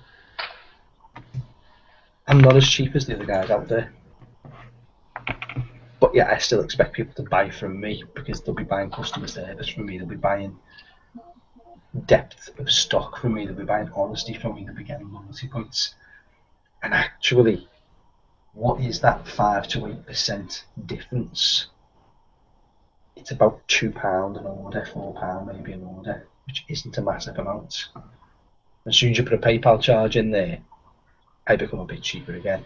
I'm not as cheap as the other guys out there, yeah, I still expect people to buy from me because they'll be buying customer service from me. They'll be buying depth of stock from me. They'll be buying honesty from me. They'll be getting loyalty points. And actually, what is that 5 to 8% difference? It's about £2 an order, £4 maybe an order, which isn't a massive amount. As soon as you put a PayPal charge in there, I become a bit cheaper again.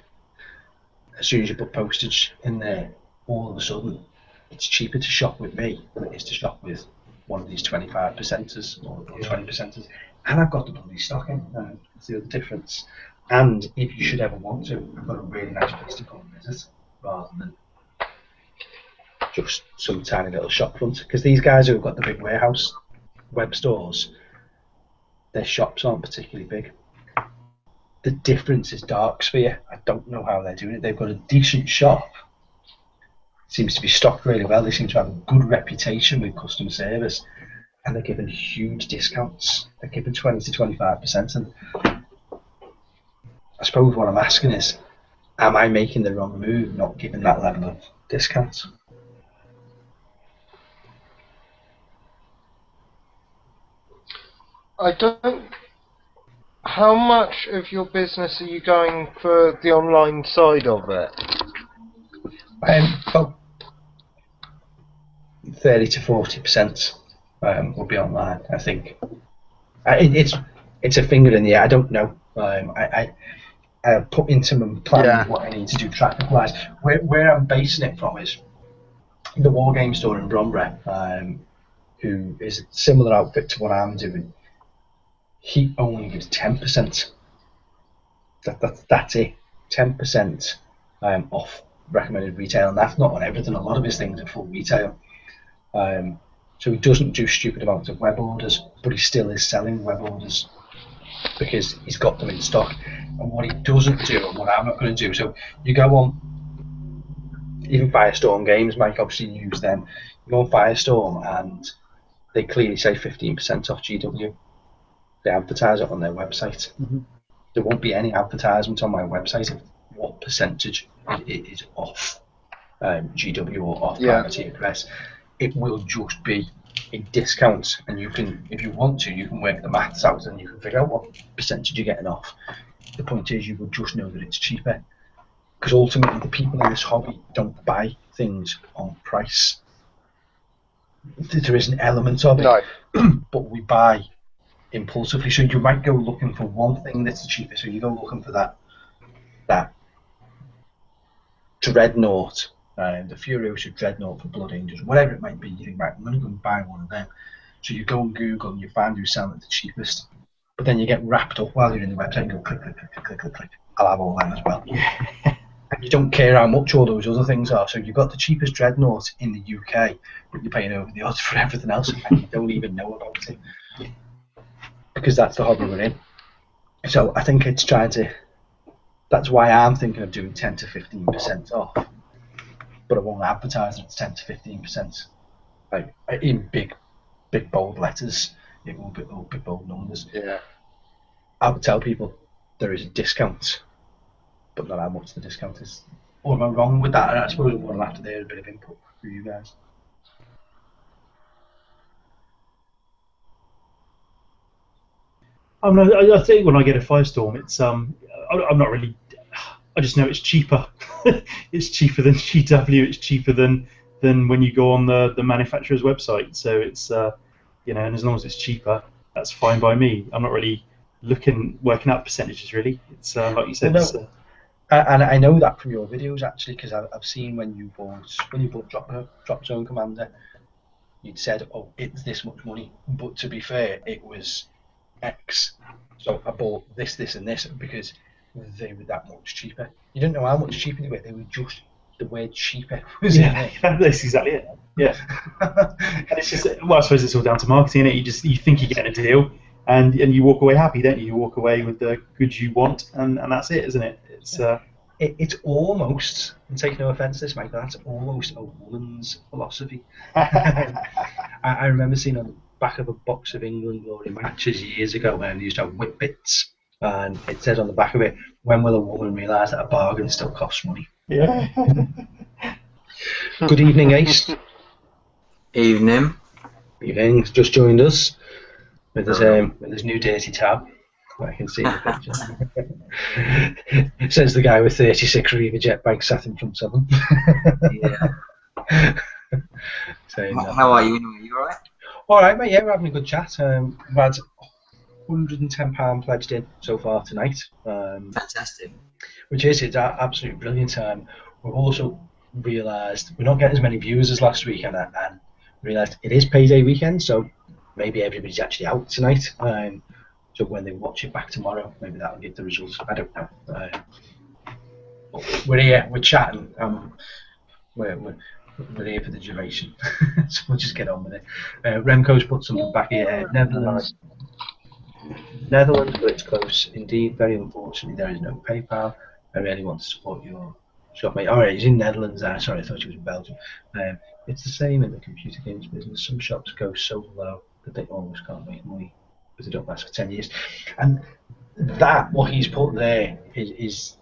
As soon as you put postage in there, all of a sudden, it's cheaper to shop with me than it is to shop with one of these 25%ers or 20%ers. And I've got the bloody stock in. That's the other difference. And if you should ever want to, I've got a really nice place to come and visit rather than just some tiny little shop front. Because these guys who've got the big warehouse web stores, their shops aren't particularly big. The difference is dark sphere. I don't know how they're doing it. They've got a decent shop. Seems to be stocked really well. They seem to have a good reputation with customer service, and they're giving huge discounts. They're giving 20 to 25%. And I suppose what I'm asking is, am I making the wrong move not giving that level of discounts? I don't. How much of your business are you going for the online side of it? About 30 to 40% will be online, I think. It's a finger in the air. I don't know. I put into my plan what I need to do traffic-wise. Where I'm basing it from is the War Game store in Brombury, who is a similar outfit to what I'm doing. He only gives 10%. That's it. 10% off recommended retail, and that's not on everything. A lot of his things are full retail. So he doesn't do stupid amounts of web orders, but he still is selling web orders because he's got them in stock. And what he doesn't do, and what I'm not going to do, so you go on, even Firestorm Games, Mike, obviously you use them. You go on Firestorm and they clearly say 15% off GW. They advertise it on their website. Mm-hmm. There won't be any advertisement on my website of what percentage it is off GW or off Privateer Press. It will just be a discount, and you can, if you want to, you can work the maths out and you can figure out what percentage you're getting off. The point is, you will just know that it's cheaper, because ultimately the people in this hobby don't buy things on price. There is an element of it, but we buy impulsively. So you might go looking for one thing that's cheaper. So you go looking for that Dreadnought, the Furiosa Dreadnought for Blood Angels, whatever it might be. You think, right, I'm going to go and buy one of them. So you go on Google and you find who's selling it the cheapest. But then you get wrapped up while you're in the website and go click, click, click, click, click, click, click. I'll have all them as well. And you don't care how much all those other things are. So you've got the cheapest Dreadnought in the UK, but you're paying over the odds for everything else, and you don't even know about it. Because that's the hobby we're in. So I think it's trying to. That's why I'm thinking of doing 10 to 15% off, but I won't advertise that it's 10 to 15%, like in big bold letters. It will be big bold numbers. Yeah. I would tell people there is a discount, but not how much the discount is. Or am I wrong with that? And I suppose what I'm after there is a bit of input for you guys. I think when I get a Firestorm, it's I'm not really. I just know it's cheaper. It's cheaper than GW. It's cheaper than when you go on the manufacturer's website. So it's and as long as it's cheaper, that's fine by me. I'm not really working out percentages really. It's like you said. Well, no, and I know that from your videos actually, because I've seen when you bought Drop Zone Commander, you'd said, oh, it's this much money, but to be fair, it was X. So I bought this and this because they were that much cheaper. You didn't know how much cheaper they were just the word cheaper was in there. That's exactly it. Yeah. And it's just, well, I suppose it's all down to marketing, isn't it? You think you're getting a deal and you walk away happy, don't you? You walk away with the goods you want, and that's it, isn't it? It's almost, and take no offence to this, Mike, that's almost a woman's philosophy. I remember seeing on the back of a box of England Glory matches years ago when they used to have whip bits, and it says on the back of it, when will a woman realise that a bargain still costs money? Yeah. Good evening, Ace. Evening. Evening's just joined us with his new dirty tab. I can see in the picture. Says the guy with 36 Reaver jet bikes sat in front of him. Yeah. So, How are you anyway? You alright? All right, mate. Yeah, we're having a good chat. We've had £110 pledged in so far tonight. Fantastic. Which is it's absolutely brilliant. We've also realised we're not getting as many viewers as last week, and realised it is payday weekend, so maybe everybody's actually out tonight. So when they watch it back tomorrow, maybe that'll give the results. I don't know. We're here, we're chatting. We're here for the duration, so we'll just get on with it. Remco's put something back here. Netherlands, but it's close indeed. Very unfortunately, there is no PayPal. I really want to support your shop, mate. Alright, he's in Netherlands there. Sorry, I thought he was in Belgium. It's the same in the computer games business. Some shops go so low that they almost can't make money because they don't last for 10 years. And that, what he's put there, is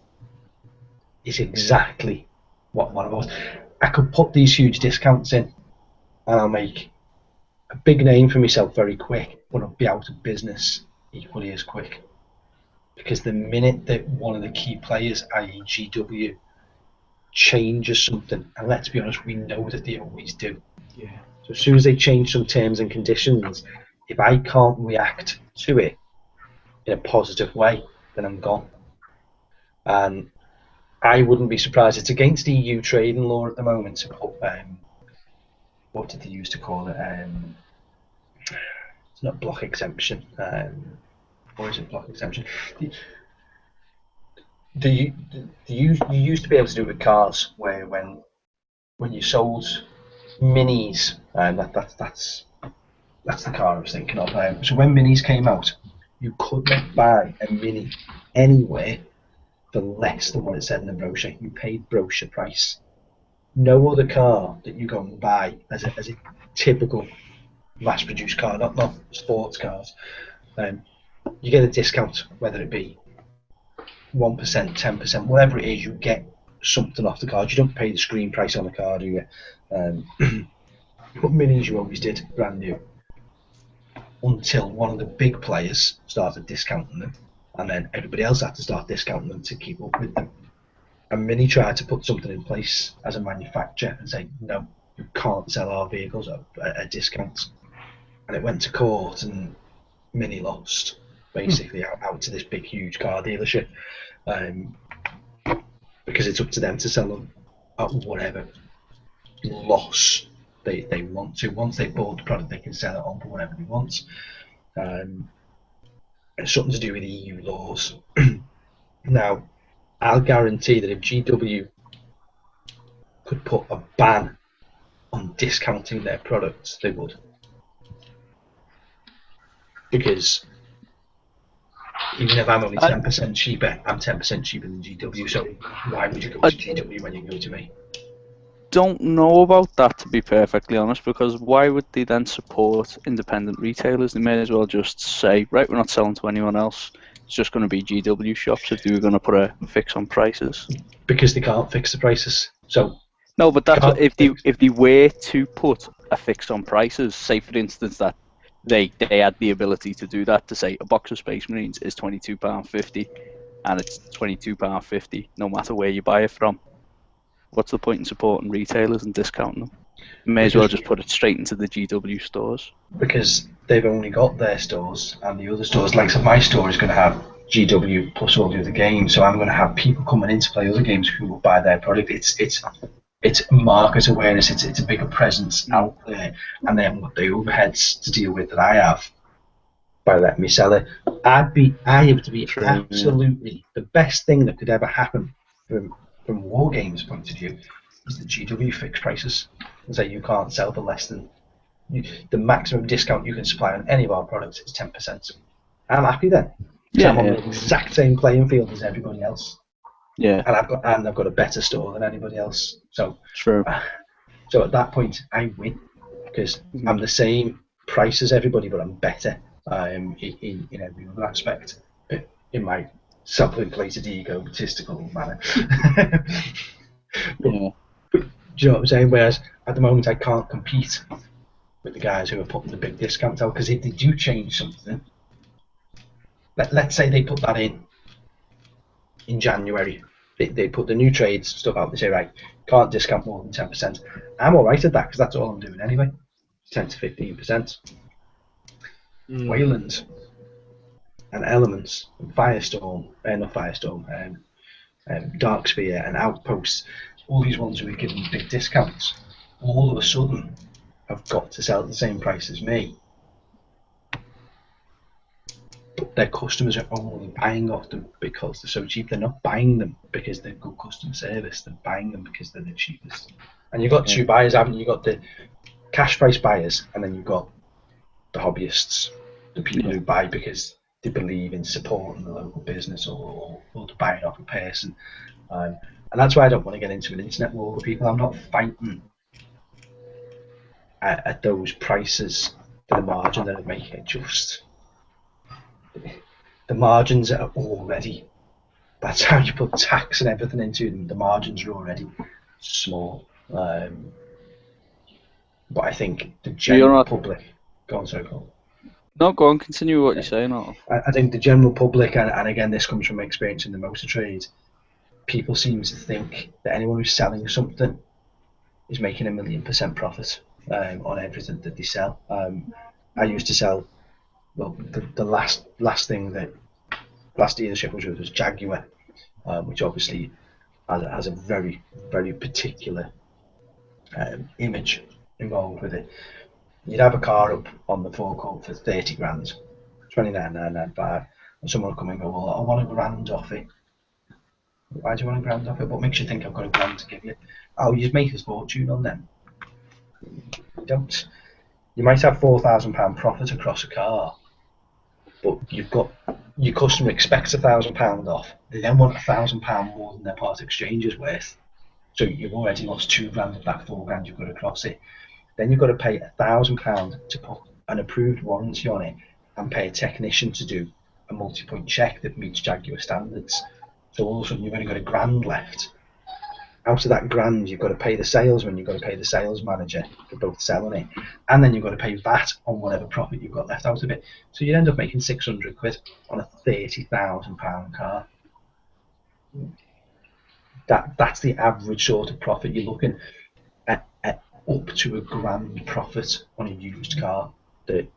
exactly what one of us. I could put these huge discounts in and I'll make a big name for myself very quick, but I'll be out of business equally as quick. Because the minute that one of the key players, i.e. GW, changes something, and let's be honest, we know that they always do. Yeah. So as soon as they change some terms and conditions, if I can't react to it in a positive way, then I'm gone. And I wouldn't be surprised. It's against EU trading law at the moment to put, what did they used to call it? It's not block exemption. Or is it block exemption? You used to be able to do it with cars, where when you sold minis, that's the car I was thinking of. So when minis came out, you could not buy a mini anywhere for less than what it said in the brochure. You paid brochure price. No other car that you go and buy as a typical mass-produced car, not sports cars, you get a discount, whether it be 1%, 10%, whatever it is, you get something off the card. You don't pay the screen price on the car, do you? But minis you always did, brand new. Until one of the big players started discounting them, and then everybody else had to start discounting them to keep up with them. And Mini tried to put something in place as a manufacturer and say, no, you can't sell our vehicles at a discount. And it went to court, and Mini lost, basically, out to this big, huge car dealership. Because it's up to them to sell them at whatever loss they want to. Once they've bought the product, they can sell it on for whatever they want. It's something to do with EU laws. Now, I'll guarantee that if GW could put a ban on discounting their products, they would. Because even if I'm only 10% cheaper, I'm 10% cheaper than GW, so why would you go to GW when you go to me? Don't know about that, to be perfectly honest, because why would they then support independent retailers? They may as well just say, right, we're not selling to anyone else. It's just going to be GW shops if they were going to put a fix on prices. Because they can't fix the prices. So no, but that's what, if they were to put a fix on prices, say for instance that they had the ability to do that, to say a box of Space Marines is £22.50 and it's £22.50 no matter where you buy it from. What's the point in supporting retailers and discounting them? You may as well just put it straight into the GW stores. Because they've only got their stores, and the other stores, like so my store, is going to have GW plus all the other games. So I'm going to have people coming in to play other games who will buy their product. It's market awareness. It's a bigger presence out there, and then what the overheads to deal with that I have by letting me sell it. I have to be absolutely the best thing that could ever happen from War Games' point of view is the GW fixed prices and say you can't sell for less than the maximum discount you can supply on any of our products is 10%. I'm happy then. Yeah, I'm on the exact same playing field as everybody else. Yeah, and I've got a better store than anybody else. So true. So at that point, I win because I'm the same price as everybody, but I'm better in every other aspect. In my self-inflated, egotistical manner. But you know what I'm saying? Whereas at the moment I can't compete with the guys who are putting the big discounts out, because if they do change something, let's say they put that in January, they put the new trades stuff out, they say, right, can't discount more than 10%. I'm alright at that, because that's all I'm doing anyway, 10 to 15%. Wayland and Elements and Firestorm, not Firestorm, Darksphere and Outposts, all these ones who are giving big discounts, all of a sudden have got to sell at the same price as me. But their customers are only buying off them because they're so cheap. They're not buying them because they're good customer service. They're buying them because they're the cheapest. And you've got two buyers, haven't you? You've got the cash price buyers, and then you've got the hobbyists, the people who buy because they believe in supporting the local business or they're buying off a person. And that's why I don't want to get into an internet war with people. I'm not fighting at those prices for the margin that I make. It just, the margins are already, that's how you put tax and everything into them, the margins are already small. But I think the general public, go on, sorry, Paul. No, go on, continue what you're saying. I think the general public, and again this comes from my experience in the motor trade, people seem to think that anyone who's selling something is making 1,000,000% profit on everything that they sell. I used to sell, well, the last dealership I was with was Jaguar, which obviously has a very, very particular image involved with it. You'd have a car up on the forecourt for 30 grand, 29,995, and someone would come and go, well, I want £1,000 off it. Why do you want £1,000 off it? What makes you think I've got £1,000 to give you? Oh, you'd make a fortune on them. You don't. You might have £4,000 profit across a car, but you've got, your customer expects £1,000 off. They then want £1,000 more than their part exchange is worth. So you've already lost £2,000 of that £4,000 you've got to cross it. Then you've got to pay £1,000 to put an approved warranty on it and pay a technician to do a multi-point check that meets Jaguar standards. So all of a sudden you've only got £1,000 left. Out of that £1,000, you've got to pay the salesman, you've got to pay the sales manager for both selling it, and then you've got to pay VAT on whatever profit you've got left out of it. So you end up making £600 on a £30,000 car. That's the average sort of profit. You're looking at up to £1,000 profit on a used car that's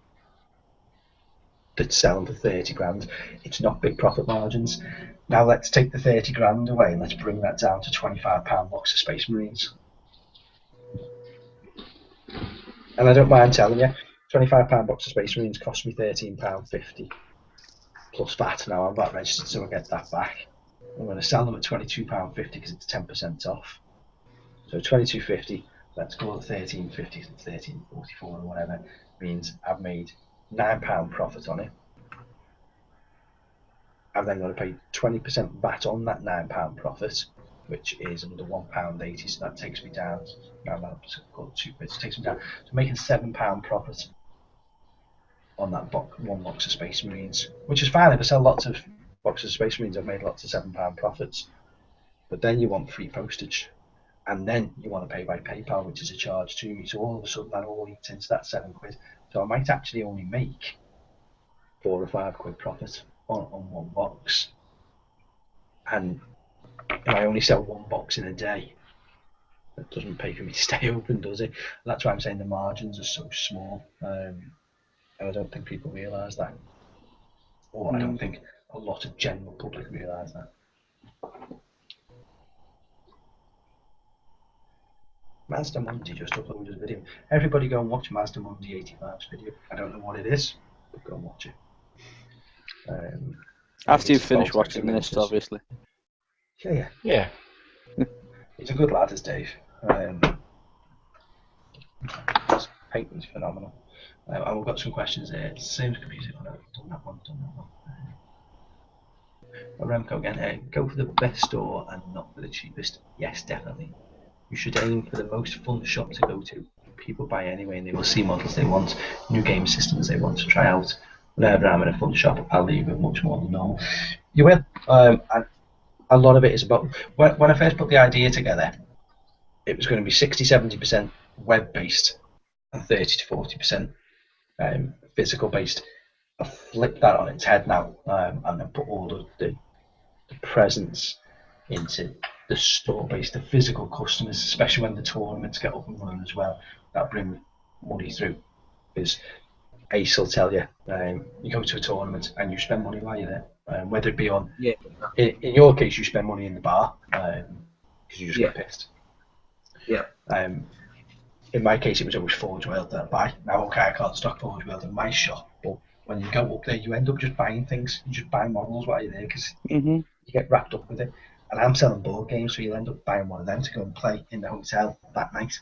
selling for 30 grand. It's not big profit margins. Now let's take the 30 grand away and let's bring that down to £25 box of Space Marines. And I don't mind telling you, £25 box of Space Marines cost me £13.50 plus VAT. Now I'm VAT registered, so I get that back. I'm going to sell them at £22.50 because it's 10% off. So £22.50, let's call it £13.50, £13.44 or whatever, means I've made £9 profit on it. I've then got to pay 20% VAT on that £9 profit, which is under £1.80, so that takes me down. Now that's called £2, it takes me down. So I'm making £7 profit on that one box of Space Marines, which is fine. If I sell lots of boxes of Space Marines, I've made lots of £7 profits. But then you want free postage, and then you want to pay by PayPal, which is a charge to me. So all of a sudden that all eats into that £7. So I might actually only make £4 or £5 profit on one box, and if I only sell one box in a day, that doesn't pay for me to stay open, does it? And that's why I'm saying the margins are so small, and I don't think people realise that, or I don't think a lot of general public realise that. Mazda Monday just uploaded a video. Everybody go and watch Mazda Monday 85's video. I don't know what it is, but go and watch it. After you've finished watching this, obviously. Yeah. He's a good lad, is Dave. His painting's phenomenal. And we've got some questions there. Same as computer. Oh, no, done that one. Remco again. Go for the best store and not for the cheapest. Yes, definitely. You should aim for the most fun shop to go to. People buy anyway, and they will see models they want, new game systems they want to try out. Whenever I'm in a fun shop, I'll leave with much more than normal. You will. And a lot of it is about, when I first put the idea together, it was going to be 60-70% web-based and 30-40% physical-based. I flipped that on its head now, and then put all the presence into the store-based, the physical customers, especially when the tournaments get up and running as well, that bring money through. Because Ace will tell you, you go to a tournament and you spend money while you're there, whether it be on, in your case, you spend money in the bar because you just get pissed. Yeah. In my case, it was always Forge World that I buy. Now, okay, I can't stock Forge World in my shop, but when you go up there, you end up just buying things. You just buy models while you're there because you get wrapped up with it. And I'm selling board games, so you'll end up buying one of them to go and play in the hotel that night.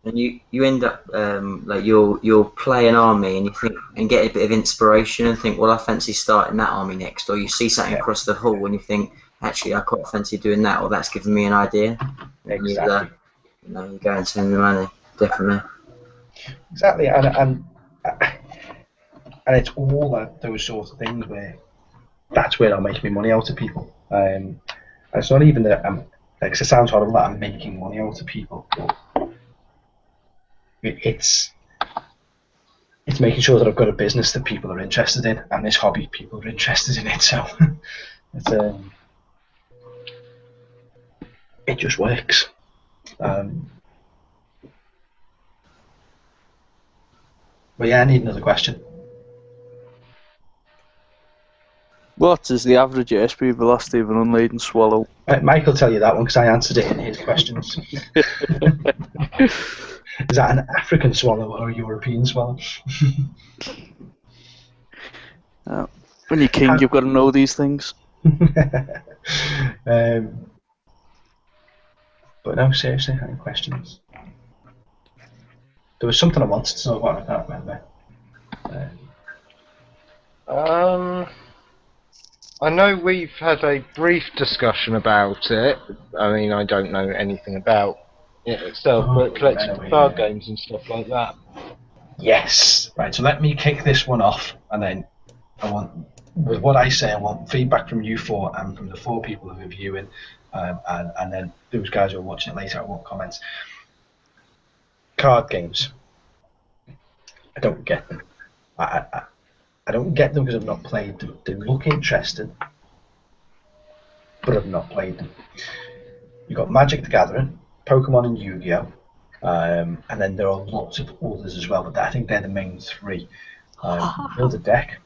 And you end up like you'll play an army and you think and get a bit of inspiration and think, well, I fancy starting that army next, or you see something across the hall and you think, actually, I quite fancy doing that, or that's giving me an idea. Exactly. You go and spend the money, definitely. Exactly, and it's all those sorts of things where that's where I'll make my money out of people. And it's not even that like, it sounds horrible that I'm making money out of people, but it's making sure that I've got a business that people are interested in, and this hobby people are interested in it. So it's it just works. But yeah, I need another question. What is the average airspeed velocity of an unladen swallow? Mike will tell you that one because I answered it in his questions. Is that an African swallow or a European swallow? When you're king, you've got to know these things. But no, seriously, any questions? There was something I wanted to talk about, I can't remember. I know we've had a brief discussion about it. I mean, I don't know anything about it itself, but collecting card games and stuff like that. Yes. Right, so let me kick this one off, and then with what I say, I want feedback from you four and from the 4 people who are viewing, and then those guys who are watching it later, I want comments. Card games. I don't get them. I don't get them because I've not played them. They look interesting, but I've not played them. You've got Magic the Gathering, Pokemon and Yu-Gi-Oh! And then there are lots of others as well, but I think they're the main 3. Build a deck,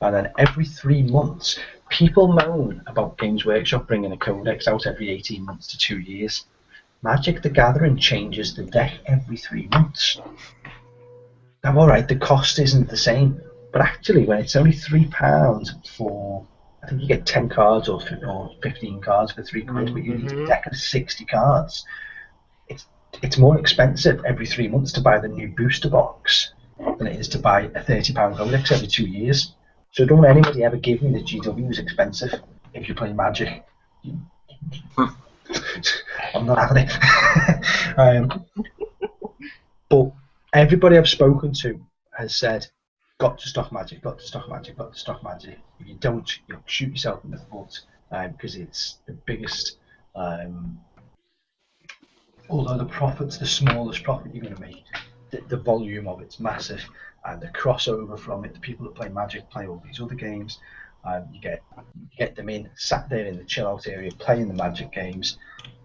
and then every 3 months, people moan about Games Workshop bringing a codex out every 18 months to 2 years. Magic the Gathering changes the deck every 3 months. Now, alright, the cost isn't the same, but actually, when it's only £3 for, I think you get 10 cards or 15 cards for £3, but you need a deck of 60 cards. It's more expensive every 3 months to buy the new booster box than it is to buy a £30 codex every 2 years. So don't anybody ever give me the GW is expensive if you're playing Magic. I'm not having it. But everybody I've spoken to has said, got to stock Magic, got to stock Magic, got to stock Magic. If you don't, you'll shoot yourself in the foot because it's the biggest, although the profit's the smallest profit you're going to make, the volume of it's massive, and the crossover from it, the people that play Magic play all these other games, you get them in, sat there in the chill out area playing the Magic games,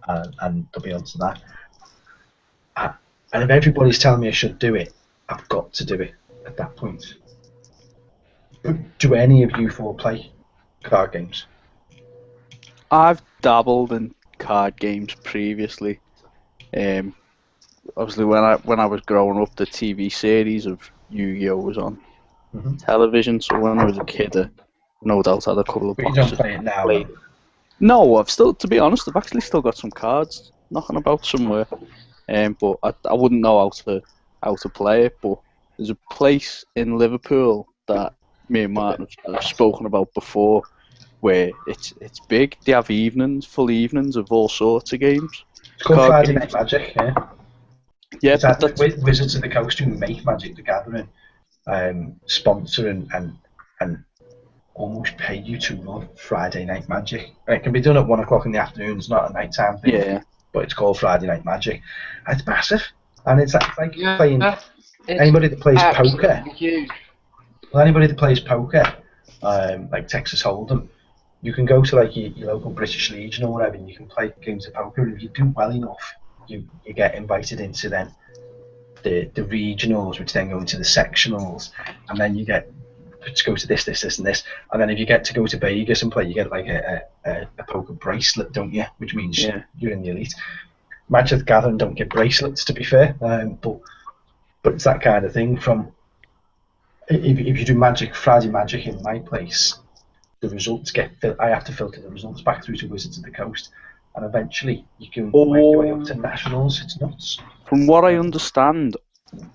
and they'll be onto that. And if everybody's telling me I should do it, I've got to do it at that point. Do any of you 4 play card games? I've dabbled in card games previously. Obviously, when I was growing up, the TV series of Yu-Gi-Oh was on television. So when I was a kid, no doubt had a couple of But boxes. you don't play it now. No, I've still, to be honest, I've actually still got some cards knocking about somewhere. But I wouldn't know how to play it. But there's a place in Liverpool that me and Martin have spoken about before, where it's big. They have full evenings of all sorts of games. It's called Friday Night Magic, yeah. Yeah, it's but that's with Wizards of the Coast who make Magic the Gathering, sponsor and almost pay you to run Friday Night Magic. It can be done at 1 o'clock in the afternoon. It's not a nighttime thing. Yeah. but it's called Friday Night Magic. And it's massive, and it's like Yeah, playing it's anybody that plays poker. absolutely huge. Well, anybody that plays poker, like Texas Hold'em, you can go to like your local British Legion or whatever, and you can play games of poker. And if you do well enough, you get invited into then the regionals, which then go into the sectionals, and then you get to go to this, and this. And then if you get to go to Vegas and play, you get like a poker bracelet, don't you? Which means you're in the elite. Magic the Gathering don't get bracelets, to be fair, but it's that kind of thing. From if you do Friday Magic in my place, the results I have to filter the results back through to Wizards of the Coast, and eventually you can work your way up to nationals. It's nuts. From what I understand,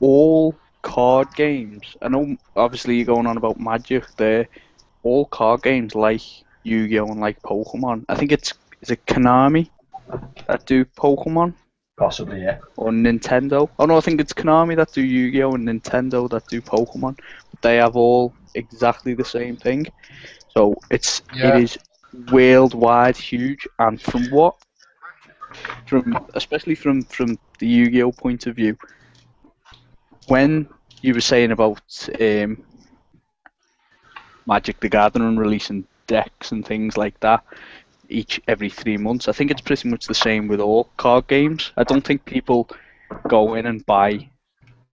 all card games, I know obviously you're going on about Magic there, all card games like Yu-Gi-Oh! And like Pokemon, I think is it Konami that do Pokemon? Possibly, yeah. Or Nintendo. Oh no, I think it's Konami that do Yu-Gi-Oh! And Nintendo that do Pokemon. But they have all exactly the same thing. So it is worldwide huge, and especially from the Yu-Gi-Oh! Point of view, when you were saying about Magic the Gathering releasing decks and things like that every 3 months, I think it's pretty much the same with all card games. I don't think people go in and buy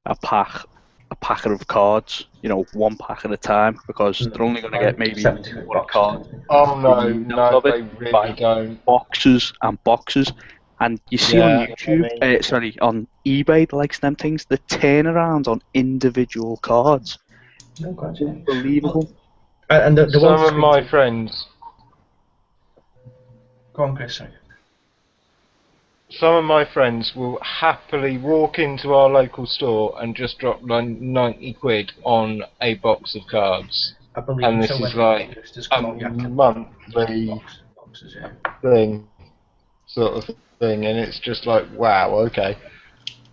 a packet of cards, one pack at a time, because they're only going to get maybe one card. Oh no, they really don't. Boxes and boxes, and you see on YouTube, on eBay, the likes of them things, the turnarounds on individual cards. No God, unbelievable. And some of my friends. Go on, Chris. Sorry. Some of my friends will happily walk into our local store and just drop 90 quid on a box of cards. And this is like a monthly thing, sort of thing, and it's just like, wow, okay.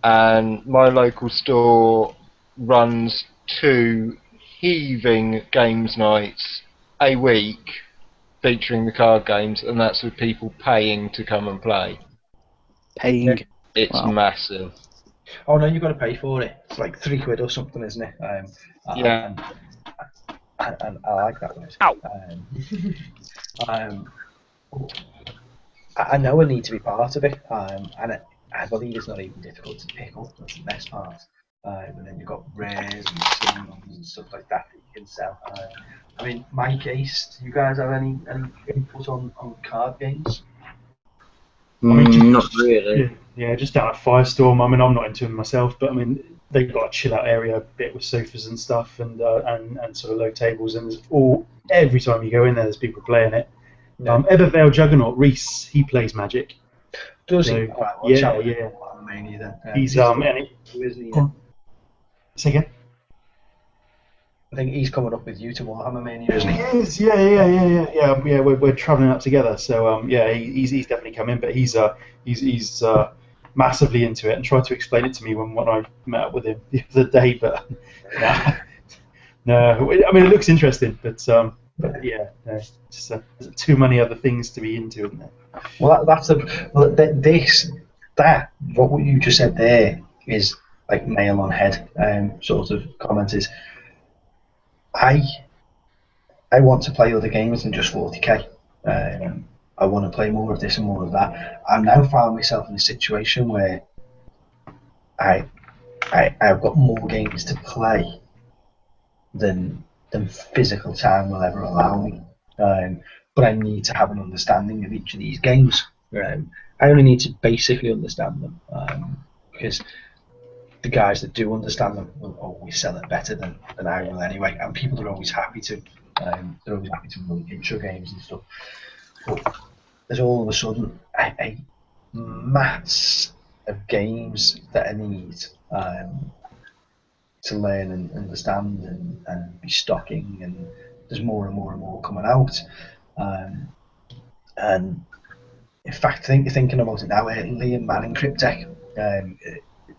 And my local store runs 2 heaving games nights a week featuring the card games, and that's with people paying to come and play. Paying? It's massive. Oh no, you've got to pay for it. It's like £3 or something, isn't it? Yeah. And I like that word. Ow. I know I need to be part of it, and I believe it's not even difficult to pick up. That's the best part. And then you've got rares and singles and stuff like that you can sell. I mean, my case, do you guys have any input on card games? Not really. Yeah, just down at Firestorm. I mean, I'm not into them myself, but I mean, they've got a chill out area bit with sofas and stuff, and sort of low tables, and there's every time you go in there, there's people playing it. Yeah. Evervale Juggernaut, Reese, he plays Magic. Does he? So, Right, well, yeah. He's Say again. I think he's coming up with you to Warhammer Mania, isn't he? He is, yeah. We're travelling up together, so he's definitely come in, but he's massively into it and tried to explain it to me when I met up with him the other day, but no. I mean, it looks interesting, but yeah, no, just there's too many other things to be into, isn't there? Well, what you just said there is like nail on head sort of comment is. I want to play other games than just 40k. I want to play more of this and more of that. I've now found myself in a situation where I've got more games to play than physical time will ever allow me. But I need to have an understanding of each of these games. I only need to basically understand them because the guys that do understand them will always sell it better than I will anyway, and people are always happy to run intro games and stuff. But there's all of a sudden a mass of games that I need to learn and understand and be stocking, and there's more and more coming out. And in fact, thinking about it now, Liam Manning Cryptech,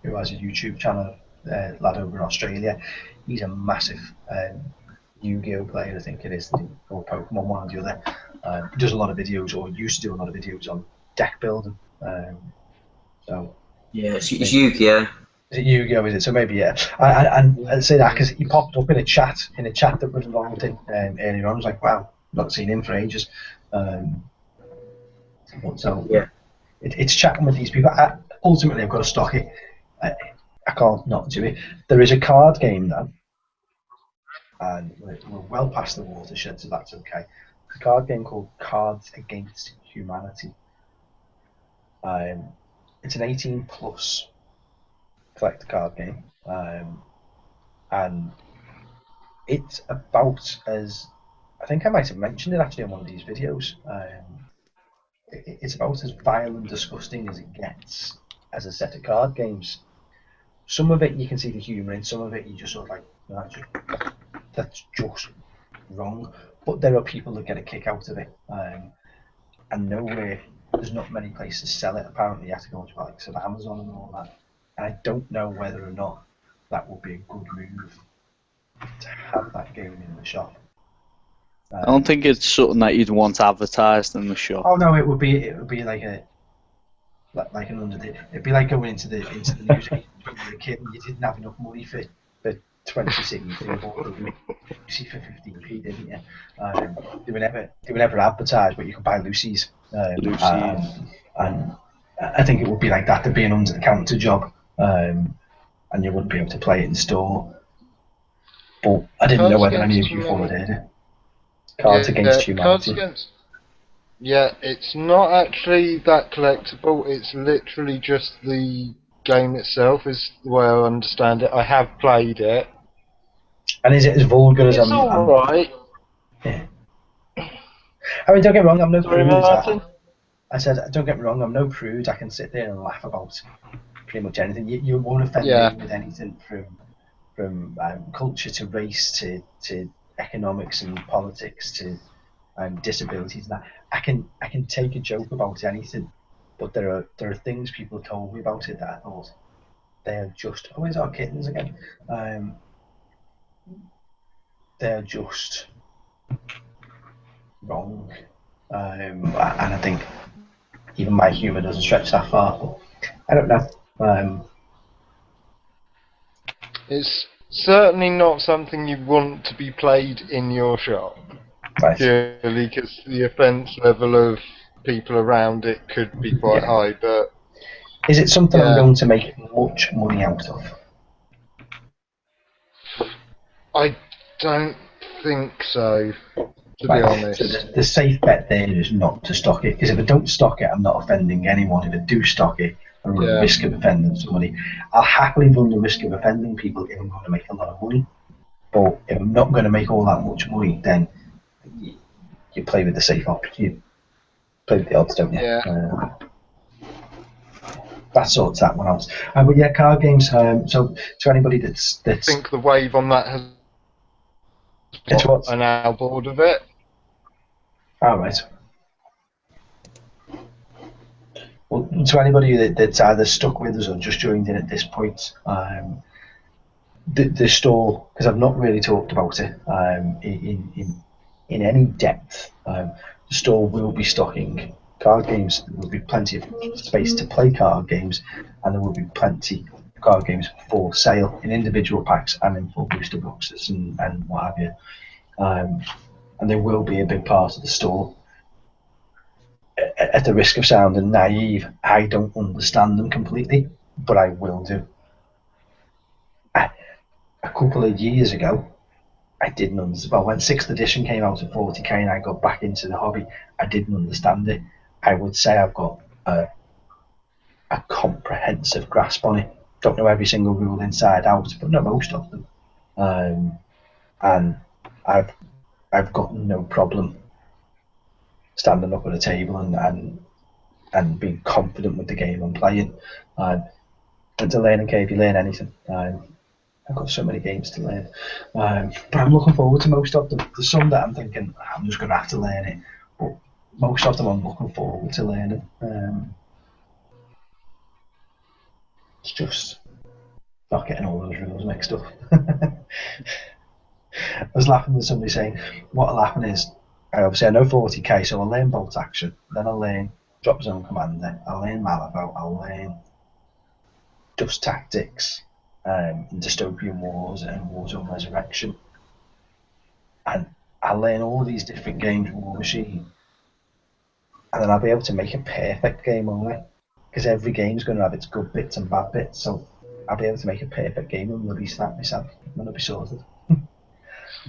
who has a YouTube channel, lad over in Australia, he's a massive Yu-Gi-Oh player, I think it is, or Pokemon, one or the other. He does a lot of videos, or used to do a lot of videos on deck building, So Yeah, it's Yu-Gi-Oh. is it Yu-Gi-Oh? Is it? So maybe yeah. And I'd say that because he popped up in a chat that we're involved in earlier on. I was like, wow, not seen him for ages. So Yeah. it's chatting with these people. Ultimately, I've got to stock it. I can't not do it. There is a card game now, and we're well past the watershed, so that's okay. It's a card game called Cards Against Humanity. It's an 18 plus collector card game, and it's about as I think I might have mentioned it actually in one of these videos. It's about as vile and disgusting as it gets as a set of card games. Some of it you can see the humour in, some of it you just sort of like, no, that's just wrong. But there are people that get a kick out of it, and nowhere, there's not many places sell it. Apparently, you have to go to like Amazon and all that. And I don't know whether or not that would be a good move to have that game in the shop. I don't think it's something that you'd want advertised in the shop. Oh no, it would be like an it'd be like going into the music when you were a kid and you didn't have enough money for 20 CDs, you bought the Lucy for 15p, didn't you? They were never advertised, but you could buy Lucy's. And I think it would be like that. There'd be an under the counter job, and you wouldn't be able to play it in store. But I didn't know whether any of you followed it. Cards Against Humanity. Yeah, it's not actually that collectible. It's literally just the game itself, is the way I understand it. I have played it. And is it as vulgar as it's alright. Yeah. I mean, don't get me wrong, I'm no Sorry, prude. Martin? I said, don't get me wrong, I'm no prude. I can sit there and laugh about pretty much anything. You won't offend me with anything from culture to race to economics and politics to disabilities and that. I can take a joke about anything, but there are things people told me about it that I thought they're just where's our kittens again? They're just wrong, and I think even my humour doesn't stretch that far. But I don't know. It's certainly not something you want to be played in your shop. Right. Purely because the offence level of people around it could be quite high, but... Is it something I'm going to make much money out of? I don't think so, to be honest. So the safe bet there is not to stock it, because if I don't stock it, I'm not offending anyone. If I do stock it, I run the risk of offending somebody. I'll happily run the risk of offending people if I'm going to make a lot of money. But if I'm not going to make all that much money, then you play with the safe option. You play with the odds, don't you? Yeah. That sorts that one out. But yeah, card games. So to anybody that's I think the wave on that has an now bored of it. All right. Well, to anybody that's either stuck with us or just joined in at this point, the store, because I've not really talked about it in any depth, the store will be stocking card games. There will be plenty of space to play card games, and there will be plenty of card games for sale in individual packs and in full booster boxes and what have you. And they will be a big part of the store. At the risk of sounding naive, I don't understand them completely, but I will do. A couple of years ago, I didn't understand. Well, when 6th edition came out at 40k and I got back into the hobby, I didn't understand it. I would say I've got a comprehensive grasp on it. Don't know every single rule inside out, but know most of them. And I've got no problem standing up at a table and being confident with the game I'm playing. And to learn and if you learn anything. I've got so many games to learn, but I'm looking forward to most of them. There's some that I'm thinking I'm just going to have to learn it, but most of them I'm looking forward to learning. It's just not getting all those rules mixed up. I was laughing with somebody saying what'll happen is I know 40k, so I'll learn bolt action, then I'll learn drop zone commander, I'll learn Malifaux, I'll learn Dust Tactics, and Dystopian Wars and Warzone Resurrection. And I'll learn all these different games with War Machine, and then I'll be able to make a perfect game only, because every game's going to have its good bits and bad bits. So I'll be able to make a perfect game and release that myself, and then I'll be sorted.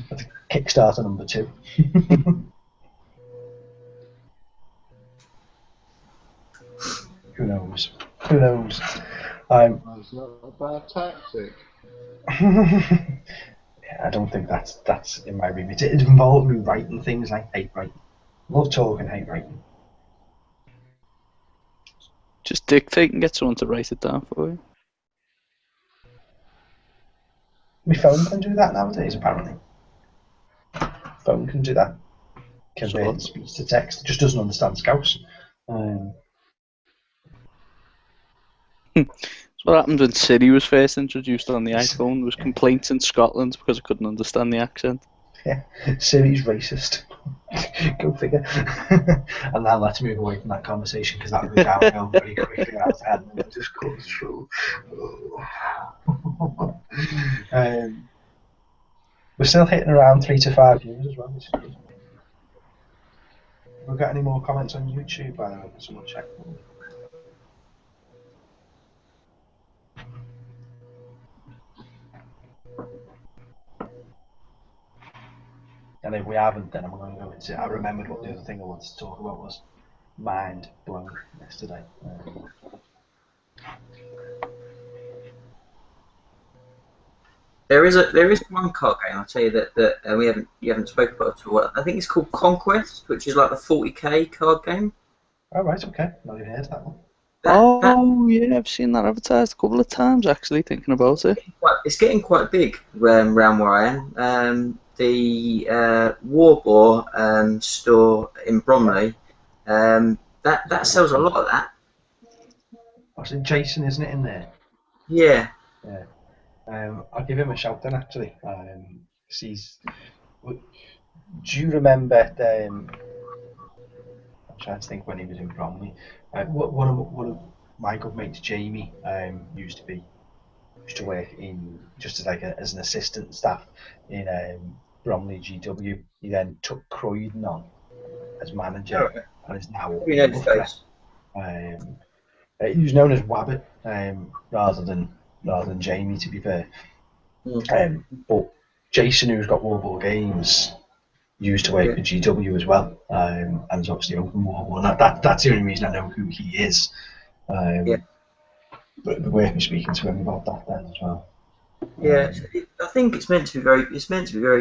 That's Kickstarter number 2. Who knows? Who knows? That's not a bad tactic. Yeah, I don't think that's in my remit. It involved me writing things I hate writing. Love talking, hate writing. Just dictate and get someone to write it down for you. My phone can do that nowadays, apparently. Phone can do that. Converting speech to text. It just doesn't understand Scouse. That's what happened when Siri was first introduced on the iPhone. Was complaints in Scotland because I couldn't understand the accent. Yeah, Siri's racist. Go figure. And now let's move away from that conversation, because that'll go downhill very quickly. And it just goes through. We're still hitting around 3 to 5 views as well. Which is good. Have we got any more comments on YouTube, by the way? Can someone check them? And if we haven't, then I'm going to go into it. I remembered what the other thing I wanted to talk about was mind blown yesterday. There is one card game, I'll tell you, that you haven't spoken about at all. I think it's called Conquest, which is like the 40k card game. Oh, right, okay. Not even heard of that one. Yeah, I've seen that advertised a couple of times, actually, thinking about it. It's getting quite big around where I am. The Warboar store in Bromley, that sells a lot of that. Oh, so Jason, isn't it, in there? Yeah. Yeah. I'll give him a shout then, actually. Do you remember? I'm trying to think when he was in Bromley. One of my good mates, Jamie, used to work in just as an assistant staff in Bromley GW. He then took Croydon on as manager and is now up in Loughborough. He was known as Wabbit rather than Jamie, to be fair. But Jason, who's got Warboard Games, used to work for GW as well, and is obviously open Warboard. That's the only reason I know who he is. But it'd be worth me speaking to him about that then as well. Yeah, I think it's meant to be very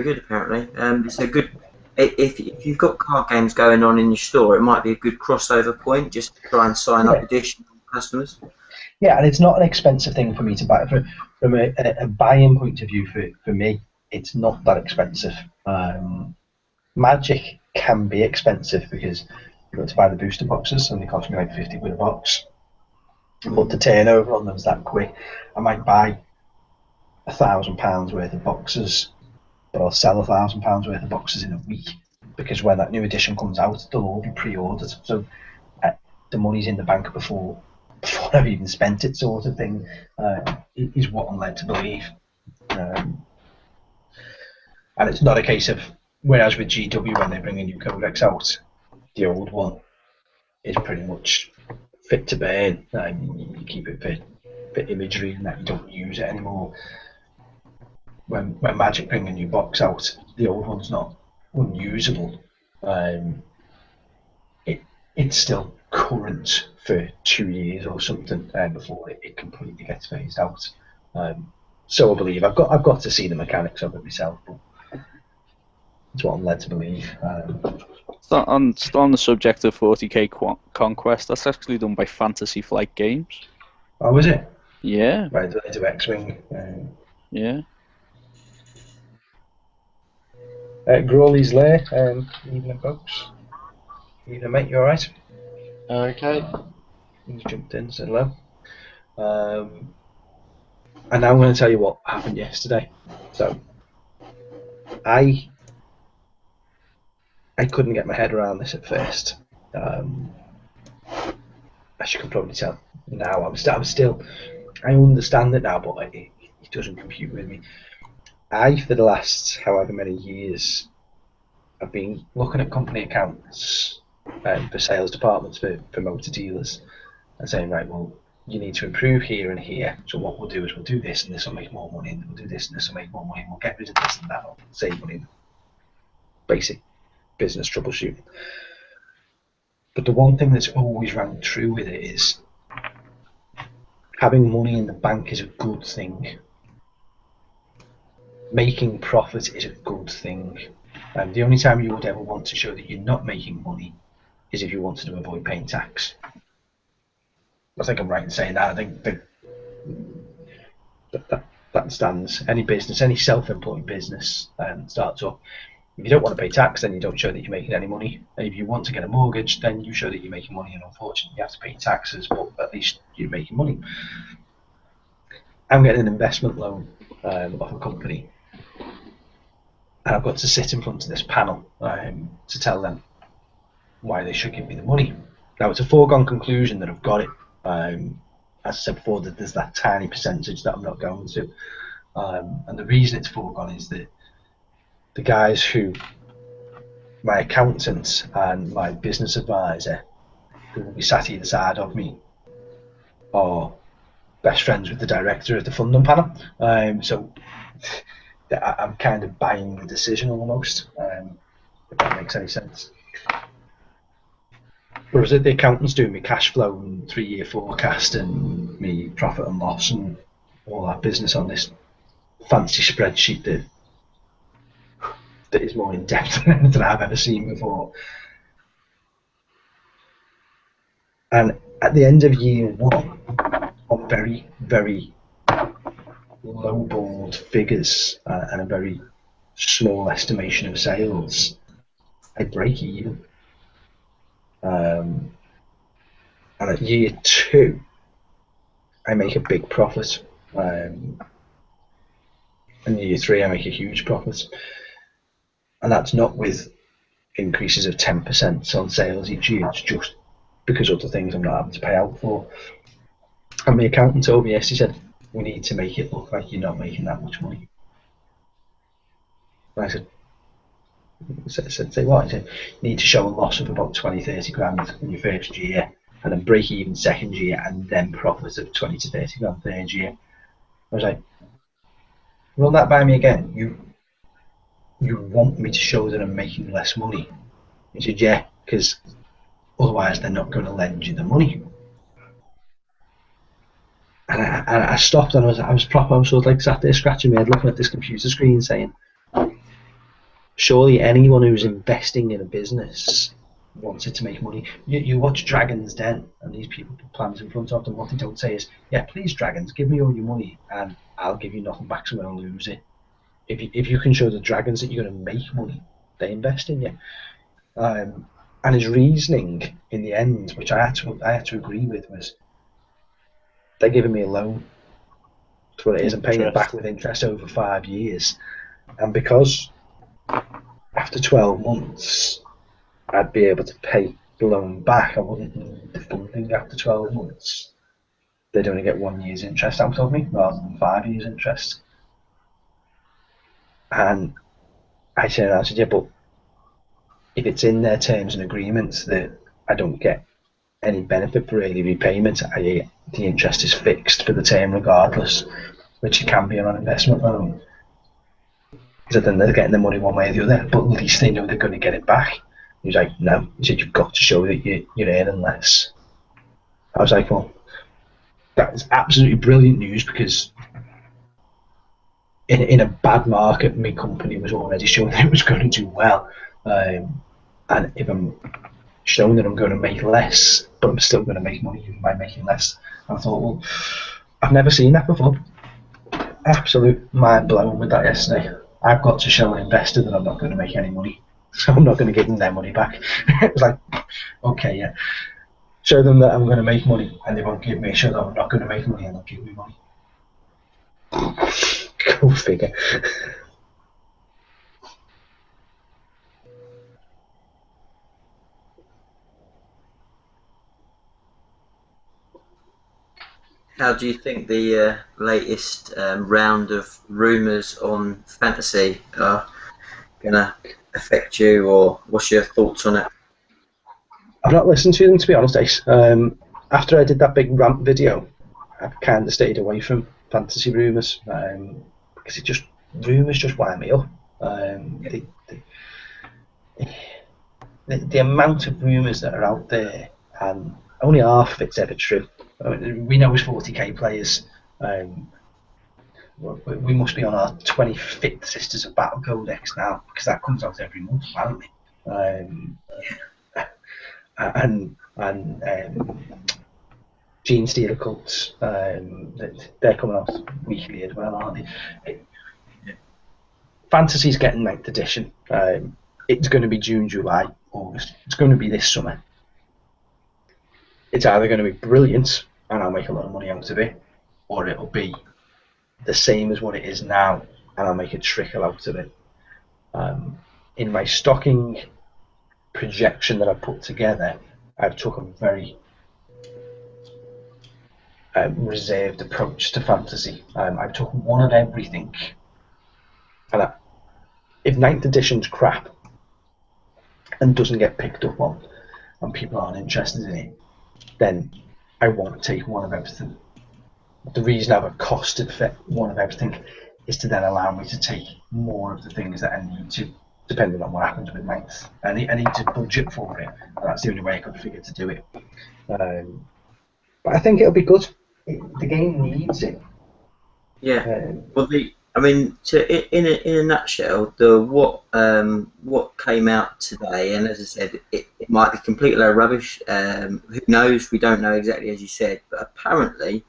good. Apparently, it's a good. If you've got card games going on in your store, it might be a good crossover point just to try and sign up additional customers. Yeah, and it's not an expensive thing for me to buy. From a buying point of view, for me, it's not that expensive. Magic can be expensive because you've got to buy the booster boxes, and they cost me like 50 quid a box. But the turnover on them is that quick. I might buy £1,000 worth of boxes, but I'll sell £1,000 worth of boxes in a week, because when that new edition comes out, they'll all be pre-ordered. So the money's in the bank before I've even spent it, sort of thing, is what I'm led to believe. And it's not a case of, whereas with GW, when they bring a new codex out, the old one is pretty much fit to burn. You keep it for imagery and that, you don't use it anymore. When Magic bring a new box out, the old one's not unusable. It's still current for 2 years or something before it completely gets phased out. So I believe I've got to see the mechanics of it myself, but that's what I'm led to believe. Still on the subject of 40k Conquest, that's actually done by Fantasy Flight Games. Oh, is it? Yeah. Right, do they do X-Wing? Yeah. Grawley's Lair, evening folks. Evening mate, you alright? Okay. He's jumped in, said hello. And now I'm going to tell you what happened yesterday. So, I couldn't get my head around this at first. As you can probably tell now, I'm still I understand it now, but it doesn't compute with me. For the last however many years, I've been looking at company accounts for sales departments for motor dealers and saying, right, well, you need to improve here and here. So what we'll do is we'll do this and this will make more money, and we'll do this and this will make more money, and we'll get rid of this and that, will save money. Basic business troubleshooting. But the one thing that's always rang true with it is having money in the bank is a good thing. Making profit is a good thing. The only time you would ever want to show that you're not making money is if you wanted to avoid paying tax. I think I'm right in saying that. I think that stands. Any business, any self-employed business starts up. If you don't want to pay tax, then you don't show that you're making any money. And if you want to get a mortgage, then you show that you're making money, and unfortunately you have to pay taxes, but at least you're making money. I'm getting an investment loan off a company, and I've got to sit in front of this panel to tell them why they should give me the money. Now, it's a foregone conclusion that I've got it. As I said before, that there's that tiny percentage that I'm not going to. And the reason it's foregone is that the guys who, my accountant and my business advisor, who will be sat either side of me, are best friends with the director of the funding panel. So I'm kind of buying the decision almost, if that makes any sense. Whereas the accountant's doing me cash flow and 3-year forecast and me profit and loss and all that business on this fancy spreadsheet that is more in depth than anything I've ever seen before. And at the end of year 1, on very, very low-balled figures and a very small estimation of sales, I break even. And at year 2, I make a big profit. And year 3, I make a huge profit. And that's not with increases of 10% on sales each year. It's just because other things I'm not having to pay out for. And the accountant told me yesterday, he said, we need to make it look like you're not making that much money. And I said, say what? He said, you need to show a loss of about 20-30 grand in your first year, and then break even second year, and then profit of 20 to 30 grand third year. I was like, run that by me again. You want me to show that I'm making less money? He said, yeah, because otherwise they're not going to lend you the money. And I stopped, and I was sort of like sat there scratching my head looking at this computer screen saying, surely anyone who's investing in a business wants it to make money. You watch Dragon's Den, and these people put plans in front of them. What they don't say is, yeah, please dragons, give me all your money and I'll give you nothing back so I don't lose it. If you can show the dragons that you're going to make money, they invest in you. And his reasoning in the end, which I had to agree with, was they're giving me a loan. That's what it is. I'm paying it back with interest over 5 years. And because after 12 months I'd be able to pay the loan back, I wouldn't need the funding after 12 months. They'd only get 1 year's interest out of me rather than 5 years interest. And I said, yeah, but if it's in their terms and agreements that I don't get any benefit for early repayment, i.e. the interest is fixed for the term regardless, which it can be on an investment loan, so then they're getting the money one way or the other, but at least they know they're going to get it back. He was like, no. He said, you've got to show that you're earning less. I was like, well, that is absolutely brilliant news, because in a bad market, my company was already showing that it was going to do well. And if I'm showing that I'm going to make less, but I'm still going to make money even by making less, I thought, well, I've never seen that before. Absolute mind blown with that yesterday. I've got to show an investor that I'm not going to make any money, so I'm not going to give them their money back. It was like, okay, yeah. Show them that I'm going to make money and they won't give me. Show them I'm not going to make money and they'll give me money. Go figure. How do you think the latest round of rumours on fantasy are going to affect you, or what's your thoughts on it? I've not listened to them, to be honest, Ace. After I did that big rant video, I've kind of stayed away from fantasy rumours because rumours just wind me up. The amount of rumours that are out there, and only half of it's ever true. I mean, we know as 40k players, we must be on our 25th Sisters of Battle Codex now, because that comes out every month, apparently. And Gene Stealer cults, they're coming out weekly as well, aren't they? Fantasy's getting 9th edition. It's going to be June, July, August. It's going to be this summer. It's either going to be brilliant and I'll make a lot of money out of it, or it'll be the same as what it is now and I'll make a trickle out of it. In my stocking projection that I put together, I've took a very reserved approach to fantasy. I've took one of everything, and if 9th edition's crap and doesn't get picked up on and people aren't interested in it, then I won't take one of everything. The reason I have a costed one of everything is to then allow me to take more of the things that I need to, depending on what happens with 9th. I need to budget for it, and that's the only way I could figure to do it. But I think it'll be good. The game needs it. Yeah. Well, in a nutshell, what came out today, and as I said, it might be completely rubbish. Who knows? We don't know exactly, as you said, but apparently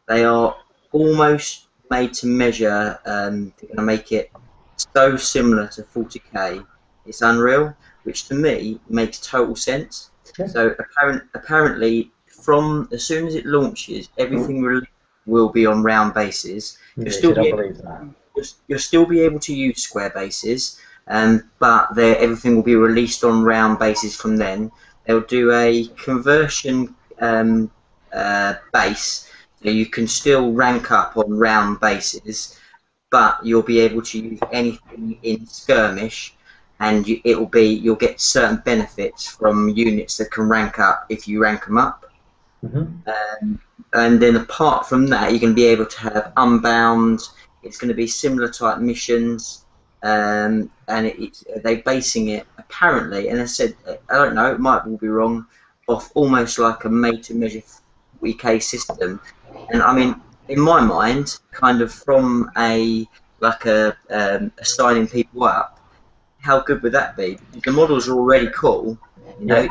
they are almost made to measure. They're going to make it so similar to 40k, it's unreal, which to me makes total sense. Yeah. So apparently, from as soon as it launches, everything will be on round bases. You'll still be able to use square bases, but everything will be released on round bases from then. They'll do a conversion base, so you can still rank up on round bases, but you'll be able to use anything in skirmish, and you'll get certain benefits from units that can rank up if you rank them up. Mm-hmm. And then apart from that, you're going to be able to have Unbound. It's going to be similar type missions, and they're basing it apparently, and I said, I don't know, it might all be wrong, off almost like a made-to-measure 40k system. And I mean, in my mind, kind of from signing people up, how good would that be? The models are already cool, you know. Yeah.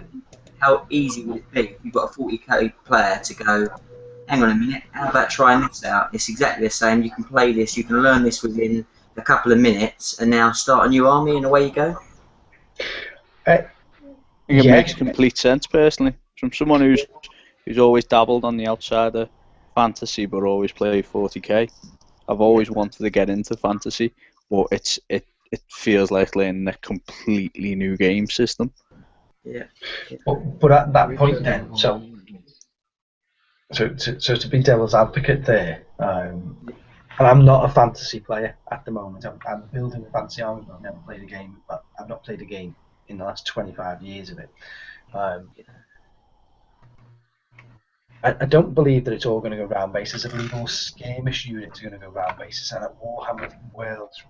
How easy would it be if you've got a 40k player to go, hang on a minute, how about trying this out? It's exactly the same. You can play this, you can learn this within a couple of minutes, and now start a new army, and away you go. I think it makes complete sense, personally, from someone who's always dabbled on the outside of fantasy but always played 40k. I've always wanted to get into fantasy, but it feels like learning a completely new game system. Yeah. But at that point then, so to be devil's advocate there, and I'm not a fantasy player at the moment. I'm building a fantasy army, but I've never played a game. But I've not played a game in the last 25 years of it. I don't believe that it's all going to go round bases. I believe all skirmish units are going to go round bases. And at Warhammer World's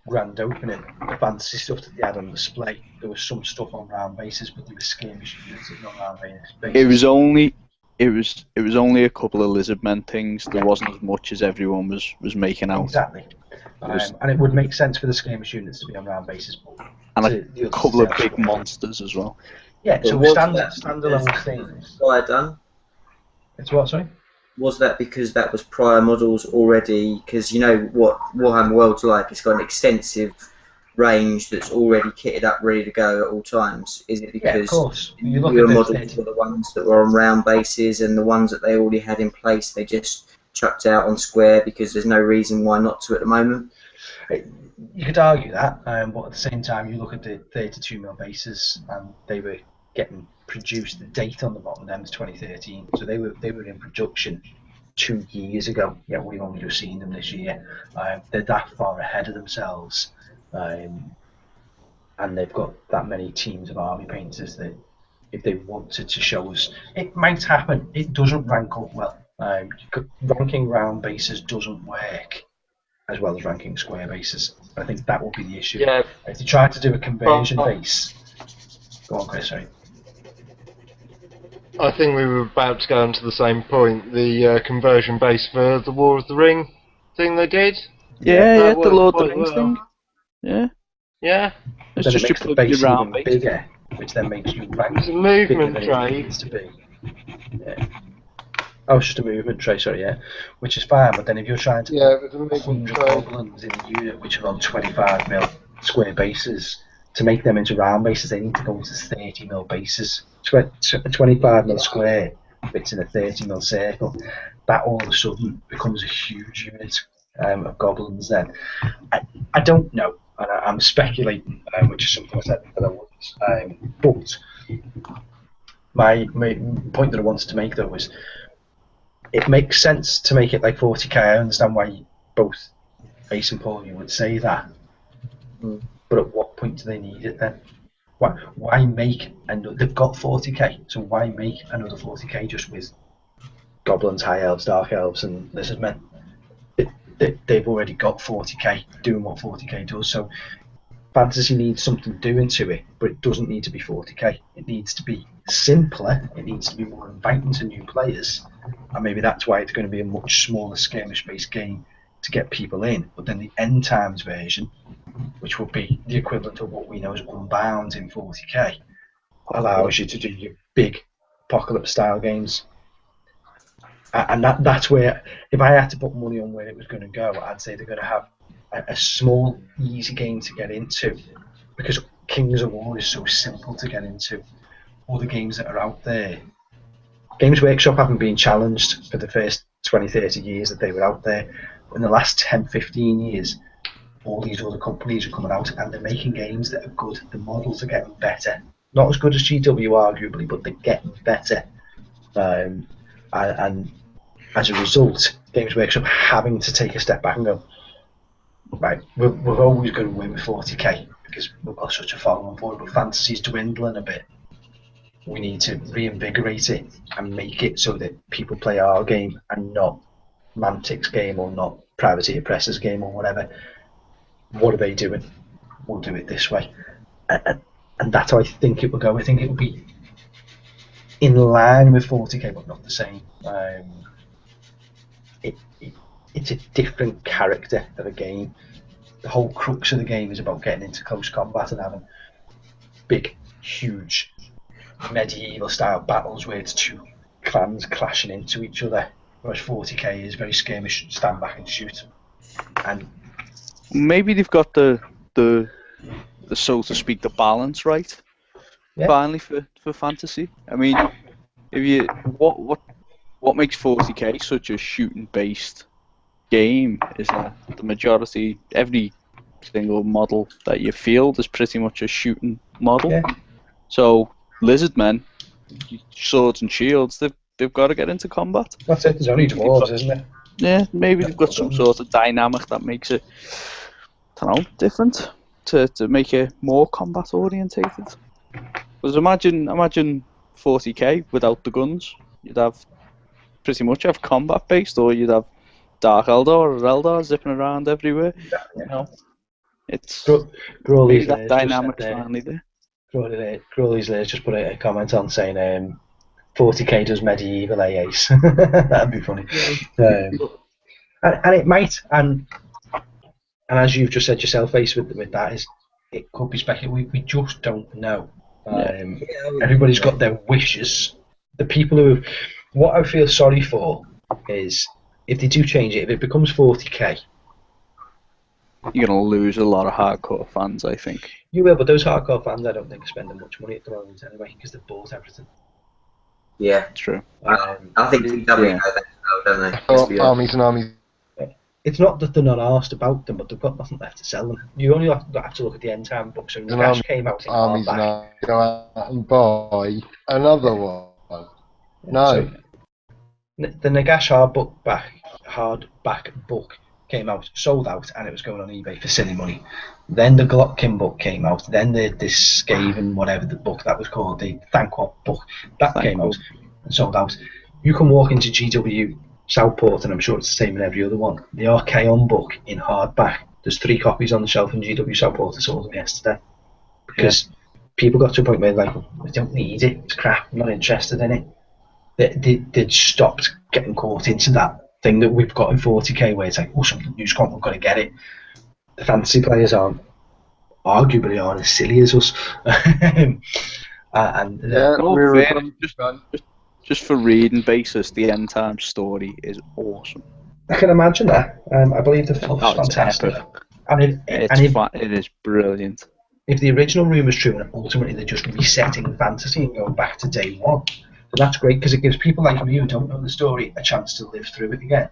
grand opening, the fantasy stuff that they had on display, there was some stuff on round bases, but there was skirmish units that not round bases. It was only a couple of lizardmen things. There wasn't as much as everyone was making out. Exactly, and it would make sense for the skirmish units to be on round bases, and a couple of big monsters as well. Yeah, so standalone things. Why done? It's what, sorry? Was that because that was prior models already? Because you know what Warhammer World's like. It's got an extensive range that's already kitted up, ready to go at all times. Is it because of course. Your models were the ones that were on round bases, and the ones that they already had in place they just chucked out on square because there's no reason why not to at the moment? You could argue that, but at the same time you look at the 32mm bases and they were getting produced. The date on the bottom of them is 2013, so they were in production 2 years ago. Yeah, we've only just seen them this year. They're that far ahead of themselves, and they've got that many teams of army painters that if they wanted to show us, it might happen. It doesn't rank up well. Ranking round bases doesn't work as well as ranking square bases. I think that will be the issue. Yeah. If they try to do a conversion base, go on, Chris. Sorry. I think we were about to go on to the same point. The conversion base for the War of the Ring thing they did. Yeah, the worked Lord of the quite Rings well. thing. Yeah. Yeah. It's Then it just you makes the plug base your round even base. bigger, which then makes you rank It's a bigger movement than it tray. needs to be. Yeah. Oh, it's just a movement tray, sorry, yeah. Which is fine, but then if you're trying to Yeah, it was a put movement 100 tray. goblins in a unit which are on 25mm square bases, to make them into round bases, they need to go into 30mm bases. A 25mm square fits in a 30mm circle. That all of a sudden becomes a huge unit of goblins then. I don't know, and I'm speculating, which is something I said that I wouldn't. But my point that I wanted to make though was it makes sense to make it like 40k. I understand why both Ace and Paul you would say that, but at what point do they need it then? Why make another? They've got 40k, so why make another 40k just with goblins, high elves, dark elves, and lizard men? They've already got 40k doing what 40k does. So fantasy needs something doing to it, but it doesn't need to be 40k. It needs to be simpler. It needs to be more inviting to new players, and maybe that's why it's going to be a much smaller skirmish-based game to get people in. But then the end times version, which would be the equivalent of what we know as Unbound in 40k, allows you to do your big apocalypse-style games. And that's where, if I had to put money on where it was going to go, I'd say they're going to have a small, easy game to get into, because Kings of War is so simple to get into. All the games that are out there, Games Workshop haven't been challenged for the first 20, 30 years that they were out there. In the last 10, 15 years, all these other companies are coming out and they're making games that are good. The models are getting better. Not as good as GW, arguably, but they're getting better. And as a result, Games Workshop having to take a step back and go, right, we're always going to win with 40k because we've got such a following for it, but fantasy's dwindling a bit. We need to reinvigorate it and make it so that people play our game and not Mantic's game or not Privateer Press's game or whatever. What are they doing? We'll do it this way. And that's how I think it will go. I think it will be in line with 40k, but not the same. It's a different character of a game. The whole crux of the game is about getting into close combat and having big, huge, medieval style battles where it's two clans clashing into each other. Whereas 40k is very skirmish, stand back and shoot. And maybe they've got the so to speak the balance right. Yeah. Finally for fantasy. I mean, if you what makes 40k such a shooting based game is that the majority, every single model that you field is pretty much a shooting model. Yeah. So lizardmen, swords and shields, they've got to get into combat. That's it. There's only dwarves, isn't it? Yeah, maybe they've got some sort of dynamic that makes it, I don't know, different to make it more combat orientated. Because imagine 40k without the guns. You'd have pretty much have combat based, or you'd have Dark Eldar or Eldar zipping around everywhere. Yeah. You know, it's Crawley's that dynamic's finally there. Crawley's just put a comment on saying 40k does medieval AAs. That'd be funny. And it might, and as you've just said yourself, Ace, with that is it could be speculative. We just don't know. Everybody's got their wishes. The people who, what I feel sorry for is if they do change it, if it becomes 40k, you're gonna lose a lot of hardcore fans, I think. You will, but those hardcore fans, I don't think are spending much money at the moment anyway, because they've bought everything. Yeah, true. I think TW know that, don't they? Let's be honest. Armies and armies. It's not that they're not asked about them, but they've got nothing left to sell them. You only have to look at the end time books. And Cash came out in armies and armies go out and buy another one. No. the Nagash hardback book came out, sold out, and it was going on eBay for silly money. Then the Glotkin book came out. Then this Skaven, whatever the book that was called, the Thanquol book, that came out and sold out. You can walk into GW Southport, and I'm sure it's the same in every other one. The Archaon book in hardback. There's 3 copies on the shelf in GW Southport. I sold them yesterday because people got to a point where like, I don't need it. It's crap. I'm not interested in it. They stopped getting caught into that thing that we've got in 40k, where it's like, oh, something new's come, we've got to get it. The fantasy players arguably aren't as silly as us. Just for reading basis, the end time story is awesome. I can imagine that. I believe the fluff's fantastic. It is brilliant. If the original rumour is true and ultimately they're just resetting fantasy and going back to day one, then that's great, because it gives people like me who don't know the story a chance to live through it again.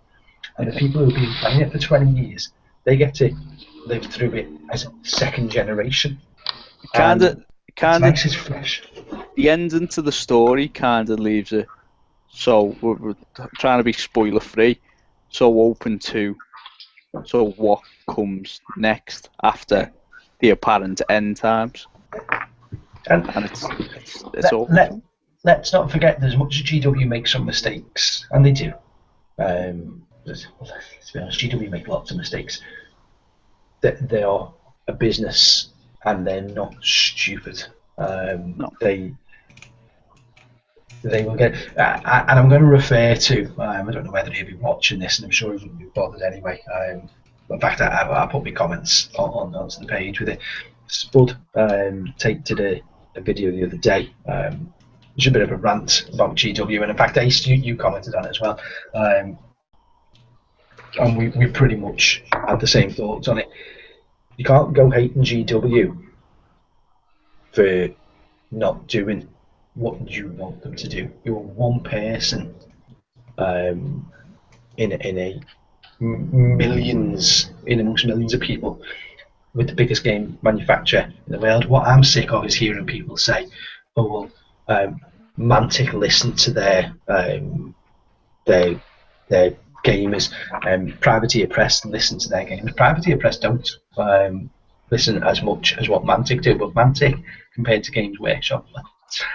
And the people who've been playing it for 20 years, they get to live through it as a second generation. It's fresh. The ending to the story kind of leaves it, so we're trying to be spoiler free, so open to what comes next after the apparent end times. And it's awesome. Let's not forget that as much as GW makes some mistakes, and they do, let's be honest, GW make lots of mistakes, that they are a business and they're not stupid. No. They will get, and I'm going to refer to, I don't know whether he'll be watching this, and I'm sure he wouldn't be bothered anyway. In fact, I put my comments onto the page with it. Spud did a video the other day. It's a bit of a rant about GW, and in fact, Ace, you commented on it as well. And we pretty much had the same thoughts on it. You can't go hating GW for not doing what you want them to do. You're one person in amongst millions of people with the biggest game manufacturer in the world. What I'm sick of is hearing people say, "Oh well, Mantic listened to their gamers, Privateer Press listen to their gamers." Privateer Press don't listen as much as what Mantic do, but Mantic compared to Games Workshop are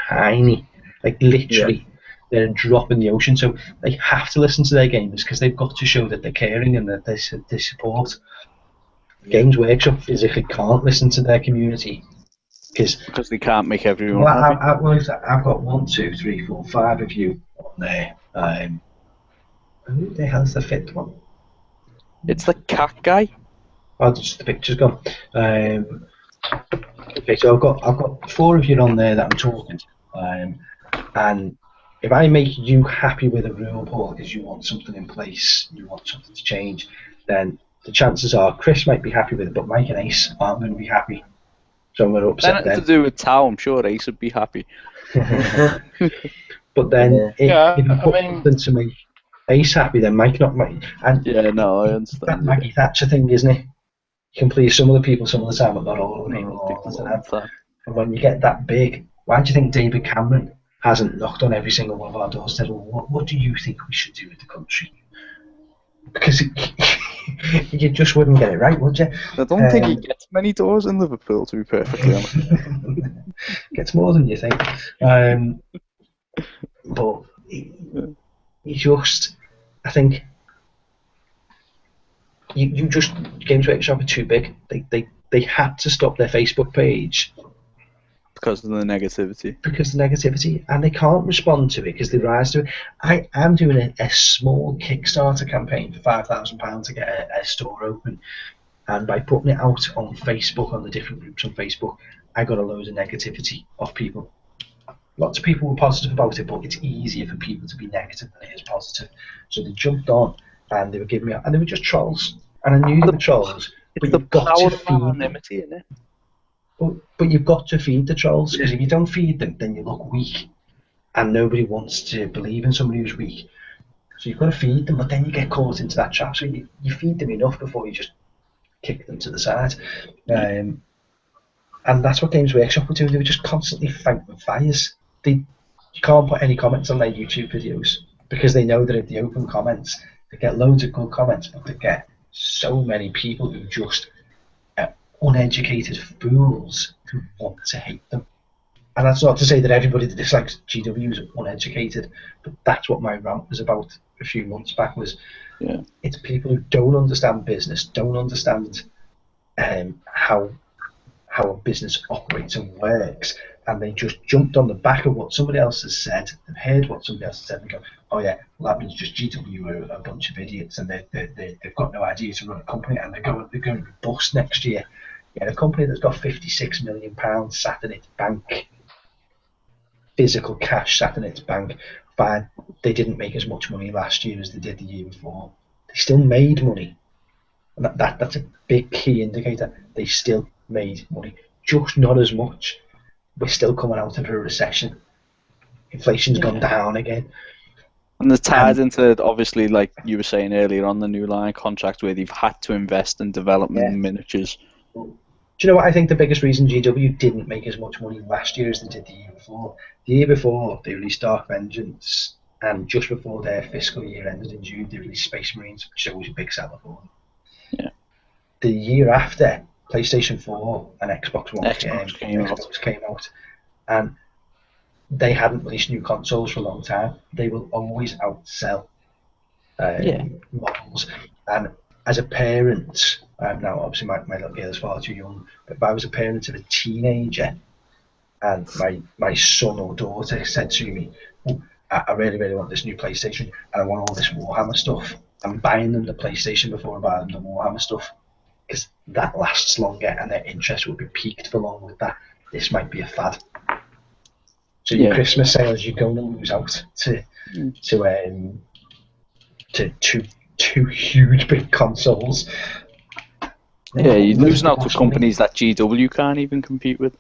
tiny, like literally. They're a drop in the ocean, so they have to listen to their gamers because they've got to show that they're caring and that they support. Games Workshop physically can't listen to their community because they can't make everyone happy. I've got 1, 2, 3, 4, 5 of you on there. Who the hell's the 5th one? It's the cat guy. Oh, just the picture's gone. Okay, so I've got 4 of you on there that I'm talking to, and if I make you happy with a rule, Paul, because you want something in place, you want something to change, then the chances are Chris might be happy with it, but Mike and Ace aren't going to be happy. So I'm going to upset them. To do with Tao, I'm sure Ace would be happy. But then if you put something to make Ace happy, then Mike not Mike. And I understand. That Maggie Thatcher thing, isn't it? You can please some of the people some of the time, but not all of the people. And when you get that big, why do you think David Cameron hasn't knocked on every single one of our doors and said, well, what do you think we should do with the country? Because you just wouldn't get it right, would you? I don't think he gets many doors in Liverpool, to be perfectly honest. Gets more than you think. But he just, I think, you just, Games Workshop are too big. They had to stop their Facebook page. Because of the negativity. And they can't respond to it because they rise to it. I'm doing a small Kickstarter campaign for £5,000 to get a store open, and by putting it out on Facebook, on the different groups on Facebook, I got a load of negativity off people. Lots of people were positive about it, but it's easier for people to be negative than it is positive. So they jumped on and they were giving me and they were just trolls. And I knew they were trolls. It's the power of anonymity, isn't it? But you've got to feed the trolls, because if you don't feed them, then you look weak, and nobody wants to believe in somebody who's weak. So you've got to feed them, but then you get caught into that trap. So you feed them enough before you just kick them to the side. And that's what Games Workshop were doing. They were just constantly fighting fires. You can't put any comments on their YouTube videos because they know that if they open comments, they get loads of good comments, but they get so many people who just are uneducated fools who want to hate them. And that's not to say that everybody that dislikes GW is uneducated, but that's what my rant was about a few months back. It's people who don't understand business, don't understand how a business operates and works, and they just jumped on the back of what somebody else has said and heard what somebody else has said and go, oh yeah, well, that means just GW are a bunch of idiots and they've got no idea to run a company and they're going to bust next year. Yeah, a company that's got £56 million sat in its bank, physical cash sat in its bank, fine, they didn't make as much money last year as they did the year before. They still made money. And that's a big key indicator. They still made money, just not as much. We're still coming out of a recession. Inflation's gone down again. And the tied into, obviously, like you were saying earlier on, the new line contract where they've had to invest in development miniatures. Do you know what I think the biggest reason GW didn't make as much money last year as they did the year before? The year before, they released Dark Vengeance, and just before their fiscal year ended in June, they released Space Marines, which is always a big seller for them. Yeah. The year after, PlayStation 4 and Xbox One came out, and they hadn't released new consoles for a long time. They will always outsell models. And as a parent, now obviously my little girl is far too young, but if I was a parent of a teenager and my son or daughter said to me, oh, I really, really want this new PlayStation and I want all this Warhammer stuff, I'm buying them the PlayStation before I buy them the Warhammer stuff, because that lasts longer and their interest will be piqued for long with that. This might be a fad. So your Christmas sales, you're going to lose out to two huge big consoles. Yeah, you're losing out to companies that GW can't even compete with.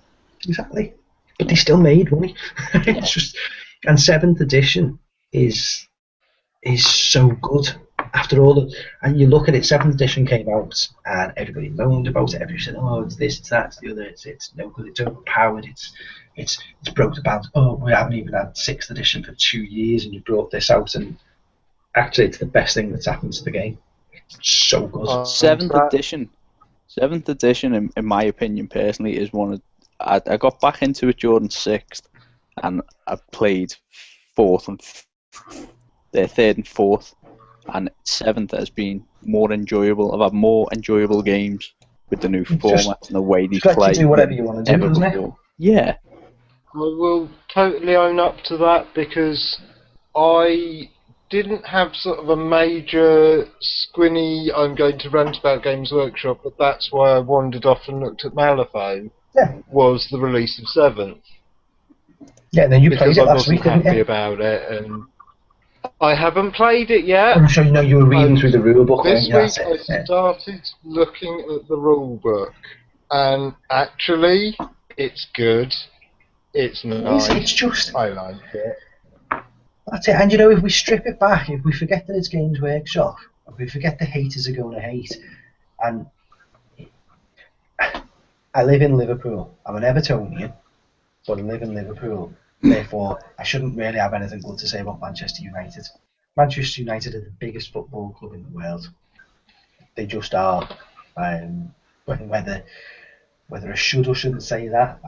Exactly, but they still made money. It's just, and 7th edition is so good. After all the, and you look at it, 7th edition came out and everybody moaned about it. Everybody said, "Oh, it's this, it's that, it's the other. It's no good. It's overpowered. It's broke the balance. Oh, we haven't even had 6th edition for 2 years, and you brought this out, and actually, it's the best thing that's happened to the game. It's so good." 7th edition, in my opinion, personally, is one of. I got back into it during 6th, and I played 4th and 3rd and 4th. And 7th has been more enjoyable. I've had more enjoyable games with the new format and the way they play. You do whatever you want to do, doesn't it? Yeah. I will totally own up to that, because I didn't have sort of a major squinny I'm going to rant about Games Workshop, but that's why I wandered off and looked at Malaphone, was the release of 7th. Yeah, then you played it last week, didn't you? I wasn't happy about it, and I haven't played it yet. I'm sure you know you were reading through the rule book. This week I started looking at the rule book, and actually, it's good. It's nice. It's just, I like it. That's it. And you know, if we strip it back, if we forget that it's Games Workshop, if we forget the haters are going to hate, and I live in Liverpool. I'm an Evertonian, but I live in Liverpool. Therefore, I shouldn't really have anything good to say about Manchester United. Manchester United are the biggest football club in the world. They just are. Whether I should or shouldn't say that,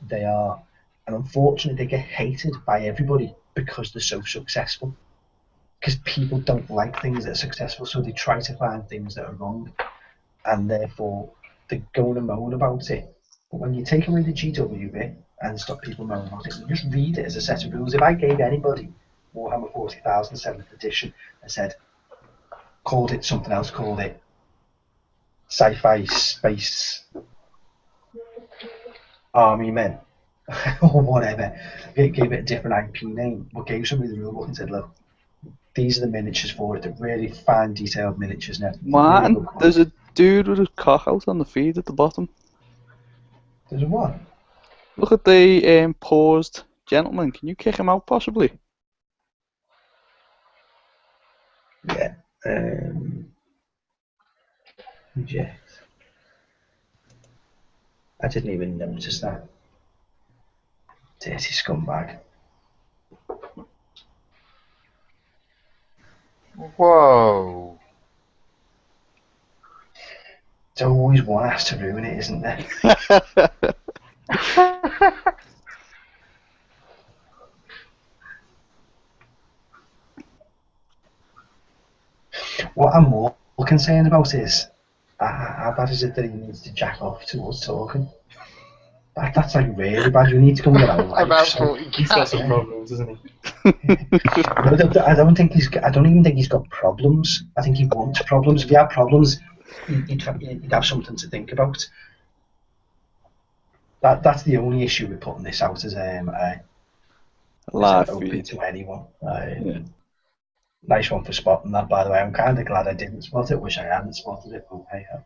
they are. And unfortunately, they get hated by everybody because they're so successful. Because people don't like things that are successful, so they try to find things that are wrong. And therefore, they're going to moan about it. But when you take away the GW bit and stop people moaning about it, and just read it as a set of rules. If I gave anybody Warhammer 40,000 7th edition and said, called it something else, called it sci-fi space army men or whatever, gave it a different IP name, but gave somebody the rule book and said, look, these are the miniatures for it. They're really fine, detailed miniatures now. Man, really, there's a dude with a cock out on the feed at the bottom. There's a what? Look at the paused gentleman. Can you kick him out, possibly? Yeah. Reject. I didn't even notice that. Dirty scumbag. Whoa. There's always one has to ruin it, isn't there? What I'm more concerned about is how bad is it that he needs to jack off to us talking? That's like really bad. You need to come and get out of life. So, He's got some problems, isn't he? I don't think I don't even think he's got problems. I think he wants problems. If he had problems, he'd have something to think about. That's the only issue with putting this out as Live open feed. to anyone. Yeah. Nice one for spotting that, by the way. I'm kind of glad I didn't spot it. Wish I hadn't spotted it, but hey ho.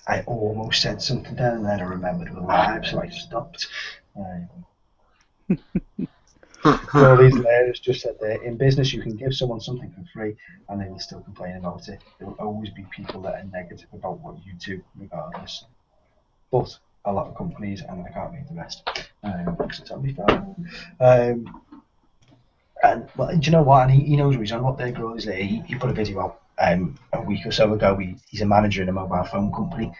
I almost said something then, and then I remembered we're live, so I stopped. All these layers just said that in business you can give someone something for free and they will still complain about it. There will always be people that are negative about what you do, regardless. But a lot of companies, and I can't read the rest, because it's only fine. And well, do you know what? And he knows what he's on. What their growth is there. He put a video out a week or so ago. He's a manager in a mobile phone company,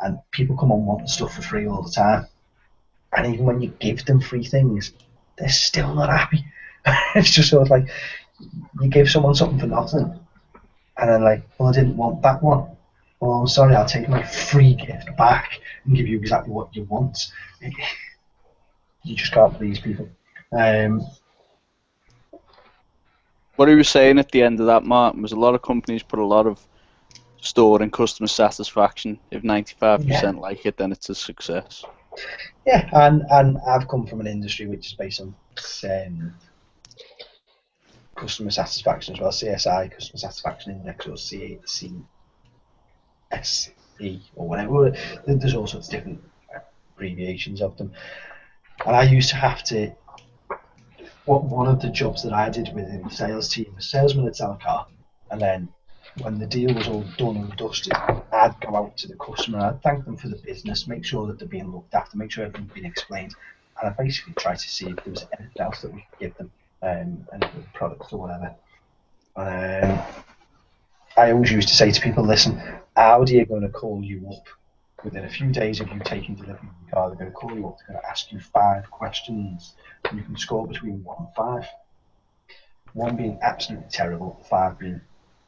and people come on wanting stuff for free all the time. And even when you give them free things, they're still not happy. It's just sort of like you give someone something for nothing, and then like, well, I didn't want that one. Well, I'm sorry, I'll take my free gift back and give you exactly what you want. You just can't please people. What he was saying at the end of that, Martin, was a lot of companies put a lot of store in customer satisfaction. If 95% like it, then it's a success. Yeah, and I've come from an industry which is based on customer satisfaction as well, CSI, Customer Satisfaction Index, or CSE, or whatever. There's all sorts of different abbreviations of them. And I used to have to, one of the jobs that I did within the sales team was salesman would sell a car, and then when the deal was all done and dusted, I'd go out to the customer, I'd thank them for the business, make sure that they're being looked after, make sure everything's been explained, and I basically tried to see if there was anything else that we could give them, any products or whatever. And I always used to say to people, listen, Audi are going to call you up within a few days of you taking delivery of your car. They're going to call you up, they're going to ask you 5 questions, and you can score between 1 and 5. 1 being absolutely terrible, 5 being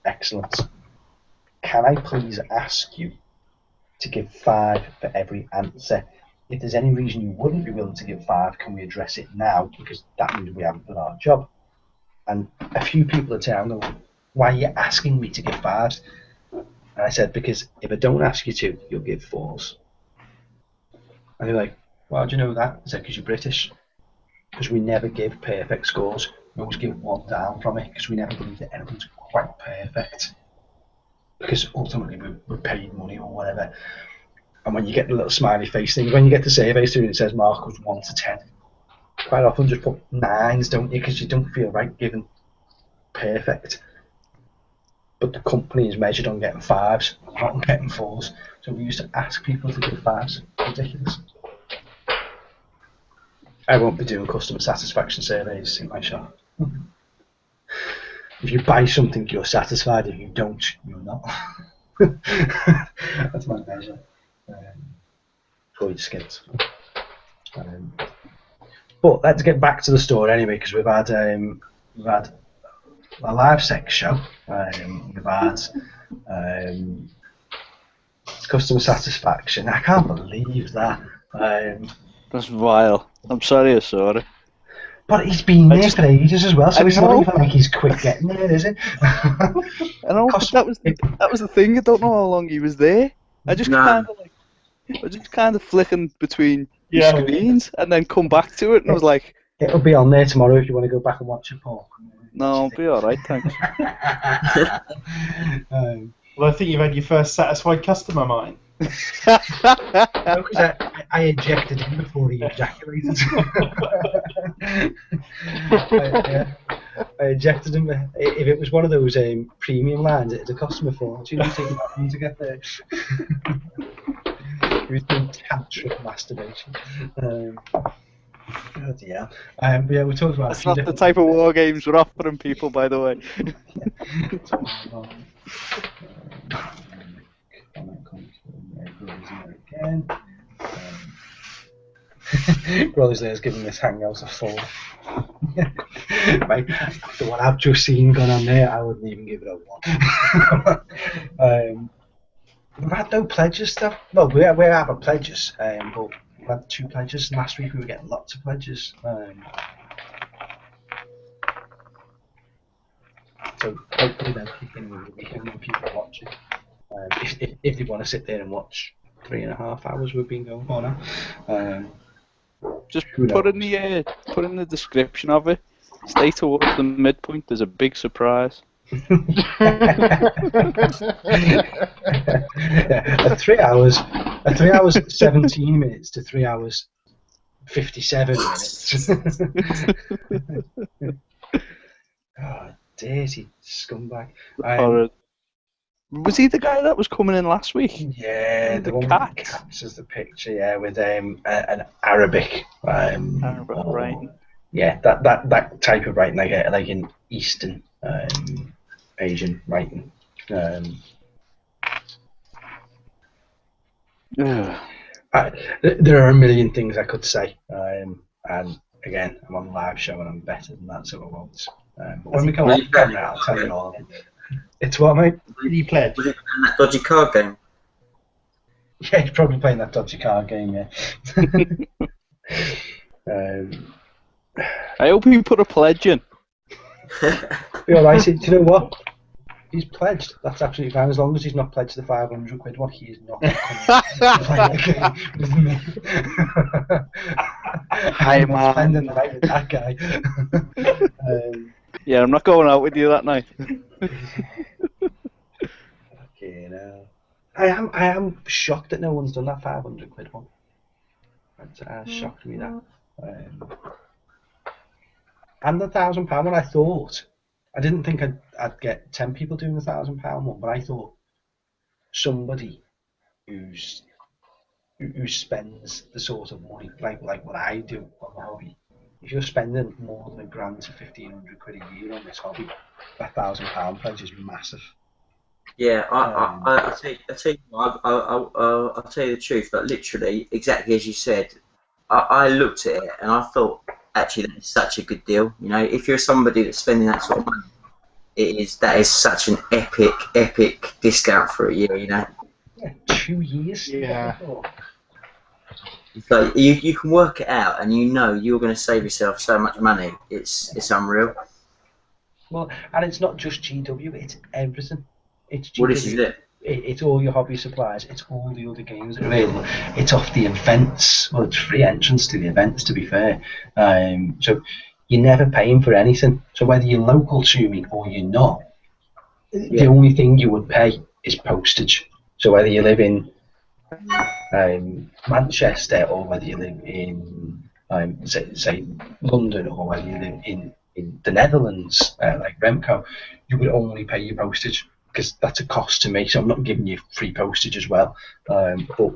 excellent. Can I please ask you to give 5 for every answer? If there's any reason you wouldn't be willing to give 5, can we address it now? Because that means we haven't done our job. And a few people would say, I know, why are you asking me to give 5s? And I said, because if I don't ask you to, you'll give 4s. And they're like, well, do you know that? I said, because you're British. Because we never give perfect scores. We always give 1 down from it, because we never believe that anything's quite perfect. Because ultimately we're paid money or whatever. And when you get the little smiley face thing, when you get the surveys through and it says mark was 1 to 10, quite often just put 9s, don't you? Because you don't feel right giving perfect. But the company is measured on getting 5s, not on getting 4s. So we used to ask people to give 5s. Ridiculous. I won't be doing customer satisfaction surveys in my shop. If you buy something, you're satisfied. If you don't, you're not. That's my measure. For your skills. But let's get back to the store anyway, because we've had a live sex show. We've had customer satisfaction. I can't believe that. That's vile. I'm sorry I saw it. But he's been there for ages as well, so it's not even like he's quick getting there, is it? I know, but that was the thing. I don't know how long he was there. I just kind of flicking between screens and then come back to it, and I was like, it'll be on there tomorrow if you want to go back and watch it, Paul. No, I'll be alright, thanks. Well, I think you've had your first satisfied customer, Martin. No, because I ejected him before he ejaculated. I ejected him. If it was one of those premium lines, it'd have cost me a fortune to get there. He was doing tantric masturbation. Bloody hell. Yeah, we talked about That's not the type of war games we're offering people, by the way. Brothers there's giving this Hangouts a 4. Right, after what I've just seen going on there, I wouldn't even give it a 1. We've had no pledges stuff. Well, we have pledges, but we had 2 pledges. Last week we were getting lots of pledges. So hopefully they'll kick in with the weekend when people are watching. If they want to sit there and watch 3.5 hours we've been going for now. Just put in the description of it. Stay towards the midpoint. There's a big surprise. Yeah, 3 hours 17 minutes to 3 hours 57 minutes. God, dirty scumbag. Was he the guy that was coming in last week? Yeah, the one cat? with the cats is the picture. Yeah, with an Arabic. Arabic writing. Yeah, that type of writing, like an Eastern Asian writing. There are a million things I could say, and again, I'm on a live show and I'm better than that, so I won't. But when we come on camera, I'll tell you all of it. It's what, mate? Really pledge. Was it playing that dodgy card game? Yeah, he's probably playing that dodgy card game, yeah. I hope you put a pledge in. Yeah, I said, do you know what? He's pledged. That's absolutely fine, as long as he's not pledged the 500 quid one. He is not coming to play the game with me. Hi, I'm man. spending the night with that guy. Yeah, I'm not going out with you that night. Fucking hell. I am shocked that no one's done that 500 quid one. That shocked me, that. And the £1,000 one, I thought. I didn't think I'd get 10 people doing the £1,000 one, but I thought somebody who spends the sort of money like what I do on the hobby. If you're spending more than £1,000 to 1,500 quid a year on this hobby, that £1,000 pledge is massive. Yeah, I'll tell you the truth, but literally, exactly as you said, I looked at it and I thought, actually, that is such a good deal. You know, if you're somebody that's spending that sort of money, that is such an epic discount for a year. You know. Yeah, 2 years. Yeah. It's like you can work it out, and you know you're going to save yourself so much money. It's unreal. Well, and it's not just GW; it's everything. It's GW. What is it? It's all your hobby supplies. It's all the other games that are available. It's off the events. Well, it's free entrance to the events, to be fair. So you're never paying for anything. So whether you're local to me or you're not, the only thing you would pay is postage. So whether you live in Manchester or whether you live in say London or whether you live in the Netherlands, like Remco, you would only pay your postage, because that's a cost to me, so I'm not giving you free postage as well. But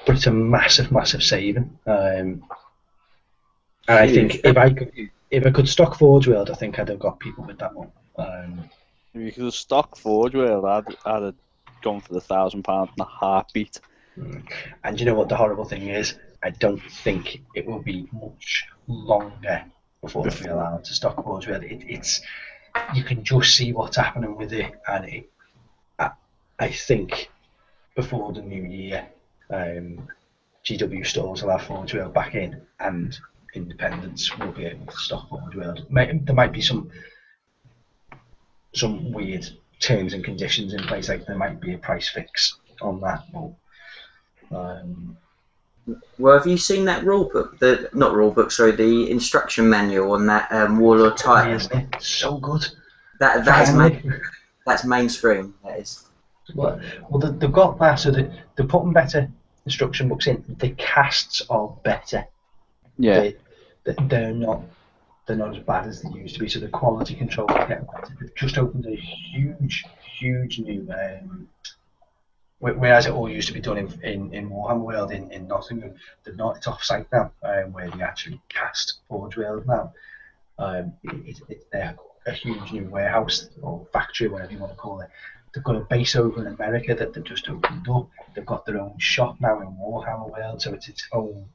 it's a massive saving. And I think if I could stock Forge World, I think I'd have got people with that one. If you could stock Forge World, I'd have gone for the £1,000 in a heartbeat. And you know what the horrible thing is? I don't think it will be much longer before they'll be allowed to stock Forge World. It's you can just see what's happening with it, and I think before the new year, GW stores will have Forge World back in, and independents will be able to stock Forge World. There might be some weird terms and conditions in place, like there might be a price fix on that. But, well, have you seen that rulebook? The instruction manual on that Warlord Titan? isn't it? So good. That's mainstream. That is. Well, they've got that, so they're putting better instruction books in. The casts are better. Yeah. They're not as bad as they used to be. So the quality control is getting better. They've just opened a huge new whereas it all used to be done in Warhammer World in Nottingham, they're not. It's off-site now, where they actually cast Forge World now. They're a huge new warehouse or factory, whatever you want to call it. They've got a base over in America that they've just opened up. They've got their own shop now in Warhammer World, so it's its own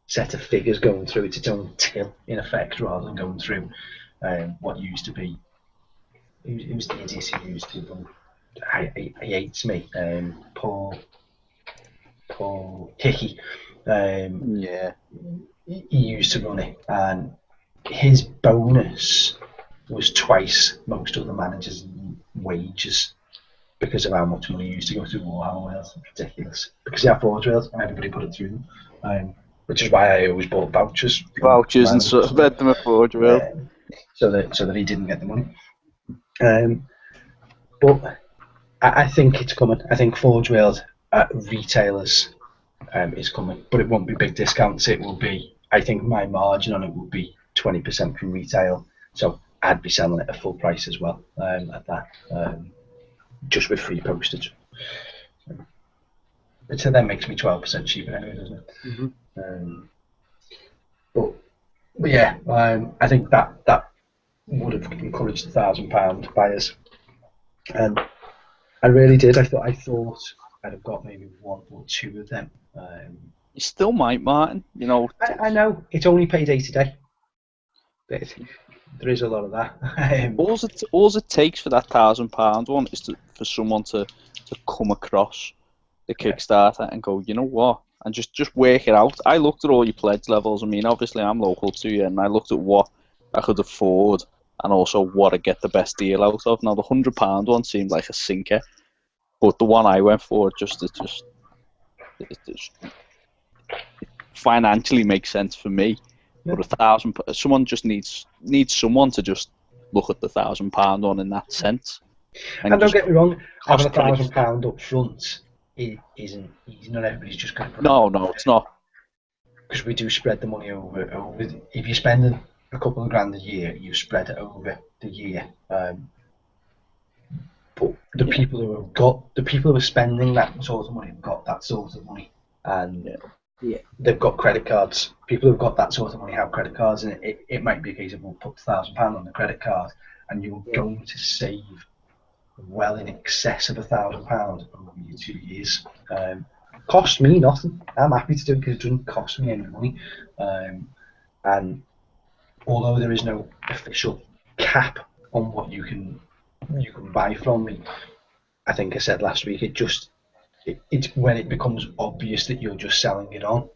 set of figures going through. It's its own till, in effect, rather than going through what used to be. Who's the idiot who used to? He hates me. Paul Hickey. Yeah. He used to run it, and his bonus was twice most other managers' wages because of how much money he used to go through Warhammer World. It's ridiculous. Because they have Forge World and everybody put it through them. Which is why I always bought vouchers. Vouchers and sort of bet them a Forge World. So that he didn't get the money. But I think it's coming. I think Forge World at retailers is coming, but it won't be big discounts. It will be. I think my margin on it will be 20% from retail. So I'd be selling it at full price as well at that, just with free postage. So that makes me 12% cheaper anyway, doesn't it? Mm-hmm. But yeah, I think that would have encouraged the £1,000 buyers, and I really did. I thought I'd have got maybe one or two of them. You still might, Martin. You know. I know it's only payday today. There is a lot of that. All it takes for that £1,000 one is for someone to come across the Kickstarter and go, you know what, and just work it out. I looked at all your pledge levels. I mean, obviously I'm local to you, and I looked at what I could afford and also what I get the best deal out of. Now the £100 one seemed like a sinker, but the one I went for just financially makes sense for me. But £1,000, someone just needs someone to just look at the £1,000 one in that sense. And don't get me wrong, having £1,000 up front isn't easy. Not everybody's just going to. No, it's not. Because we do spread the money over. If you're spending a couple of grand a year, you spread it over the year. But the people who are spending that sort of money have got that sort of money, and they've got credit cards. People who've got that sort of money have credit cards, and it might be a case of we'll put £1,000 on the credit card, and you're going to save well in excess of £1,000 over your 2 years. Cost me nothing. I'm happy to do it because it doesn't cost me any money. And although there is no official cap on what you can buy from me, I think I said last week, it's when it becomes obvious that you're just selling it on,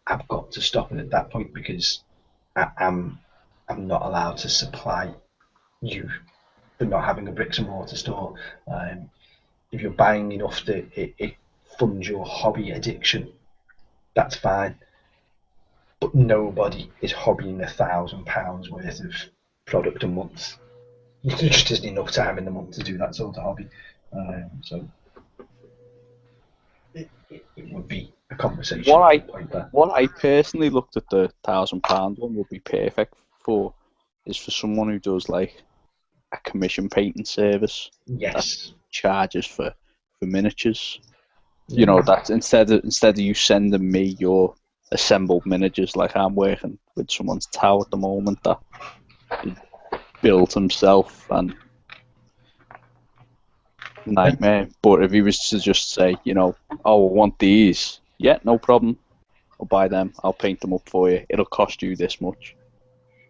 I've got to stop it at that point, because I'm not allowed to supply you for not having a bricks and mortar store. If you're buying enough that it funds your hobby addiction, that's fine. But nobody is hobbying £1,000 worth of product a month. There just isn't enough time in the month to do that sort of hobby. So it would be a conversation. What I personally looked at the £1,000 one would be perfect for is for someone who does like a commission painting service. Yes. That charges for miniatures. You know, that instead of you sending me your assembled miniatures, like I'm working with someone's tower at the moment that he built himself, and nightmare. But if he was to just say, you know, oh, I want these, yeah, no problem, I'll buy them, I'll paint them up for you, it'll cost you this much.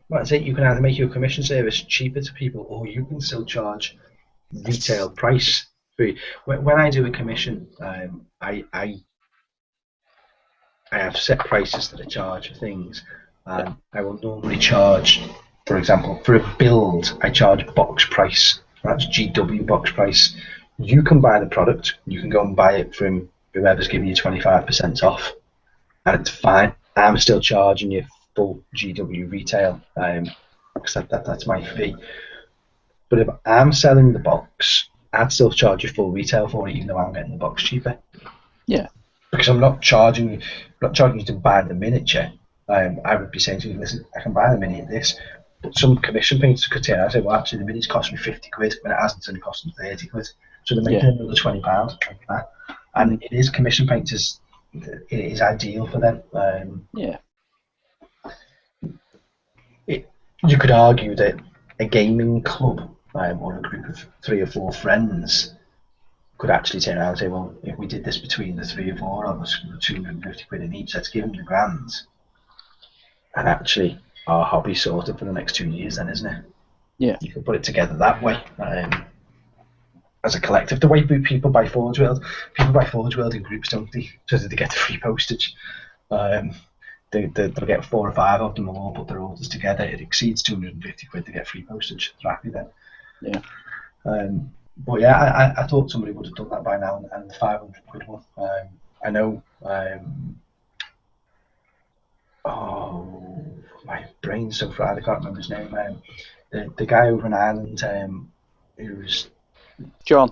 Well, that's it. You can either make your commission service cheaper to people, or you can still charge retail price. When I do a commission, I have set prices that I charge for things, and I will normally charge, for example, for a build, I charge box price. That's GW box price. You can buy the product, you can go and buy it from whoever's giving you 25% off, and it's fine. I'm still charging you full GW retail, because that's my fee. But if I'm selling the box, I'd still charge you full retail for it, even though I'm getting the box cheaper. Yeah. Because I'm not charging you to buy the miniature. I would be saying to you, listen, I can buy the mini at this, but some commission painters could turn around and say, well, actually, the mini's cost me £50 when it hasn't, only cost them £30. So they're making another £20 like that. and it is commission painters. It is ideal for them. Yeah. You could argue that a gaming club or a group of 3 or 4 friends could actually turn around and say, well, if we did this between the 3 or 4 of us, 250 quid in each, let's give them the grand. And actually, our hobby's sorted for the next 2 years then, isn't it? Yeah. You can put it together that way. As a collective, the way people buy Forge World in groups, don't they? So that they get the free postage. They'll get 4 or 5 of them, all put their orders together. It exceeds 250 quid to get free postage. They're happy then. Yeah. But yeah, I thought somebody would have done that by now, and the 500 quid one. I know. Oh, my brain's so fried, I can't remember his name. The guy over in Ireland, who's John.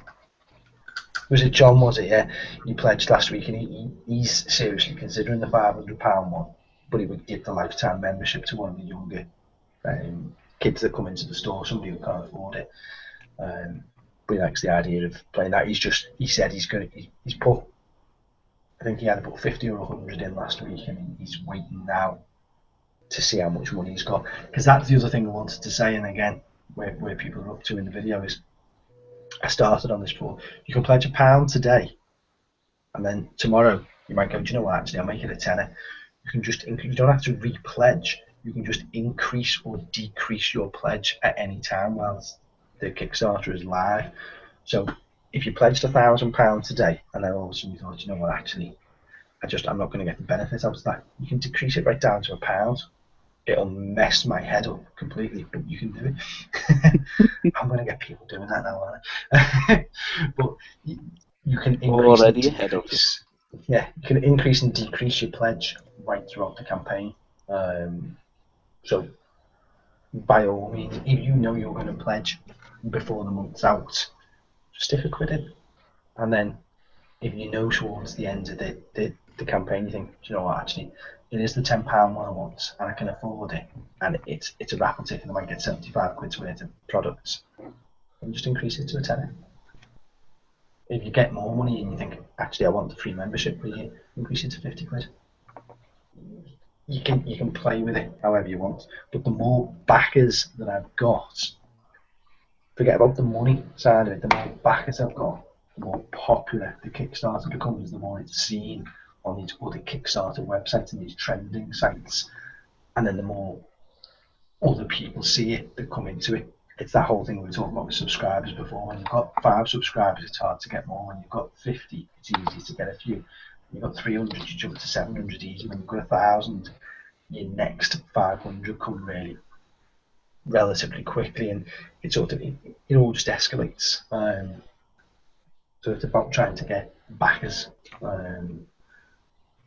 Was it John? Was it? Yeah, he pledged last week, and he's seriously considering the £500 one, but he would give the lifetime membership to one of the younger kids that come into the store, somebody who can't afford it. But he likes the idea of playing that. He said he's put, I think he had about 50 or 100 in last week, and he's waiting now to see how much money he's got. Because that's the other thing I wanted to say, and again, where people are up to in the video is, I started on this before. You can pledge £1 today, and then tomorrow you might go, do you know what, actually I'll make it a tenner. You don't have to re-pledge. You can just increase or decrease your pledge at any time whilst the Kickstarter is live. So if you pledged £1,000 today, and then all of a sudden you thought, you know what, actually I'm not going to get the benefit out of that, you can decrease it right down to £1. It'll mess my head up completely, but you can do it. I'm going to get people doing that now, aren't I? But you can increase and decrease. Yeah, you can increase and decrease your pledge right throughout the campaign. So by all means, if you know you're going to pledge before the month's out, just stick a quid in. And then if you know towards the end of the campaign, you think, do you know what, actually it is the £10 one I want, and I can afford it, and it's a raffle ticket, and I might get 75 quid's worth of products, and just increase it to a tenner. If you get more money and you think, actually I want the free membership for you, increase it to 50 quid. You can play with it however you want, but the more backers that I've got, forget about the money side of it, the more backers I've got, the more popular the Kickstarter becomes, the more it's seen on these other Kickstarter websites and these trending sites, and then the more other people see it that come into it. It's that whole thing we were talking about with subscribers before. When you've got 5 subscribers, it's hard to get more. When you've got 50, it's easy to get a few. When you've got 300, you jump to 700 easy. When you've got 1,000, your next 500 come really relatively quickly, and it all just escalates. So it's about trying to get backers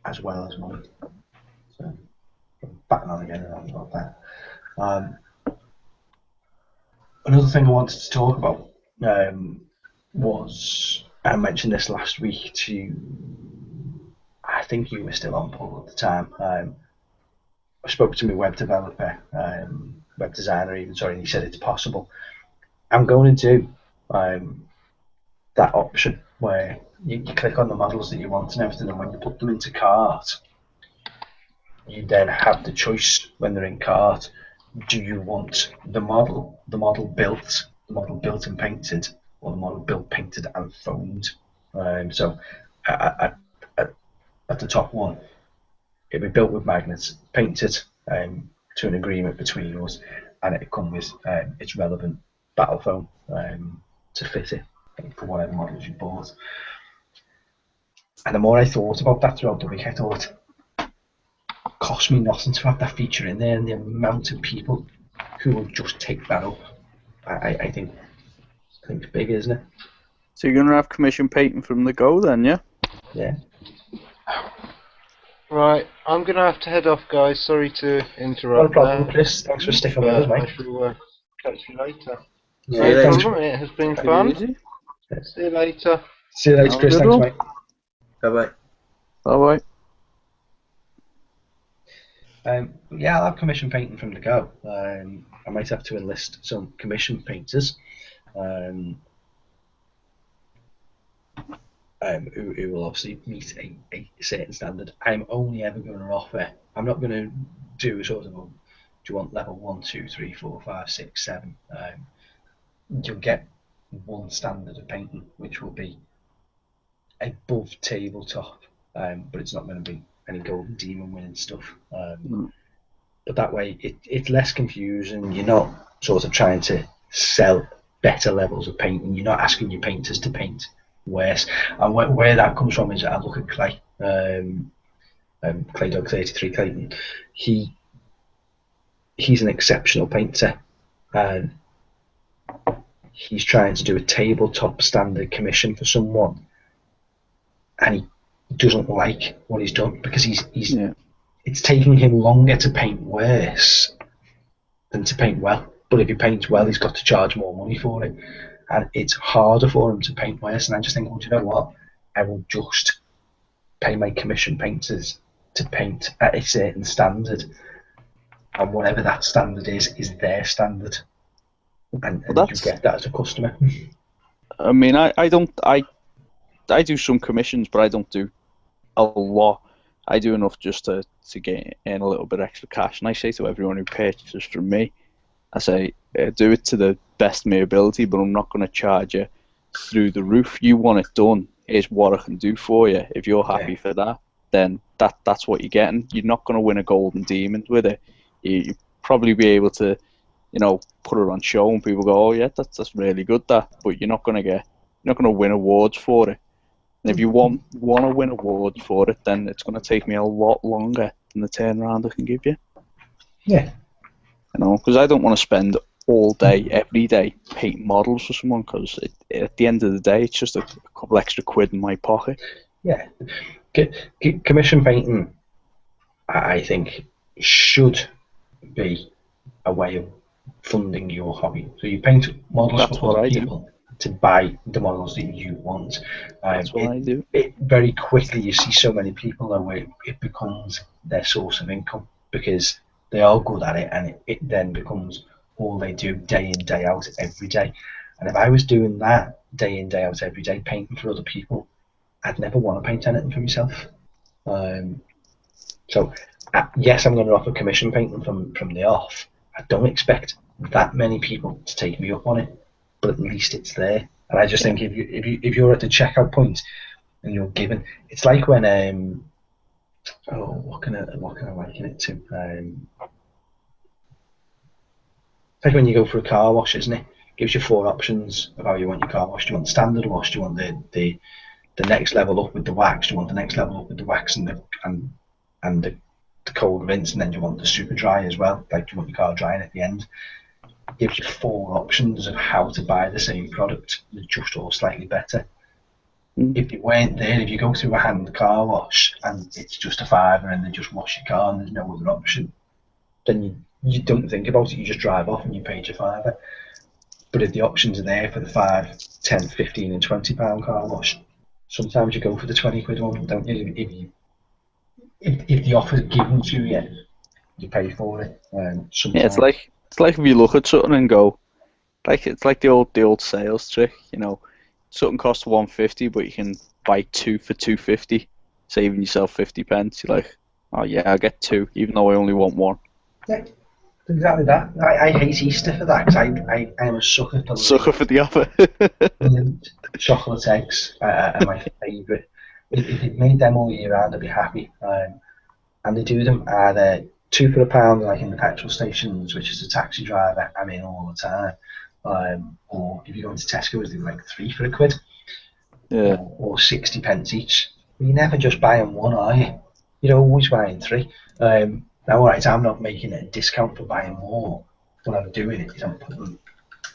as well as money. So back on again about that. Another thing I wanted to talk about was, I mentioned this last week to, I think you were still on, Paul, at the time. I spoke to my web developer, web designer even, sorry, and he said it's possible. I'm going to do that option where you click on the models that you want and everything, and when you put them into cart, you then have the choice when they're in cart. Do you want the model built and painted, or the model built, painted and foamed? So at the top one, it'll be built with magnets, painted to an agreement between us, and it comes with its relevant battle foam to fit it for whatever models you bought. And the more I thought about that throughout the week, I thought, cost me nothing to have that feature in there, and the amount of people who will just take that up, I think it's big, isn't it? So you're going to have commission painting from the go then, yeah? Yeah. Right, I'm going to have to head off, guys. Sorry to interrupt. No problem, Chris. Thanks for sticking with us, mate. I shall catch you later. Yeah, it has been fun. Easy. See you later. See you later, Chris. Thanks, mate. Bye-bye. Bye-bye. Yeah, I'll have commission painting from the go. I might have to enlist some commission painters. who will obviously meet a certain standard. I'm only ever going to offer. I'm not going to do a sort of. Do you want level 1, 2, 3, 4, 5, 6, 7? You'll get one standard of painting, which will be above tabletop, but it's not going to be any golden demon winning stuff. But that way, it's less confusing. You're not sort of trying to sell better levels of painting. You're not asking your painters to paint worse. And where that comes from is I look at Clay, Clay Dog 33 Clayton. He's an exceptional painter, and he's trying to do a tabletop standard commission for someone, and he doesn't like what he's done because it's taking him longer to paint worse than to paint well. But if he paints well, he's got to charge more money for it, and it's harder for him to paint worse. And I just think, well, do you know what? I will just pay my commission painters to paint at a certain standard, and whatever that standard is their standard, and you get that as a customer. I mean, I do some commissions, but I don't do a lot. I do enough just to get in a little bit extra cash, and I say to everyone who purchases from me, I say, do it to the best of my ability, but I'm not going to charge you through the roof. You want it done, here's what I can do for you. If you're happy for that, then that's what you're getting. You're not going to win a golden demon with it. You probably be able to, put it on show and people go, oh yeah, that's really good, that. But you're not going to win awards for it. And if you want to win awards for it, then it's going to take me a lot longer than the turnaround I can give you. Yeah. Because I don't want to spend all day, every day, painting models for someone, because at the end of the day, it's just a couple extra quid in my pocket. Yeah. Commission painting, I think, should be a way of funding your hobby. So you paint models for other people to buy the models that you want. That's what I do. Very quickly, you see so many people where it becomes their source of income because they are good at it, and it then becomes all they do day in, day out, every day. And if I was doing that day in, day out, every day, painting for other people, I'd never want to paint anything for myself. So yes, I'm going to offer commission painting from the off. I don't expect that many people to take me up on it, but at least it's there. And I just think if you're at the checkout point and you're given, it's like when what can I liken it to? It's like when you go for a car wash, isn't it? It gives you 4 options of how you want your car washed. Do you want the standard wash? Do you want the next level up with the wax? Do you want the next level up with the wax and the cold rinse? And then do you want the super dry as well? Like, do you want your car drying at the end? It gives you 4 options of how to buy the same product. They're just all slightly better. If they weren't there, if you go through a hand car wash and it's just a £5 and they just wash your car and there's no other option, then you don't think about it, you just drive off and you paid your £5. But if the options are there for the £5, £10, £15 and £20 car wash, sometimes you go for the 20 quid one, don't you? If the offer's given to you, you pay for it. Yeah, it's like if you look at something and go, it's like the old sales trick, something costs £1.50, but you can buy 2 for £2.50, saving yourself 50p. You're like, oh yeah, I'll get 2, even though I only want 1. Yeah, exactly that. I hate Easter for that because I am a sucker for the offer. Chocolate eggs are my favourite. If it made them all year round, I'd be happy. And they do them either 2 for £1, like in the petrol stations, which is a taxi driver, I'm in all the time. Or if you go into Tesco's, they do like 3 for £1. Yeah. Or 60p each. You never just buying 1, are you? You're always buying 3. Now, alright, I'm not making it a discount for buying more. What I'm doing is I'm putting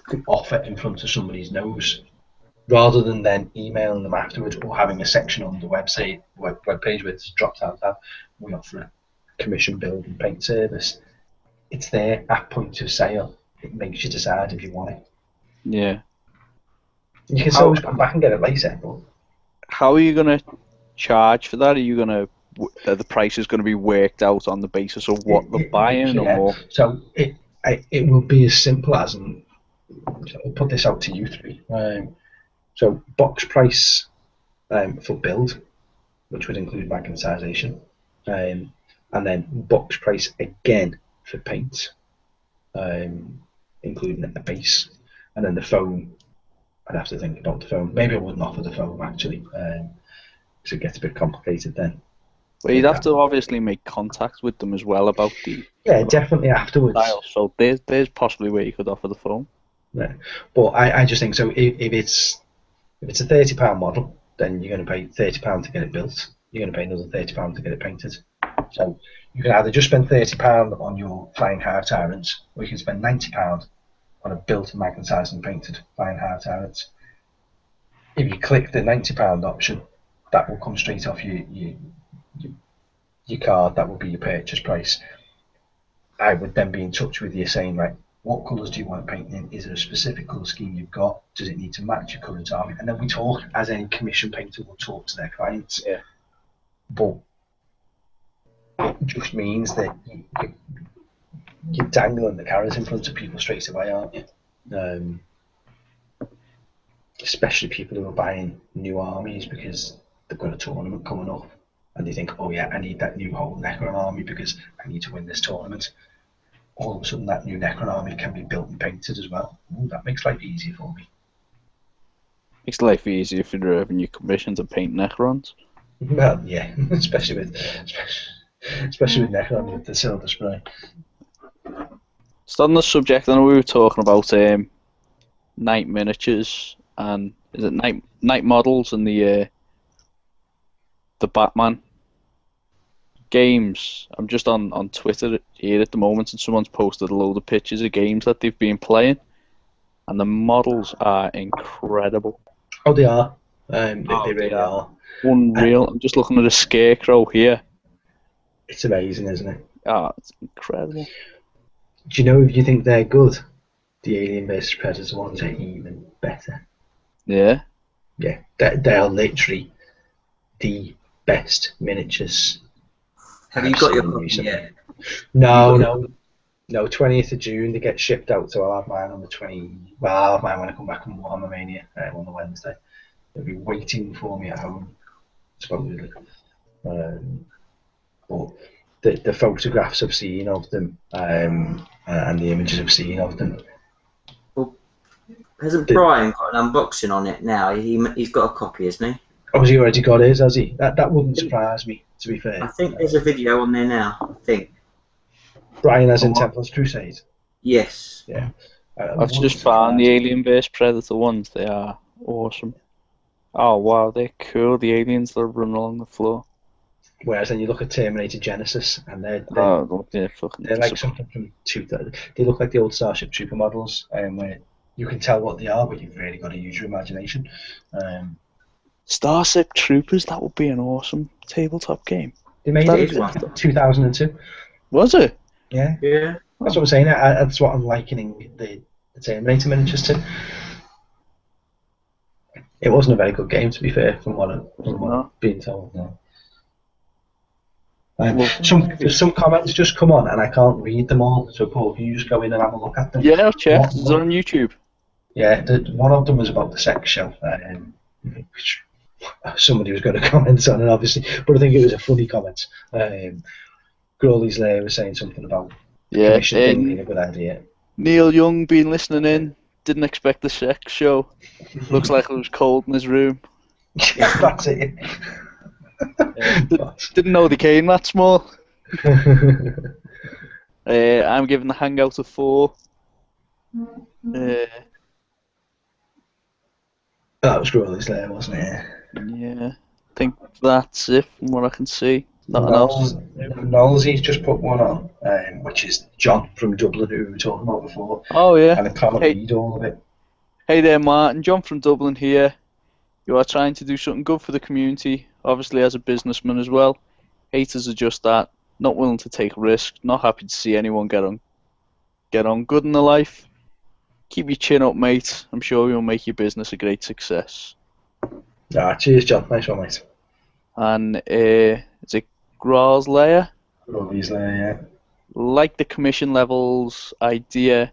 the offer in front of somebody's nose, rather than then emailing them afterwards or having a section on the webpage where it's dropped out that we offer a commission build and paint service. It's there at point of sale. It makes you decide if you want it. Yeah. You can always come back and get it later. But how are you going to charge for that? Are you going to the price is going to be worked out on the basis of what they're buying, or more? So it will be as simple as, and I'll put this out to you 3. So box price for build, which would include magnetisation, and then box price again for paint, including a base, and then the foam. I'd have to think about the foam. Maybe I wouldn't offer the foam actually, because it gets a bit complicated then. Well, you'd have to obviously make contact with them as well about the definitely afterwards. style. So there's possibly where you could offer the foam. Yeah, but I just think so. If it's a £30 model, then you're going to pay £30 to get it built. You're going to pay another £30 to get it painted. So you can either just spend £30 on your Flying Hive Tyrants, or you can spend £90 on a built, magnetised and painted Flying Hive Tyrants. If you click the £90 option, that will come straight off your card. That will be your purchase price. I would then be in touch with you saying, right, what colours do you want to paint in? Is there a specific colour scheme you've got? Does it need to match your current army? And then we talk, as any commission painter will talk to their clients. Yeah. But it just means that you're dangling the carrot in front of people straight away, aren't you? Especially people who are buying new armies because they've got a tournament coming up and they think, oh yeah, I need that new whole Necron army because I need to win this tournament. All of a sudden that new Necron army can be built and painted as well. Ooh, that makes life easier for me. Makes life easier if you're having your commission to paint Necrons. Well, yeah, especially with Necron with the silver spray. So on the subject, I know we were talking about night miniatures and is it night models and the Batman games. I'm just on Twitter here at the moment, and someone's posted a load of pictures of games that they've been playing, and the models are incredible. Oh, they are. They really are. Unreal. I'm just looking at a scarecrow here. It's amazing, isn't it? Oh, it's incredible. Do you know if you think they're good, the Alien vs Predator ones are even better. Yeah. Yeah, they are literally the best miniatures. Have you got your copy yet? No. 20th of June they get shipped out, so I'll have mine on the 20. Well, I'll have mine when I come back from Warhammer Mania on the Wednesday. They'll be waiting for me at home, supposedly. But the photographs I've seen of them and the images I've seen of them. Well, hasn't Brian got an unboxing on it now? He's got a copy, hasn't he? Oh, has he already got his, has he? That wouldn't surprise me, to be fair. I think there's a video on there now, I think. Brian as in Templar's Crusade? Yes. Yeah. I've just found the Alien vs Predator ones. They are awesome. Oh wow, they're cool. The aliens that are running along the floor. Whereas then you look at Terminator Genesis, and they're like something from 2000. They look like the old Starship Trooper models, where you can tell what they are, but you've really got to use your imagination. Starship Troopers, that would be an awesome tabletop game. They made it in 2002. Was it? Yeah. Yeah. That's what I'm saying. That's what I'm likening the Terminator miniatures to. It wasn't a very good game, to be fair, from what I've been told. No. Some comments just come on, and I can't read them all. So, Paul, can you just go in and have a look at them? Yeah, I'll check. Is it on YouTube? Yeah, one of them was about the sex show, which somebody was going to comment on it, obviously, but I think it was a funny comment. Crawley's Lair was saying something about commission being a good idea. Neil Young been listening in, didn't expect the sex show. Looks like it was cold in his room. That's it. Didn't know they came that small. I'm giving the Hangout a 4. That was Crawley's Lair, wasn't it? Yeah, I think that's it from what I can see. Nothing else. Knowlesy's just put one on, which is John from Dublin, who we were talking about before. Oh yeah. And I can't read all of it. Hey there, Martin. John from Dublin here. You are trying to do something good for the community, obviously as a businessman as well. Haters are just that, not willing to take risks, not happy to see anyone get on good in their life. Keep your chin up, mate. I'm sure you'll make your business a great success. Cheers, John. Nice one, mate. And is it Graal's Lair? Crawley's Lair, yeah. Like the commission levels idea,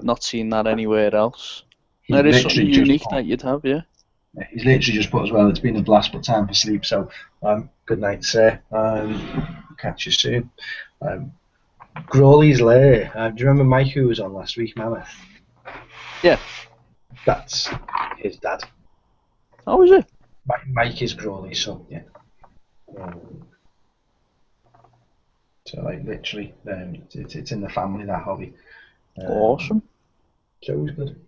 not seeing that anywhere else. That is something unique that you'd have, yeah. He's literally just put as well, it's been a blast, but time for sleep. So, good night, sir. Catch you soon. Crawley's Lair. Do you remember Mike who was on last week, Mammoth? Yeah. That's his dad. Oh, is it? Mike is Crawley's son, yeah. So, like, literally, it's in the family, that hobby. Awesome. So it was good.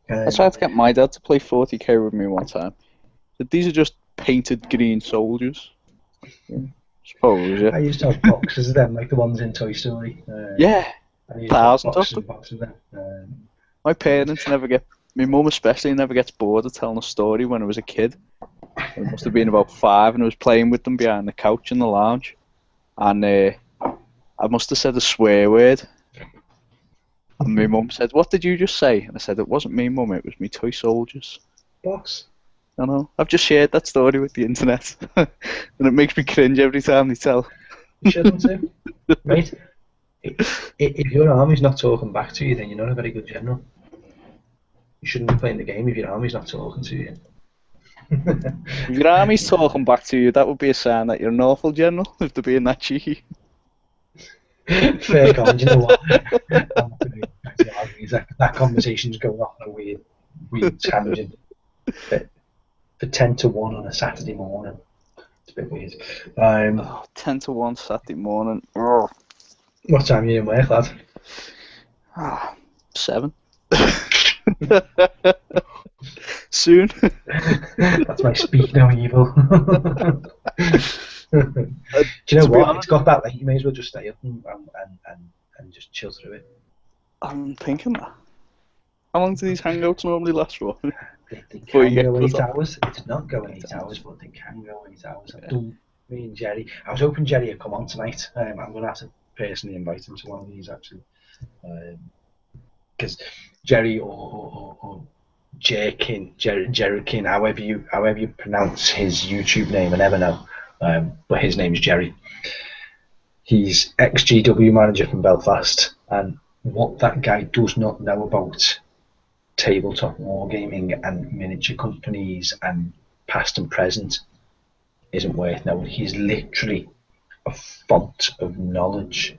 I tried to get my dad to play 40k with me one time. But these are just painted green soldiers. Yeah, suppose, yeah. I used to have boxes of them, like the ones in Toy Story. Yeah, I used to have thousands of boxes them. and boxes of them. My parents never get, my mum especially never gets bored of telling a story when I was a kid. I must have been about 5 and I was playing with them behind the couch in the lounge. And I must have said a swear word. And my mum said, "What did you just say?" And I said, "It wasn't me, mum, it was me toy soldiers." Box. I know. I've just shared that story with the internet. And it makes me cringe every time they tell. You shouldn't do. Mate, if your army's not talking back to you, then you're not a very good general. You shouldn't be playing the game if your army's not talking to you. If your army's talking back to you, that would be a sign that you're an awful general, if they're being that cheeky. Fair comment, you know what? That conversation's going off on a weird tangent. For 10 to 1 on a Saturday morning. It's a bit weird. 10 to 1 Saturday morning. Oh. What time are you in work, lad? 7. Soon. That's my speak no evil. Do you know what? It's got that late. You may as well just stay up and just chill through it. I'm thinking that. How long do these hangouts normally last for? They can go 8 hours. It's not going 8 hours, but they can go 8 hours. I've done me and Jerry. I was hoping Jerry would come on tonight. I'm going to have to personally invite him to one of these, actually. Because Jerry or Jerkin, however you pronounce his YouTube name, I never know. But his name's Jerry. He's ex-GW manager from Belfast, and what that guy does not know about tabletop wargaming and miniature companies and past and present isn't worth knowing. He's literally a font of knowledge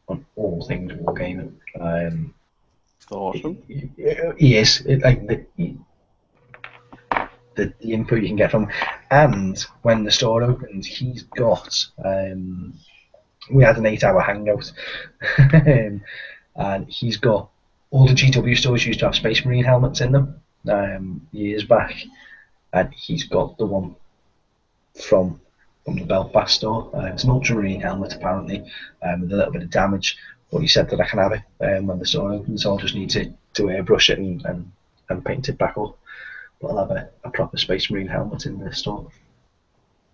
on all things wargaming. Awesome. He is. The input you can get from him. And when the store opened, he's got we had an 8-hour hangout and he's got all the GW stores used to have Space Marine helmets in them years back, and he's got the one from the Belfast store. It's an Ultramarine helmet apparently, with a little bit of damage, but he said that I can have it when the store opens, so I'll just need to airbrush it and paint it back up. But I'll have a proper Space Marine helmet in the store.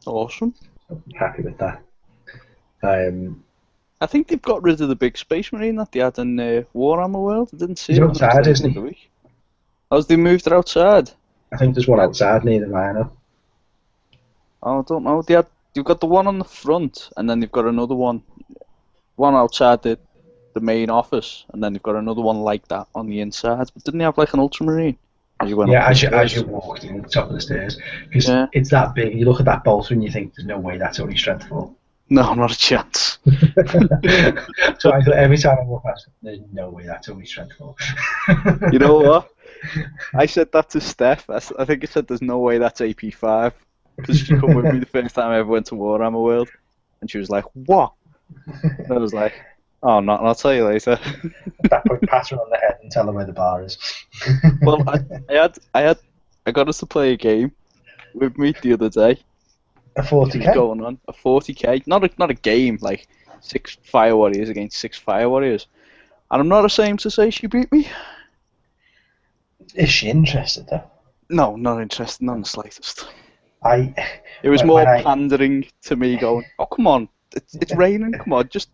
Awesome. So I'm happy with that. I think they've got rid of the big Space Marine that they had in Warhammer World. I didn't see it. He's outside, isn't he? Oh, they moved it outside? I think there's one outside near the rhino. Oh, I don't know. They've got the one on the front, and then they've got another one outside the main office, and then they've got another one like that on the inside. But didn't they have like an Ultramarine? As you walked in the top of the stairs, because it's that big. You look at that bolter and you think there's no way that's only strength 4. No, not a chance. So I thought every time I walk past, there's no way that's only strength 4. You know what? I said that to Steph. I think I said there's no way that's AP5, because she come with me the first time I ever went to Warhammer World, and she was like, "What?" And I was like, "Oh, not. I'll tell you later." At that point, pat her on the head and tell her where the bar is. Well, I got us to play a game with me the other day. A 40k? Going on a 40k, not a game, like 6 Fire Warriors against 6 Fire Warriors, and I'm not ashamed to say she beat me. Is she interested though? No, not interested, not in the slightest. It was more pandering to me, going, "Oh, come on, it's raining, come on, just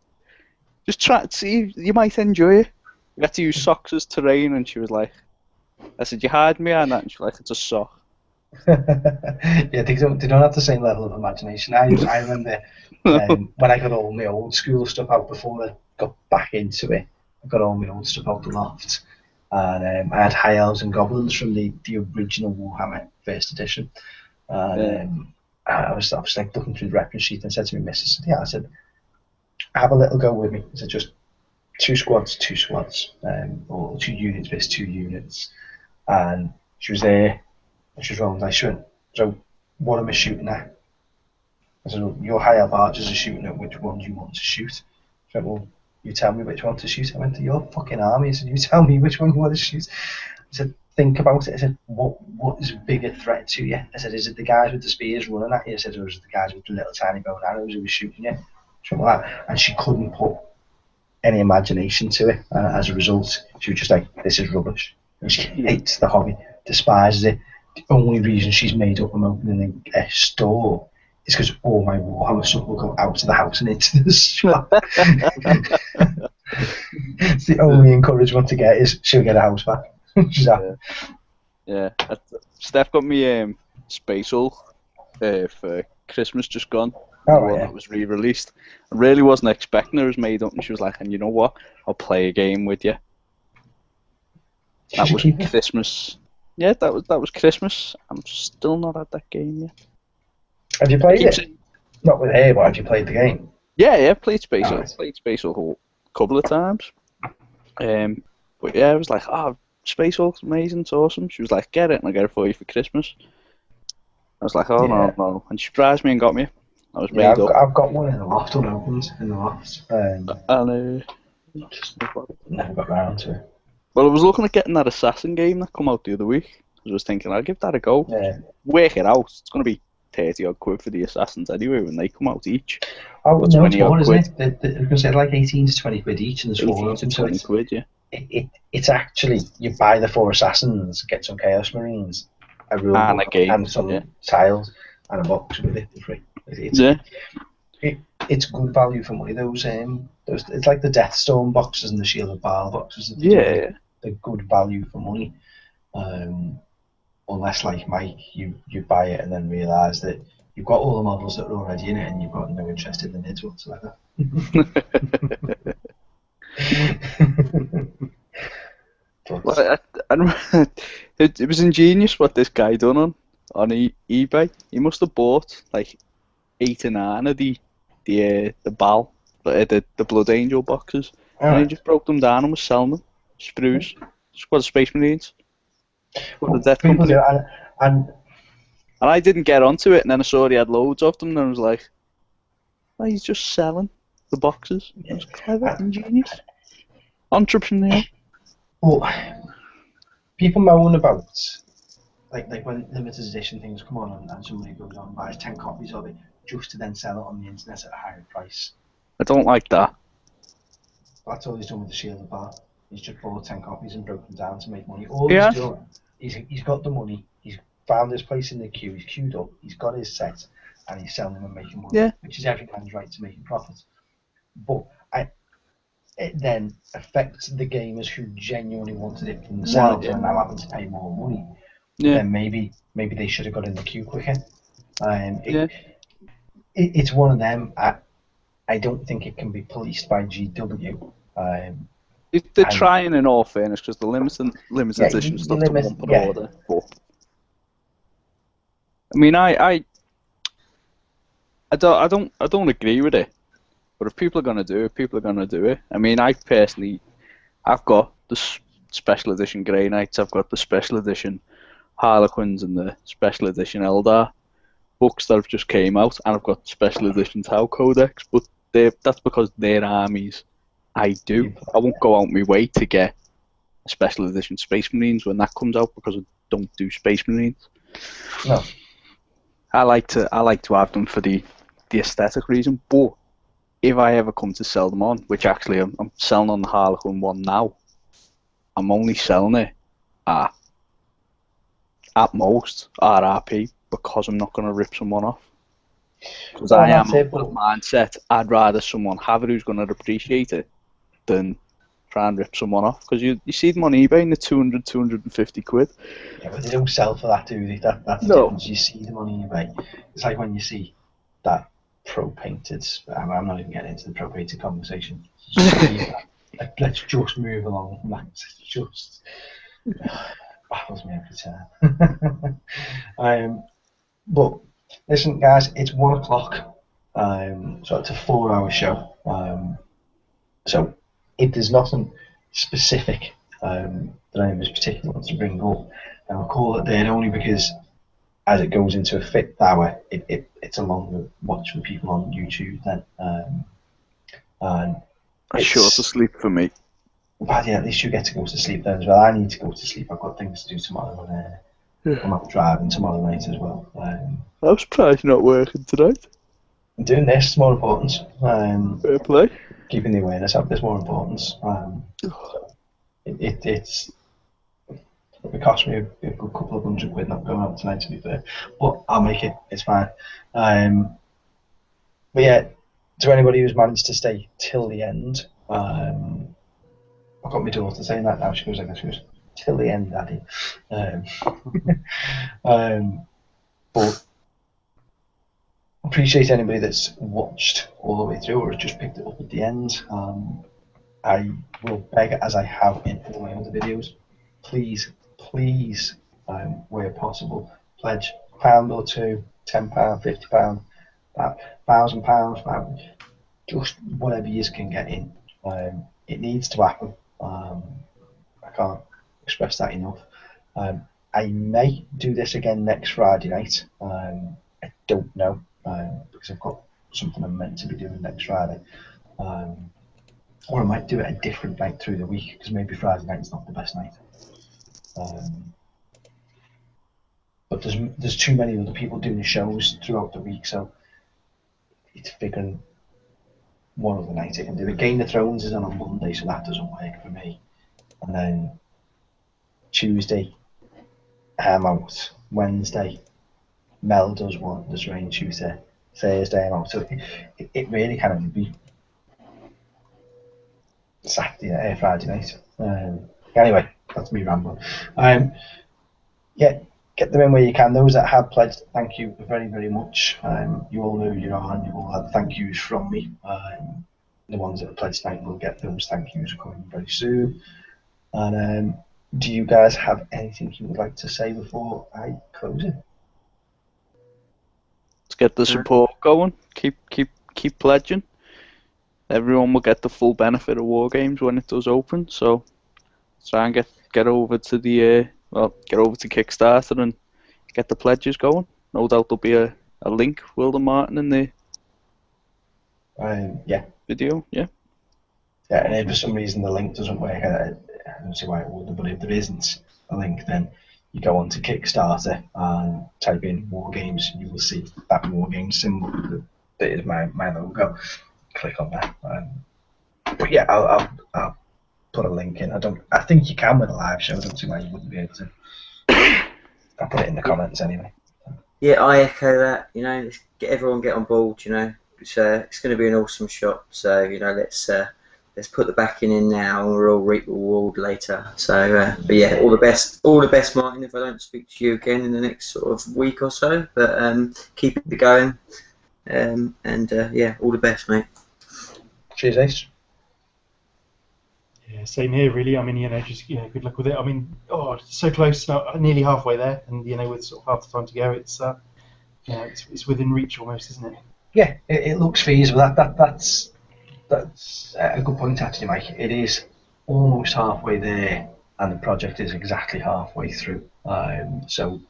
try to see, you might enjoy it. You had to use socks as terrain," and she was like, I said, "You hide me on that," and she was like, "It's a sock." Yeah, they don't have the same level of imagination. I remember when I got all my old school stuff out before I got back into it. I got all my old stuff out the loft, and I had high elves and goblins from the original Warhammer first edition. And I was like looking through the reference sheet and said to my missus, I said, have a little go with me. I said, just two squads, or 2 units versus 2 units. And she was there, and she was rolling dice. She went, so what am I shooting at? I said, well, your high up archers are shooting at which ones you want to shoot. She went, well, you tell me which one to shoot. I went, to your fucking army. I said, you tell me which one you want to shoot. I said, think about it. I said, what is a bigger threat to you? I said, is it the guys with the spears running at you? I said, or is it the guys with the little tiny bow and arrows who were shooting you? Something like that. And she couldn't put any imagination to it. As a result, she was just like, this is rubbish. And she hates the hobby, despises it. The only reason she's made up from opening a store is because all my Warhammer stuff will go out of the house and into the shop. It's the only encouragement to get is she'll get a house back. Yeah. Steph got me Space Hulk for Christmas just gone. That was re-released. I really wasn't expecting it was made up, and she was like, and you know what? I'll play a game with you. That was Christmas. Yeah, that was Christmas. I'm still not at that game yet. Have you played it? Not with her, but have you played the game? Yeah, played Space Hulk. Played Space Hulk a couple of times. But yeah, I was like, Space Hulk's amazing, it's awesome. She was like, get it, and I'll get it for you for Christmas. I was like, no. And she surprised me and got me. I was made up. I've got one in the loft, unopened, in the loft. Just never got round to it. Well, I was looking at getting that Assassin game that come out the other week. I was thinking, I'll give that a go. Yeah. Work it out. It's going to be 30 odd quid for the Assassins anyway when they come out each. Oh, no, it's more, isn't it? They're going to say like 18 to 20 quid each, and there's 4 of them. 20 quid, yeah. It's actually, you buy the 4 Assassins, get some Chaos Marines, a rule and book, a game, and some tiles, and a box with it for free. It's good value for money. Those it's like the Deathstone boxes and the Shield of Baal boxes. They're good value for money. Unless, like Mike, you buy it and then realise that you've got all the models that are already in it and you've got no interest in the mids whatsoever. Well, it was ingenious what this guy done on eBay. He must have bought like 8 or 9 of the Baal, the Blood Angel boxes, and he just broke them down and was selling them. Sprues, Squad of Space Marines. And I didn't get onto it, and then I saw he had loads of them, and I was like, he's just selling the boxes. It was clever, ingenious, entrepreneurial. Well, people moan about like when limited edition things come on and somebody goes on and buys 10 copies of it just to then sell it on the internet at a higher price. I don't like that. That's all he's done with the Shield of Bar. He's just bought 10 copies and broke them down to make money. All he's done, he's got the money, he's found his place in the queue, he's queued up, he's got his set, and he's selling them and making money, which is every man's right to make a profit. But it then affects the gamers who genuinely wanted it for themselves and now having to pay more money. Then maybe they should have got in the queue quicker. It's one of them. I don't think it can be policed by GW. They're trying, in all fairness, because the limited edition stuff to one per order. But I mean, I don't agree with it. But if people are gonna do it, people are gonna do it. I mean, I've got the special edition Grey Knights, I've got the special edition Harlequins and the special edition Eldar books that have just came out, and I've got special edition Tau Codex, but that's because they're armies. I won't go out my way to get a special edition Space Marines when that comes out because I don't do Space Marines. No. I like to have them for the aesthetic reason, but if I ever come to sell them on, which actually I'm selling on the Harlequin one now, I'm only selling it at most RRP because I'm not going to rip someone off. Because I am of the mindset, I'd rather someone have it who's going to appreciate it than try and rip someone off. Because you see them on eBay and they're 200, 250 quid. Yeah, but they don't sell for that, do they? That's the difference. You see them on eBay. It's like when you see that pro-painted, I'm not even getting into the pro-painted conversation. Let's just move along. Just, baffles me every time. But listen, guys, it's 1 o'clock. So it's a 4-hour show. So if there's nothing specific that I was particularly want to bring up, I'll call it there only because as it goes into a 5th hour, it's a longer watch for people on YouTube then. And It's short to sleep for me. but yeah, at least you get to go to sleep then as well. I need to go to sleep. I've got things to do tomorrow, and I'm out driving tomorrow night as well. I'm surprised you're not working tonight. I'm doing this is more important. Fair play. Keeping the awareness up is more important. So it cost me a good couple of £100 not going out tonight, to be fair. But I'll make it. It's fine. But yeah, to anybody who's managed to stay till the end, I've got my daughter saying that now. She goes, till the end, Daddy. But appreciate anybody that's watched all the way through or has just picked it up at the end. I will beg, as I have in all my other videos, please, where possible, pledge £1 or £2, £10, £50, £1,000, just whatever you can get in. It needs to happen. I can't express that enough. I may do this again next Friday night. I don't know because I've got something I'm meant to be doing next Friday. Or I might do it a different night through the week because maybe Friday night's not the best night. But there's too many other people doing shows throughout the week, so it's figuring one other night I can do it. Game of Thrones is on a Monday, so that doesn't work for me. And then Tuesday, I'm out. Wednesday, Mel does one. There's rain Tuesday. Thursday, I'm out. So it really can only be Saturday, Friday night. Anyway, that's me rambling. Yeah, get them in where you can. Those that have pledged, thank you very, very much. You all know who you are, and you all have thank yous from me. The ones that have pledged tonight will get those thank yous coming very soon. And do you guys have anything you would like to say before I close it? Let's get the support going. Keep pledging. Everyone will get the full benefit of War Games when it does open. So try and get over to the get over to Kickstarter and get the pledges going. No doubt there'll be a link, Wilder Martin, in the video. Yeah. Yeah, and if for some reason the link doesn't work, I don't see why it wouldn't, but if there isn't a link, then you go on to Kickstarter and type in War Games, and you will see that War Games symbol that is my logo. Click on that. But yeah, I'll put a link in. I think you can with a live show. I don't see why you wouldn't be able to. I'll put it in the comments anyway. Yeah, I echo that. You know, everyone get on board. You know, it's going to be an awesome shot. So you know, let's put the backing in now, and we'll all reap the reward later. So, but yeah, all the best, Martin. If I don't speak to you again in the next sort of week or so, but keep it going, and yeah, all the best, mate. Cheers, Ace. Yeah, same here, really. I mean, you know, just good luck with it. I mean, so close, nearly halfway there, and you know, with sort of half the time to go, it's it's within reach almost, isn't it? Yeah, it looks feasible. That's a good point actually, Mike. It is almost halfway there, and the project is exactly halfway through. So,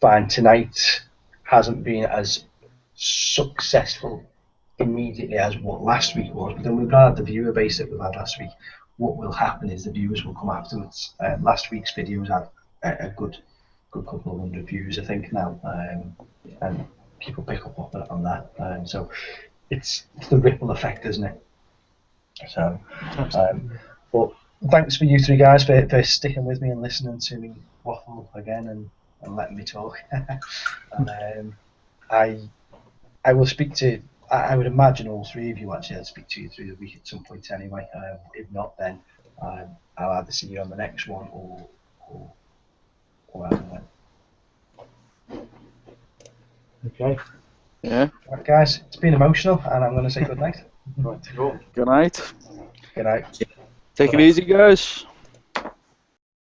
fine. Tonight hasn't been as successful immediately as what last week was, but then we've not had the viewer base that we've had last week. What will happen is the viewers will come afterwards. Last week's videos had a good couple of hundred views, I think now, and people pick up on that. So it's the ripple effect, isn't it? So, but thanks for you three guys for sticking with me and listening to me waffle again and letting me talk. And I will speak to. I would imagine all three of you actually. I'll speak to you through the week at some point anyway. If not, then I'll either see you on the next one or as and when. Okay. Yeah. Right, guys, it's been emotional, and I'm going to say good night. Right, cool. Good night. Good night. Take it easy, guys.